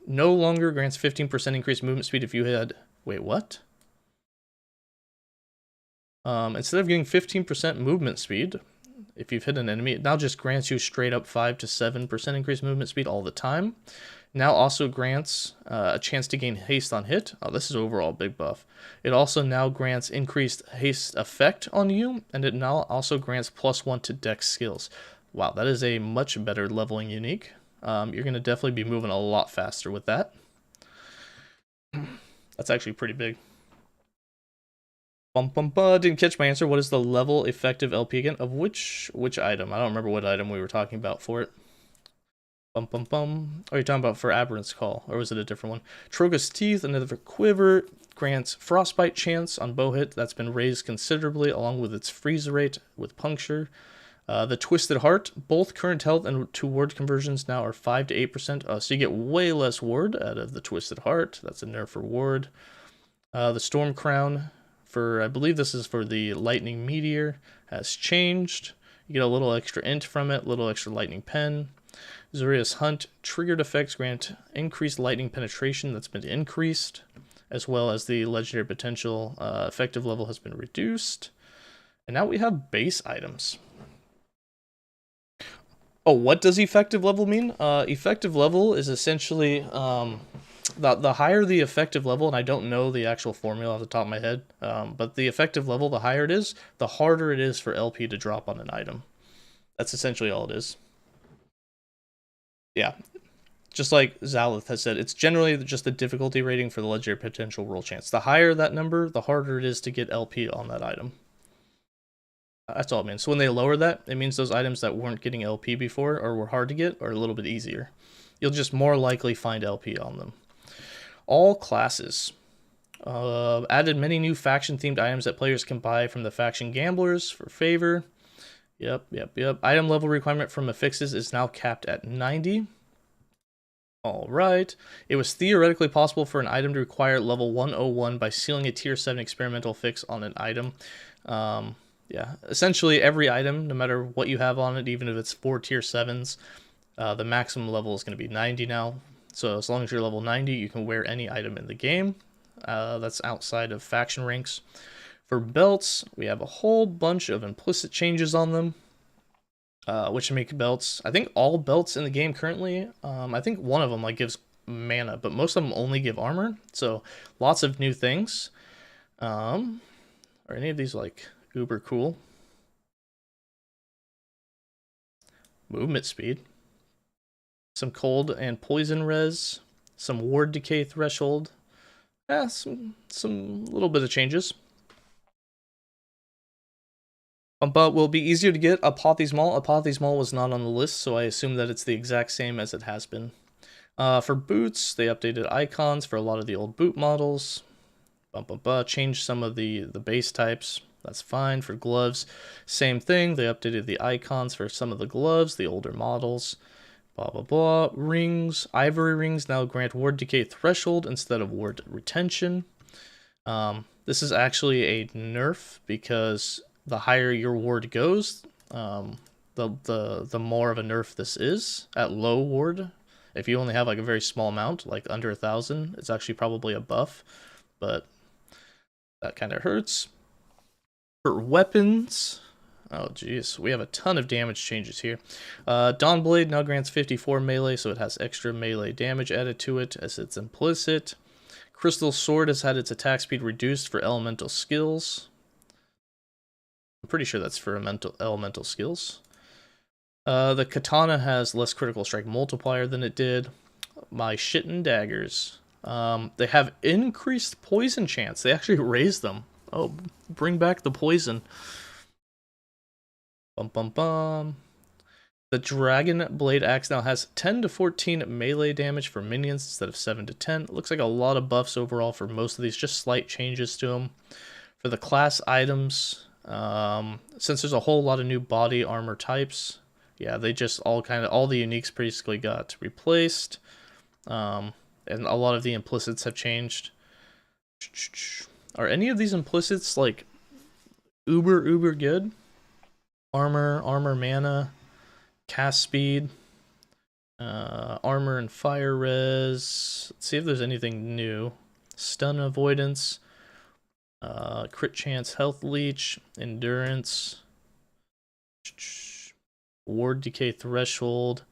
No longer grants 15% increased movement speed if you had... Wait, what? Instead of getting 15% movement speed, if you've hit an enemy, it now just grants you straight up 5 to 7% increased movement speed all the time. Now also grants a chance to gain haste on hit. Oh, this is overall a big buff. It also now grants increased haste effect on you, and it now also grants +1 to dex skills. Wow, that is a much better leveling unique. You're going to definitely be moving a lot faster with that. That's actually pretty big. Didn't catch my answer. What is the level effective LP again? Of which item? I don't remember what item we were talking about for it. Are you talking about for Aberrant's Call? Or was it a different one? Trogus Teeth, another quiver, grants Frostbite chance on bow hit. That's been raised considerably along with its freeze rate with puncture. The Twisted Heart, both current health and to ward conversions now are 5 to 8%. So you get way less ward out of the Twisted Heart. That's a nerf for ward. The Storm Crown, I believe this is for the Lightning Meteor, has changed. You get a little extra int from it, little extra lightning pen. Zuria's Hunt, triggered effects grant increased lightning penetration that's been increased, as well as the Legendary Potential effective level has been reduced. And now we have base items. Oh, what does effective level mean? Effective level is essentially the higher the effective level, and I don't know the actual formula off the top of my head, but the effective level, the higher it is, the harder it is for LP to drop on an item. That's essentially all it is. Yeah, just like Zalith has said, it's generally just the difficulty rating for the Legendary Potential roll chance. The higher that number, the harder it is to get LP on that item. That's all it means. So when they lower that, it means those items that weren't getting LP before or were hard to get are a little bit easier. You'll just more likely find LP on them. All classes. Added many new faction-themed items that players can buy from the faction gamblers for favor. Yep. Item level requirement from affixes is now capped at 90. Alright. It was theoretically possible for an item to require level 101 by sealing a tier 7 experimental fix on an item. Yeah, essentially every item, no matter what you have on it, even if it's 4 tier 7s, the maximum level is going to be 90 now. So as long as you're level 90, you can wear any item in the game. That's outside of faction ranks. For belts, we have a whole bunch of implicit changes on them, which make belts. I think all belts in the game currently, I think one of them like gives mana, but most of them only give armor. So lots of new things. Are any of these like uber cool? Movement speed. Some cold and poison res. Some ward decay threshold. Yeah, some little bit of changes. But will be easier to get Apothes Maul. Apothes Maul was not on the list, so I assume that it's the exact same as it has been. For boots, they updated icons for a lot of the old boot models. Changed some of the base types. That's fine. For gloves, same thing. They updated the icons for some of the gloves, the older models. Rings, ivory rings now grant ward decay threshold instead of ward retention. This is actually a nerf because the higher your ward goes, the more of a nerf this is at low ward. If you only have like a very small amount, like under 1,000, it's actually probably a buff, but that kind of hurts. For weapons, oh geez, we have a ton of damage changes here. Dawnblade now grants 54 melee, so it has extra melee damage added to it as it's implicit. Crystal Sword has had its attack speed reduced for elemental skills. I'm pretty sure that's for elemental skills. The Katana has less critical strike multiplier than it did. My shittin' daggers. They have increased poison chance. They actually raised them. Oh, bring back the poison. The Dragon Blade Axe now has 10 to 14 melee damage for minions instead of 7 to 10. It looks like a lot of buffs overall for most of these, just slight changes to them. For the class items, since there's a whole lot of new body armor types, yeah, they just all the uniques basically got replaced. And a lot of the implicits have changed. Are any of these implicits like uber good? Armor mana, cast speed, armor and fire res. Let's see if there's anything new. Stun avoidance, crit chance, health leech, endurance, ward decay threshold,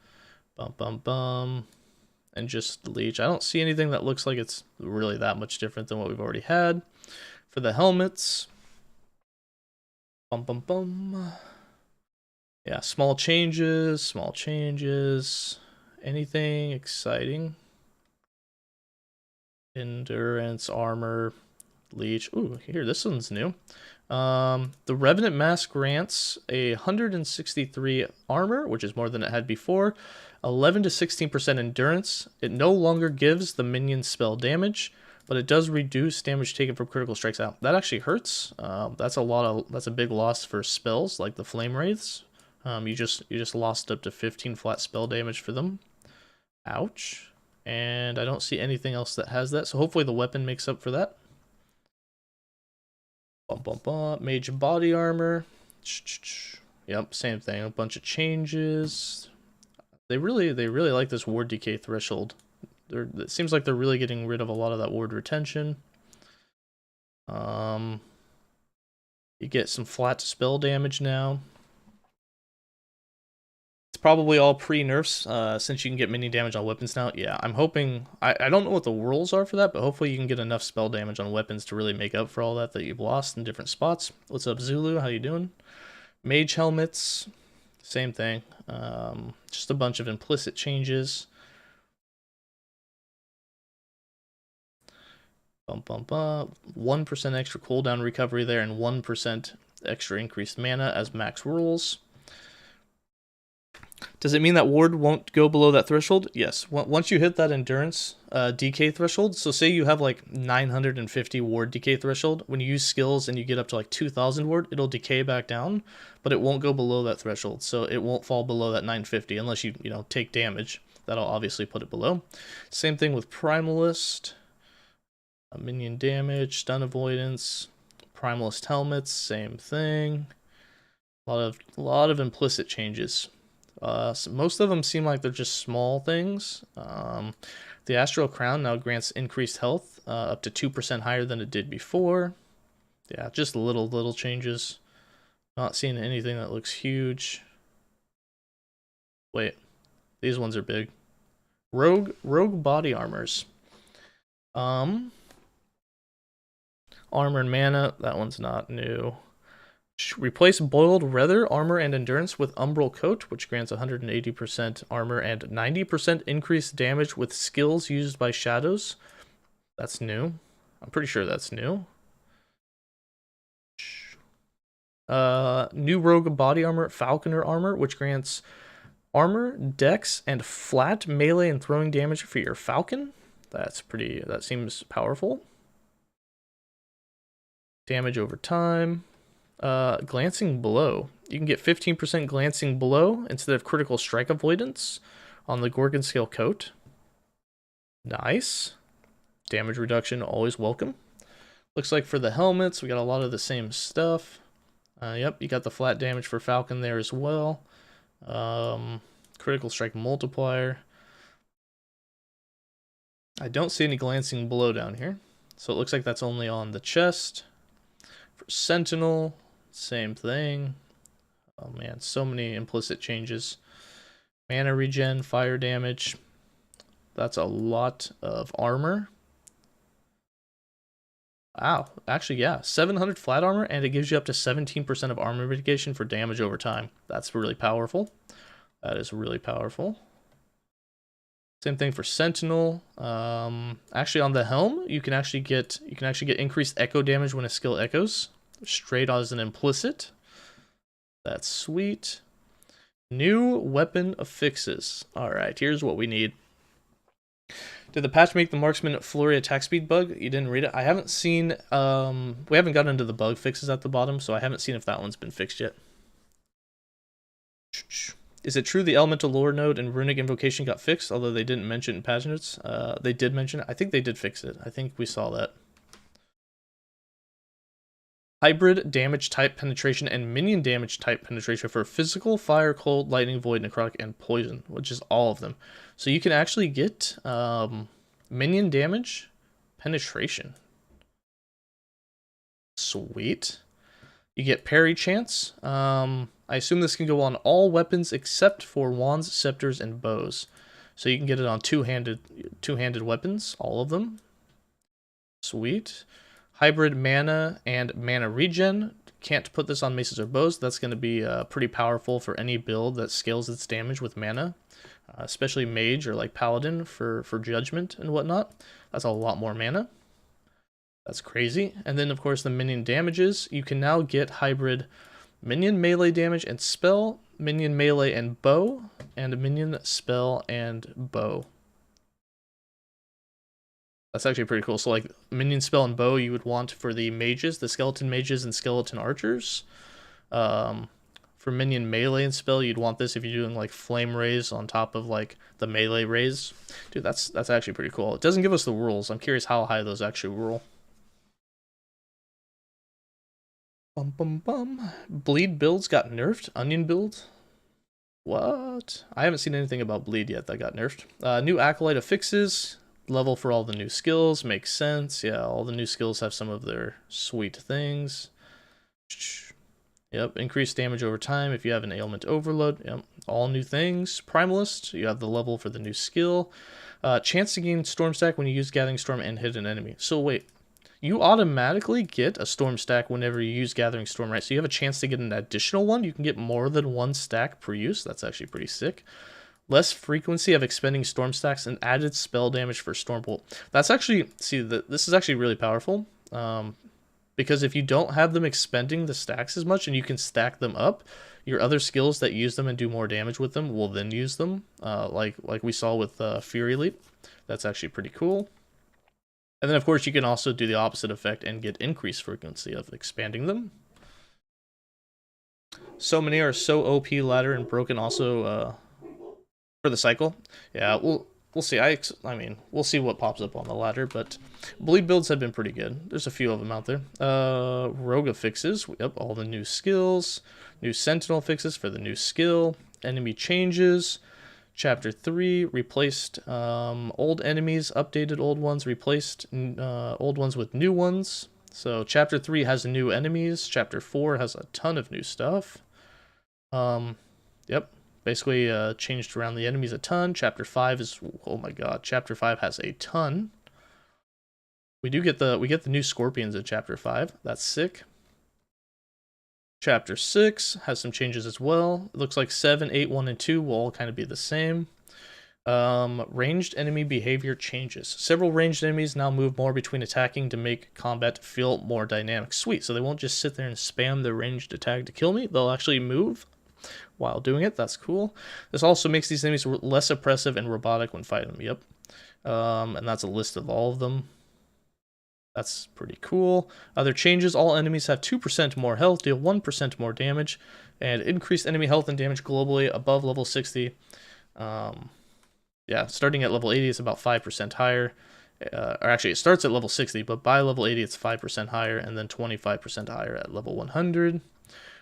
and just leech. I don't see anything that looks like it's really that much different than what we've already had. For the helmets, yeah, small changes. Anything exciting? Endurance, armor, leech. Ooh, here, this one's new. The Revenant Mask grants 163 armor, which is more than it had before. 11 to 16% endurance. It no longer gives the minion spell damage, but it does reduce damage taken from critical strikes out. That actually hurts. That's a big loss for spells like the Flame Wraiths. You just lost up to 15 flat spell damage for them. Ouch. And I don't see anything else that has that, so hopefully the weapon makes up for that. Mage body armor. Yep, same thing. A bunch of changes. They really like this ward decay threshold. It seems like they're really getting rid of a lot of that ward retention. You get some flat spell damage now. It's probably all pre-nerfs, since you can get mini damage on weapons now. Yeah, I'm hoping... I don't know what the rules are for that, but hopefully you can get enough spell damage on weapons to really make up for all that you've lost in different spots. What's up, Zulu? How you doing? Mage helmets, same thing. Just a bunch of implicit changes. 1% extra cooldown recovery there and 1% extra increased mana as max rules. Does it mean that ward won't go below that threshold? Yes. Once you hit that endurance decay threshold, so say you have like 950 ward decay threshold, when you use skills and you get up to like 2000 ward, it'll decay back down, but it won't go below that threshold, so it won't fall below that 950 unless you take damage. That'll obviously put it below. Same thing with Primalist. Minion damage, stun avoidance, Primalist helmets, same thing. A lot of implicit changes. So most of them seem like they're just small things. The Astral Crown now grants increased health, up to 2% higher than it did before. Yeah, just little changes. Not seeing anything that looks huge. Wait, these ones are big. Rogue body armors. Armor and mana, that one's not new. Replace boiled leather, armor, and endurance with umbral coat, which grants 180% armor and 90% increased damage with skills used by shadows. That's new. I'm pretty sure that's new. New rogue body armor, falconer armor, which grants armor, dex, and flat melee and throwing damage for your falcon. That seems powerful. Damage over time. Glancing blow. You can get 15% glancing blow instead of critical strike avoidance on the Gorgon scale coat. Nice. Damage reduction, always welcome. Looks like for the helmets, we got a lot of the same stuff. Yep, you got the flat damage for Falcon there as well. Critical strike multiplier. I don't see any glancing blow down here, so it looks like that's only on the chest. For Sentinel, same thing. Oh man, so many implicit changes. Mana regen, fire damage. That's a lot of armor. Wow, actually, yeah, 700 flat armor, and it gives you up to 17% of armor mitigation for damage over time. That's really powerful. That is really powerful. Same thing for Sentinel. Actually, on the helm, you can actually get increased echo damage when a skill echoes, straight as an implicit. That's sweet. New weapon affixes. All right, here's what we need. Did the patch make the marksman flurry attack speed bug? You didn't read it. I haven't seen. We haven't gotten into the bug fixes at the bottom, so I haven't seen if that one's been fixed yet. Is it true the elemental lore node and runic invocation got fixed, although they didn't mention it in patch notes? They did mention it. I think they did fix it. I think we saw that. Hybrid damage type penetration and minion damage type penetration for physical, fire, cold, lightning, void, necrotic, and poison, which is all of them. So you can actually get minion damage penetration. Sweet. You get parry chance. I assume this can go on all weapons except for wands, scepters, and bows. So you can get it on two-handed weapons, all of them. Sweet. Hybrid mana and mana regen. Can't put this on maces or bows. That's going to be pretty powerful for any build that scales its damage with mana, especially mage or like paladin for judgment and whatnot. That's a lot more mana. That's crazy. And then of course the minion damages. You can now get hybrid minion melee damage and spell, minion melee and bow, and minion spell and bow. That's actually pretty cool. So like minion spell and bow you would want for the mages, the skeleton mages and skeleton archers. For minion melee and spell, you'd want this if you're doing like flame rays on top of like the melee rays. Dude, that's actually pretty cool. It doesn't give us the rules. I'm curious how high those actually roll. Bleed builds got nerfed. Onion build. What? I haven't seen anything about bleed yet that got nerfed. New acolyte affixes. Level for all the new skills. Makes sense. Yeah, all the new skills have some of their sweet things. Yep, increased damage over time if you have an ailment overload. Yep, all new things. Primalist, you have the level for the new skill. Chance to gain storm stack when you use Gathering Storm and hit an enemy. So wait, you automatically get a storm stack whenever you use Gathering Storm, right? So you have a chance to get an additional one. You can get more than one stack per use. That's actually pretty sick. Less frequency of expending storm stacks and added spell damage for storm bolt. That's actually, see, this is actually really powerful. Because if you don't have them expending the stacks as much and you can stack them up, your other skills that use them and do more damage with them will then use them. Like we saw with Fury Leap. That's actually pretty cool. And then of course you can also do the opposite effect and get increased frequency of expanding them. So many are so OP ladder and broken also for the cycle. Yeah, we'll we'll see. I mean, we'll see what pops up on the ladder, but bleed builds have been pretty good. There's a few of them out there. Rogue affixes. Yep, all the new skills. New Sentinel fixes for the new skill. Enemy changes. Chapter 3 replaced old enemies, updated old ones, replaced old ones with new ones. So Chapter 3 has new enemies. Chapter 4 has a ton of new stuff. Yep. Basically changed around the enemies a ton. Chapter 5 is, oh my god, Chapter 5 has a ton. We get the new scorpions in Chapter 5. That's sick. Chapter 6 has some changes as well. It looks like 7, 8, 1, and 2 will all kind of be the same. Ranged enemy behavior changes. Several ranged enemies now move more between attacking to make combat feel more dynamic. Sweet, so they won't just sit there and spam their ranged attack to kill me. They'll actually move while doing it. That's cool. This also makes these enemies less oppressive and robotic when fighting them. Yep. And that's a list of all of them. That's pretty cool. Other changes, all enemies have 2% more health, deal 1% more damage, and increase enemy health and damage globally above level 60. Yeah, starting at level 80, it's about 5% higher. Or actually, it starts at level 60, but by level 80, it's 5% higher, and then 25% higher at level 100.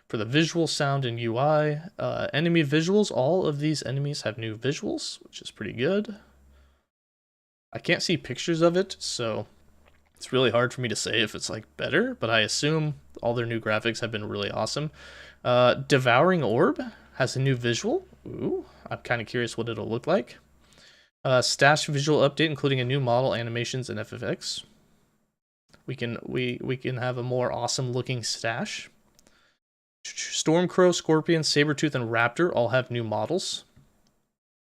For the visual, sound, and UI, enemy visuals, all of these enemies have new visuals, which is pretty good. I can't see pictures of it, so it's really hard for me to say if it's like better, but I assume all their new graphics have been really awesome. Devouring Orb has a new visual. Ooh, I'm kind of curious what it'll look like. Stash visual update, including a new model, animations, and FFX. We can have a more awesome looking stash. Stormcrow, Scorpion, Sabretooth, and Raptor all have new models.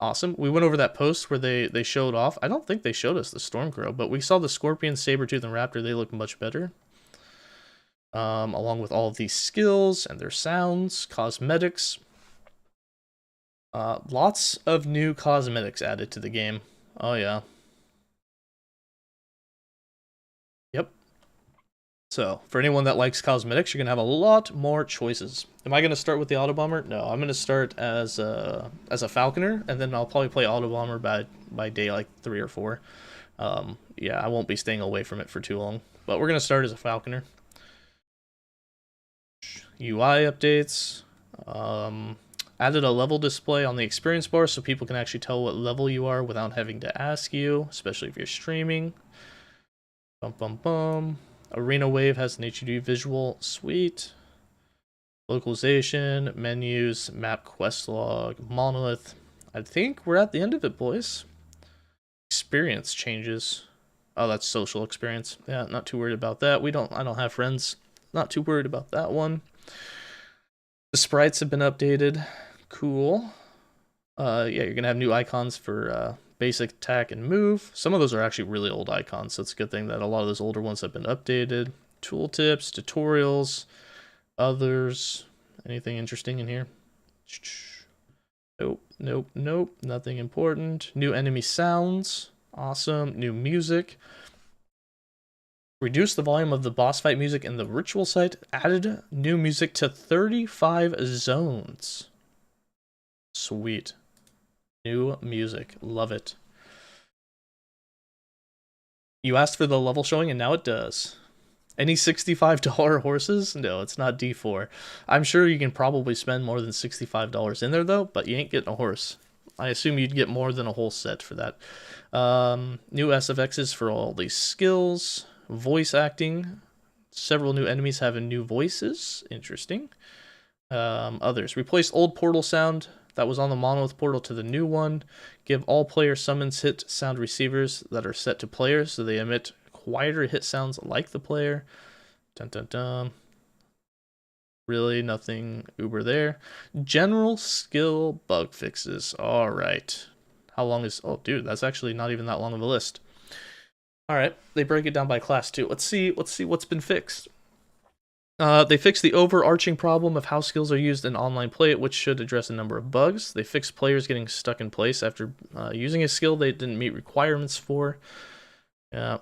Awesome. We went over that post where they showed off. I don't think they showed us the Stormcrow, but we saw the Scorpion, Sabretooth, and Raptor. They look much better. Along with all of these skills and their sounds, cosmetics. Lots of new cosmetics added to the game. Oh, yeah. Yep. So, for anyone that likes cosmetics, you're going to have a lot more choices. Am I going to start with the Autobomber? No, I'm going to start as a Falconer, and then I'll probably play Autobomber by day like 3 or 4. Yeah, I won't be staying away from it for too long. But we're going to start as a Falconer. UI updates. Added a level display on the experience bar so people can actually tell what level you are without having to ask you, especially if you're streaming. Bum bum bum. Arena Wave has an HUD visual. Sweet. Localization, menus, map quest log, Monolith. I think we're at the end of it, boys. Experience changes. Oh, that's social experience. Yeah, not too worried about that. I don't have friends. Not too worried about that one. The sprites have been updated. Cool. Yeah, you're gonna have new icons for basic attack and move. Some of those are actually really old icons, so it's a good thing that a lot of those older ones have been updated. Tooltips, tutorials, others. Anything interesting in here? Nope, nope, nope. Nothing important. New enemy sounds. Awesome. New music. Reduce the volume of the boss fight music in the ritual site. Added new music to 35 zones. Sweet. New music. Love it. You asked for the level showing and now it does. Any $65 horses? No, it's not D4. I'm sure you can probably spend more than $65 in there though, but you ain't getting a horse. I assume you'd get more than a whole set for that. New SFXs for all these skills. Voice acting. Several new enemies having new voices. Interesting. Others. Replace old portal sound that was on the Monolith portal to the new one. Give all player summons hit sound receivers that are set to players so they emit quieter hit sounds like the player. Dun dun dun. Really nothing uber there. General skill bug fixes. All right. How long is... Oh, dude, that's actually not even that long of a list. All right. They break it down by class too. Let's see what's been fixed. They fixed the overarching problem of how skills are used in online play, which should address a number of bugs. They fixed players getting stuck in place after using a skill they didn't meet requirements for. Yeah.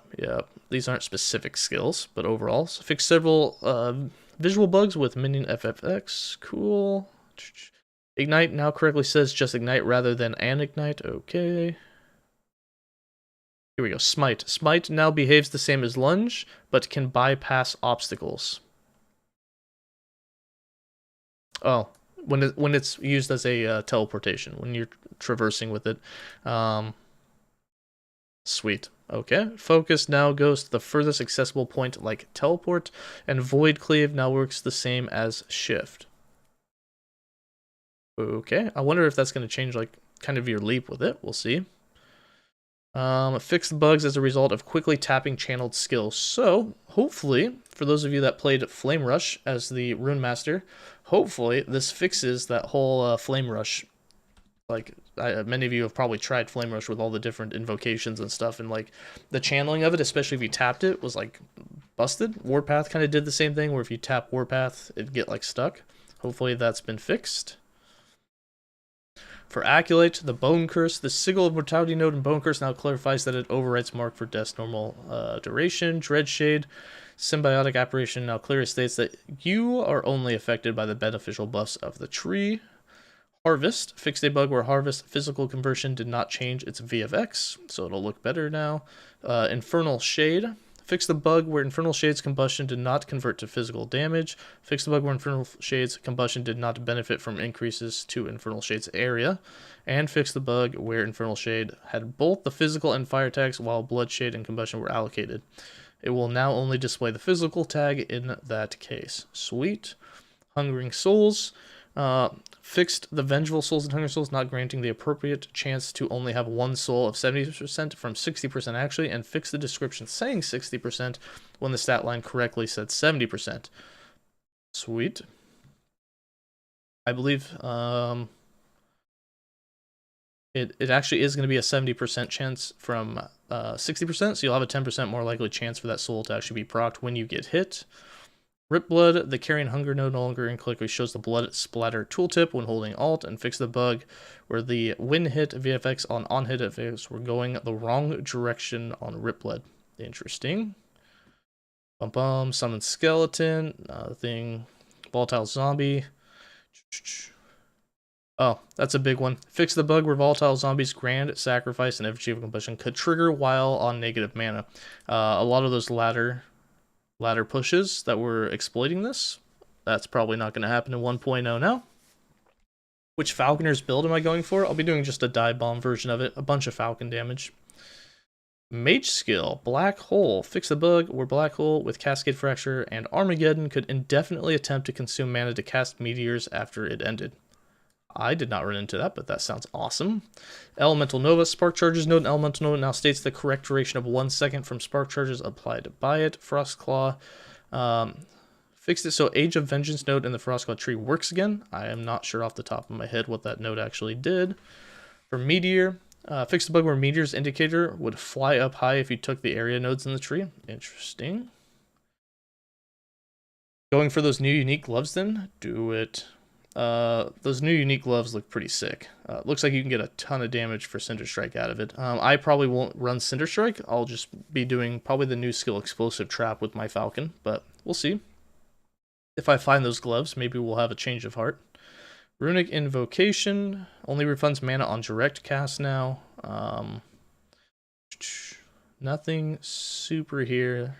These aren't specific skills, but overall. So fixed several visual bugs with minion FFX. Cool. Ignite now correctly says just ignite rather than an ignite. Okay. Here we go. Smite. Smite now behaves the same as lunge, but can bypass obstacles. Oh, when it's used as a teleportation, when you're traversing with it. Sweet. Okay. Focus now goes to the furthest accessible point like teleport, and Void Cleave now works the same as shift. Okay. I wonder if that's going to change like kind of your leap with it. We'll see. Fix the bugs as a result of quickly tapping channeled skills. So, hopefully, for those of you that played Flame Rush as the Rune Master, hopefully this fixes that whole Flame Rush. Like, many of you have probably tried Flame Rush with all the different invocations and stuff, and like the channeling of it, especially if you tapped it, was like busted. Warpath kind of did the same thing, where if you tap Warpath, it'd get like stuck. Hopefully that's been fixed. For Acolyte, the Bone Curse, the Sigil of Mortality node in Bone Curse now clarifies that it overwrites Mark for Death's normal duration. Dreadshade, Symbiotic Apparition now clearly states that you are only affected by the beneficial buffs of the tree. Harvest, fixed a bug where Harvest physical conversion did not change its VFX, so it'll look better now. Infernal Shade, fixed the bug where Infernal Shade's combustion did not convert to physical damage. Fixed the bug where Infernal Shade's combustion did not benefit from increases to Infernal Shade's area. And fixed the bug where Infernal Shade had both the physical and fire tags while Blood Shade and combustion were allocated. It will now only display the physical tag in that case. Sweet. Hungering Souls. Fixed the Vengeful Souls and Hunger Souls, not granting the appropriate chance to only have one soul of 70% from 60% actually, and fixed the description saying 60% when the stat line correctly said 70%. Sweet. I believe it actually is going to be a 70% chance from 60%, so you'll have a 10% more likely chance for that soul to actually be procced when you get hit. Rip Blood, the Carrying Hunger node no longer incorrectly shows the blood splatter tooltip when holding Alt, and fix the bug where the when hit VFX on hit VFX were going the wrong direction on Rip Blood. Interesting. Summon Skeleton, thing, Volatile Zombie. Oh, that's a big one. Fix the bug where Volatile Zombies Grand Sacrifice and Effigy of Combustion could trigger while on negative mana. A lot of those ladder pushes that were exploiting this. That's probably not going to happen in 1.0 now. Which Falconer's build am I going for? I'll be doing just a dive bomb version of it. A bunch of Falcon damage. Mage skill, Black Hole. Fix the bug where Black Hole with Cascade Fracture and Armageddon could indefinitely attempt to consume mana to cast meteors after it ended. I did not run into that, but that sounds awesome. Elemental Nova, Spark Charges node in Elemental Nova now states the correct duration of 1 second from Spark Charges applied by it. Frostclaw, fixed it so Age of Vengeance node in the Frostclaw tree works again. I am not sure off the top of my head what that node actually did. For Meteor, fixed the bug where Meteor's indicator would fly up high if you took the area nodes in the tree. Interesting. Going for those new unique gloves then? Do it. Those new unique gloves look pretty sick. Looks like you can get a ton of damage for Cinder Strike out of it. I probably won't run Cinder Strike. I'll just be doing probably the new skill Explosive Trap with my Falcon, but we'll see. If I find those gloves, maybe we'll have a change of heart. Runic Invocation only refunds mana on direct cast now. Nothing super here.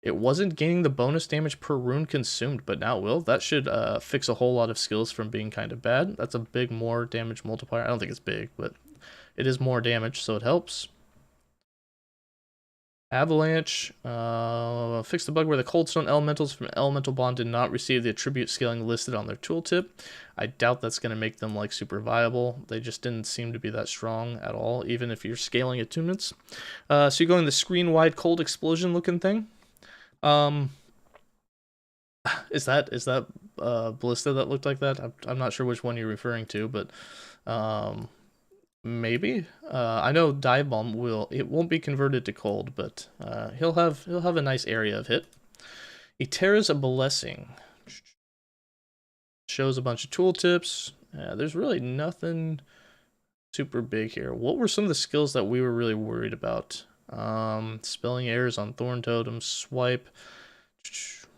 It wasn't gaining the bonus damage per rune consumed, but now it will. That should fix a whole lot of skills from being kind of bad. That's a big more damage multiplier. I don't think it's big, but it is more damage, so it helps. Avalanche, fix the bug where the Coldstone Elementals from Elemental Bond did not receive the attribute scaling listed on their tooltip. I doubt that's going to make them like super viable. They just didn't seem to be that strong at all, even if you're scaling attunements. So you're going the screen-wide cold explosion looking thing. Is that Ballista that looked like that? I'm not sure which one you're referring to, but maybe. I know Dive Bomb won't be converted to cold, but he'll have a nice area of hit. Eterra's Blessing shows a bunch of tooltips. There's really nothing super big here. What were some of the skills that we were really worried about? Spelling errors on Thorn Totem, Swipe,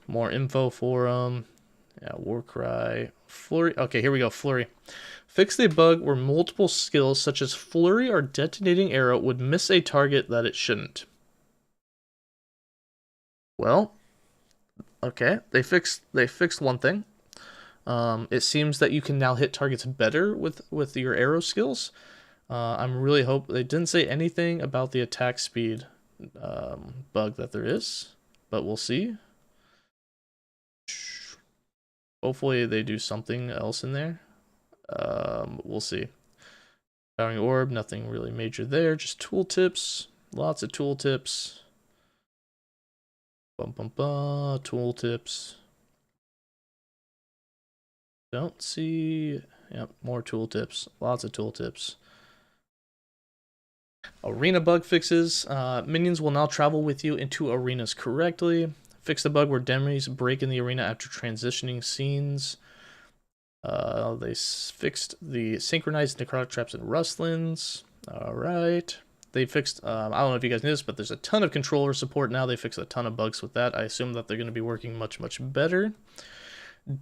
more info for them. Yeah, Warcry, Flurry. Okay, here we go. Flurry. Fixed a bug where multiple skills such as flurry or detonating arrow would miss a target that it shouldn't. Well, okay, they fixed one thing. It seems that you can now hit targets better with your arrow skills. I'm really hope they didn't say anything about the attack speed bug that there is, but we'll see. Hopefully they do something else in there. We'll see. Powering orb, nothing really major there. Just tooltips, lots of tooltips. Tooltips. Don't see. Yep, more tooltips. Lots of tooltips. Arena bug fixes. Minions will now travel with you into arenas correctly. Fix the bug where enemies break in the arena after transitioning scenes. They fixed the synchronized necrotic traps and rustlands. Alright. They fixed, I don't know if you guys knew this, but there's a ton of controller support now. They fixed a ton of bugs with that. I assume that they're going to be working much, much better.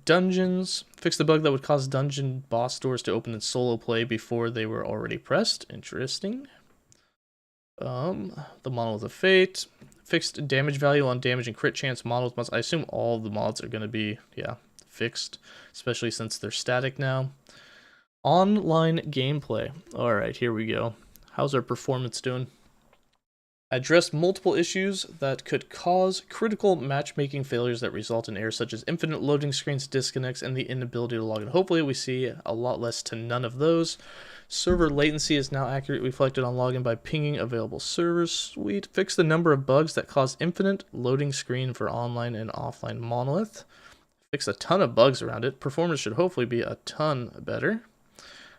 Dungeons. Fixed the bug that would cause dungeon boss doors to open in solo play before they were already pressed. Interesting. The Monolith of Fate. Fixed damage value on damage and crit chance Monolith mods. I assume all the mods are going to be, yeah, fixed, especially since they're static now. Online gameplay. Alright, here we go. How's our performance doing? Addressed multiple issues that could cause critical matchmaking failures that result in errors such as infinite loading screens, disconnects, and the inability to log in. Hopefully we see a lot less to none of those. Server latency is now accurately reflected on login by pinging available servers. Sweet. Fix the number of bugs that cause infinite loading screen for online and offline Monolith. Fix a ton of bugs around it. Performance should hopefully be a ton better.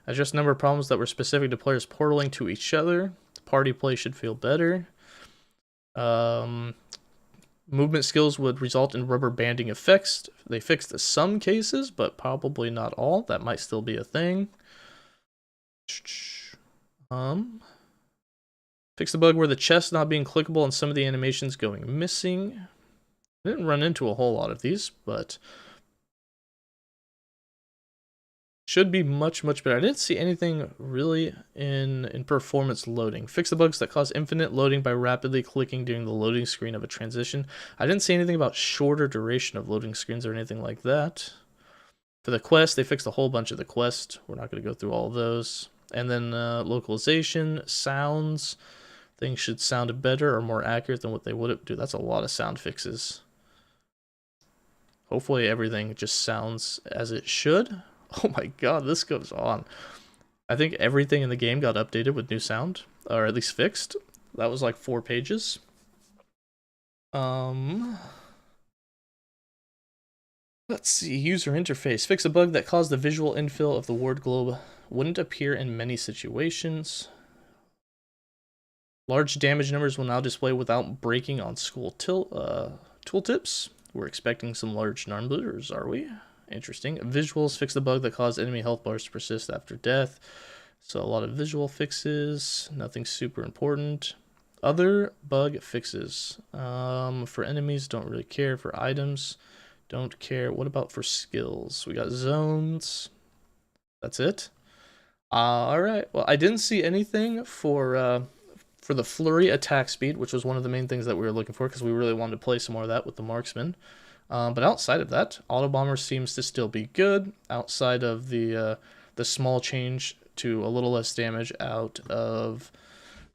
Address a number of problems that were specific to players portaling to each other. Party play should feel better. Movement skills would result in rubber banding effects. They fixed some cases, but probably not all. That might still be a thing. Fix the bug where the chest not being clickable and some of the animations going missing. I didn't run into a whole lot of these, but should be much, much better. I didn't see anything really in performance loading. Fix the bugs that cause infinite loading by rapidly clicking during the loading screen of a transition. I didn't see anything about shorter duration of loading screens or anything like that. For the quest, they fixed a whole bunch of the quest. We're not going to go through all of those. And then localization, sounds. Things should sound better or more accurate than what they would have. Dude, that's a lot of sound fixes. Hopefully everything just sounds as it should. Oh my god, this goes on. I think everything in the game got updated with new sound, or at least fixed. That was like 4 pages. Let's see, user interface. Fix a bug that caused the visual infill of the word globe wouldn't appear in many situations. Large damage numbers will now display without breaking on school tooltips. We're expecting some large numbers, are we? Interesting. Visuals. Fix the bug that caused enemy health bars to persist after death. So a lot of visual fixes. Nothing super important. Other bug fixes. For enemies, don't really care. For items, don't care. What about for skills? We got zones. That's it. Alright. Well, I didn't see anything for the flurry attack speed, which was one of the main things that we were looking for because we really wanted to play some more of that with the marksman. But outside of that, auto bomber seems to still be good. Outside of the small change to a little less damage out of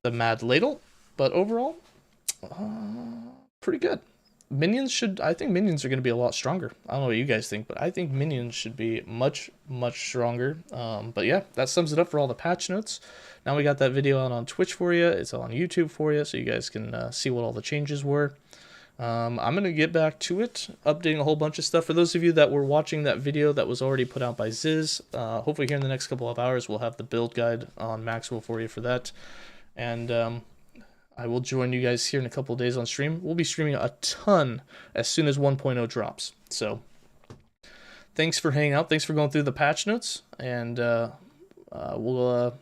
the mad ladle, but overall, pretty good. Minions I think minions are going to be a lot stronger. I don't know what you guys think, but I think minions should be much, much stronger. But yeah, that sums it up for all the patch notes. Now we got that video out on Twitch for you. It's on YouTube for you, so you guys can see what all the changes were. I'm going to get back to it, updating a whole bunch of stuff. For those of you that were watching that video that was already put out by Ziz, hopefully here in the next couple of hours we'll have the build guide on Maxwell for you for that. And I will join you guys here in a couple of days on stream. We'll be streaming a ton as soon as 1.0 drops. So thanks for hanging out. Thanks for going through the patch notes. And we'll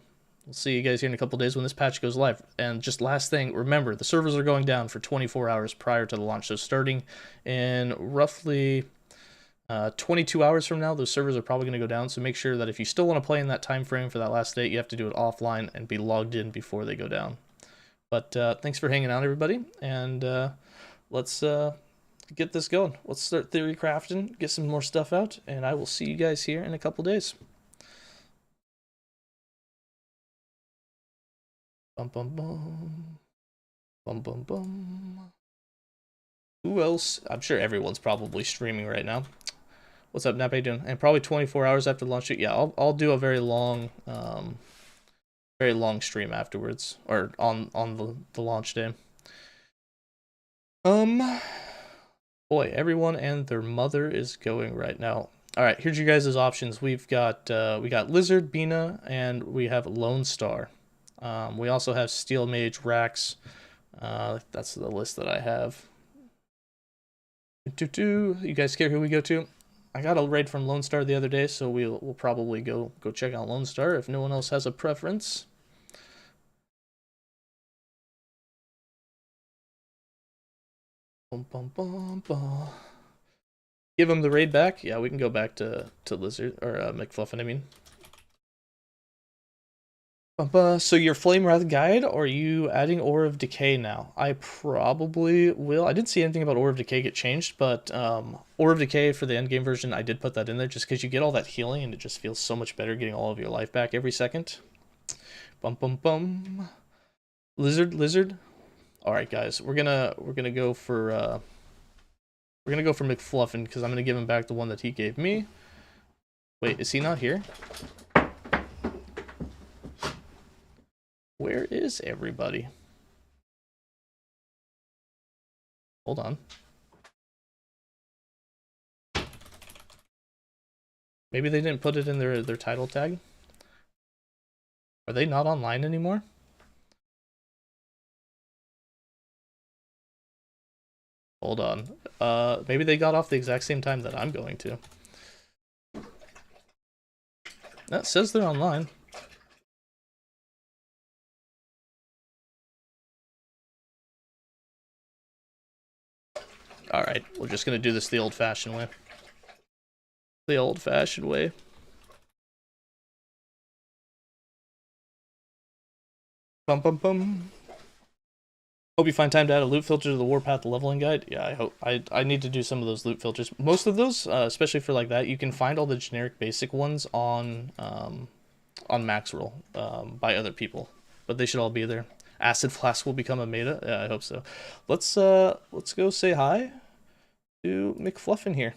see you guys here in a couple days when this patch goes live. And just last thing, remember, the servers are going down for 24 hours prior to the launch. So starting in roughly 22 hours from now, those servers are probably going to go down, so make sure that if you still want to play in that time frame for that last date, you have to do it offline and be logged in before they go down. But thanks for hanging out, everybody, and let's get this going. Let's start theory crafting, get some more stuff out, and I will see you guys here in a couple days. Bum bum bum. Bum bum bum. Who else? I'm sure everyone's probably streaming right now. What's up, Nap? How you doing? And probably 24 hours after launch. Yeah, I'll do a very long stream afterwards, or on the launch day. Boy, everyone and their mother is going right now. All right, here's your guys' options. We got Lizard, Bina, and we have Lone Star. We also have Steel Mage, Rax. That's the list that I have. You guys care who we go to? I got a raid from Lone Star the other day, so we'll probably go check out Lone Star if no one else has a preference. Bum, bum, bum, bum. Give him the raid back. Yeah, we can go back to Lizard or McFluffin. I mean. So your Flame Wrath guide, or are you adding Ore of Decay now? I probably will. I didn't see anything about Ore of Decay get changed, but Ore of Decay for the endgame version, I did put that in there just because you get all that healing and it just feels so much better getting all of your life back every second. Bum bum bum. Lizard. All right, guys, we're gonna go for McFluffin because I'm gonna give him back the one that he gave me. Wait, is he not here? Where is everybody? Hold on. Maybe they didn't put it in their title tag. Are they not online anymore? Hold on. Maybe they got off the exact same time that I'm going to. That says they're online. Alright, we're just gonna do this the old-fashioned way. The old-fashioned way. Bum bum bum. Hope you find time to add a loot filter to the Warpath leveling guide. Yeah, I hope. I need to do some of those loot filters. Most of those, especially for like that, you can find all the generic basic ones on Maxroll by other people, but they should all be there. Acid Flask will become a meta. Yeah, I hope so. Let's go say hi to McFluffin here.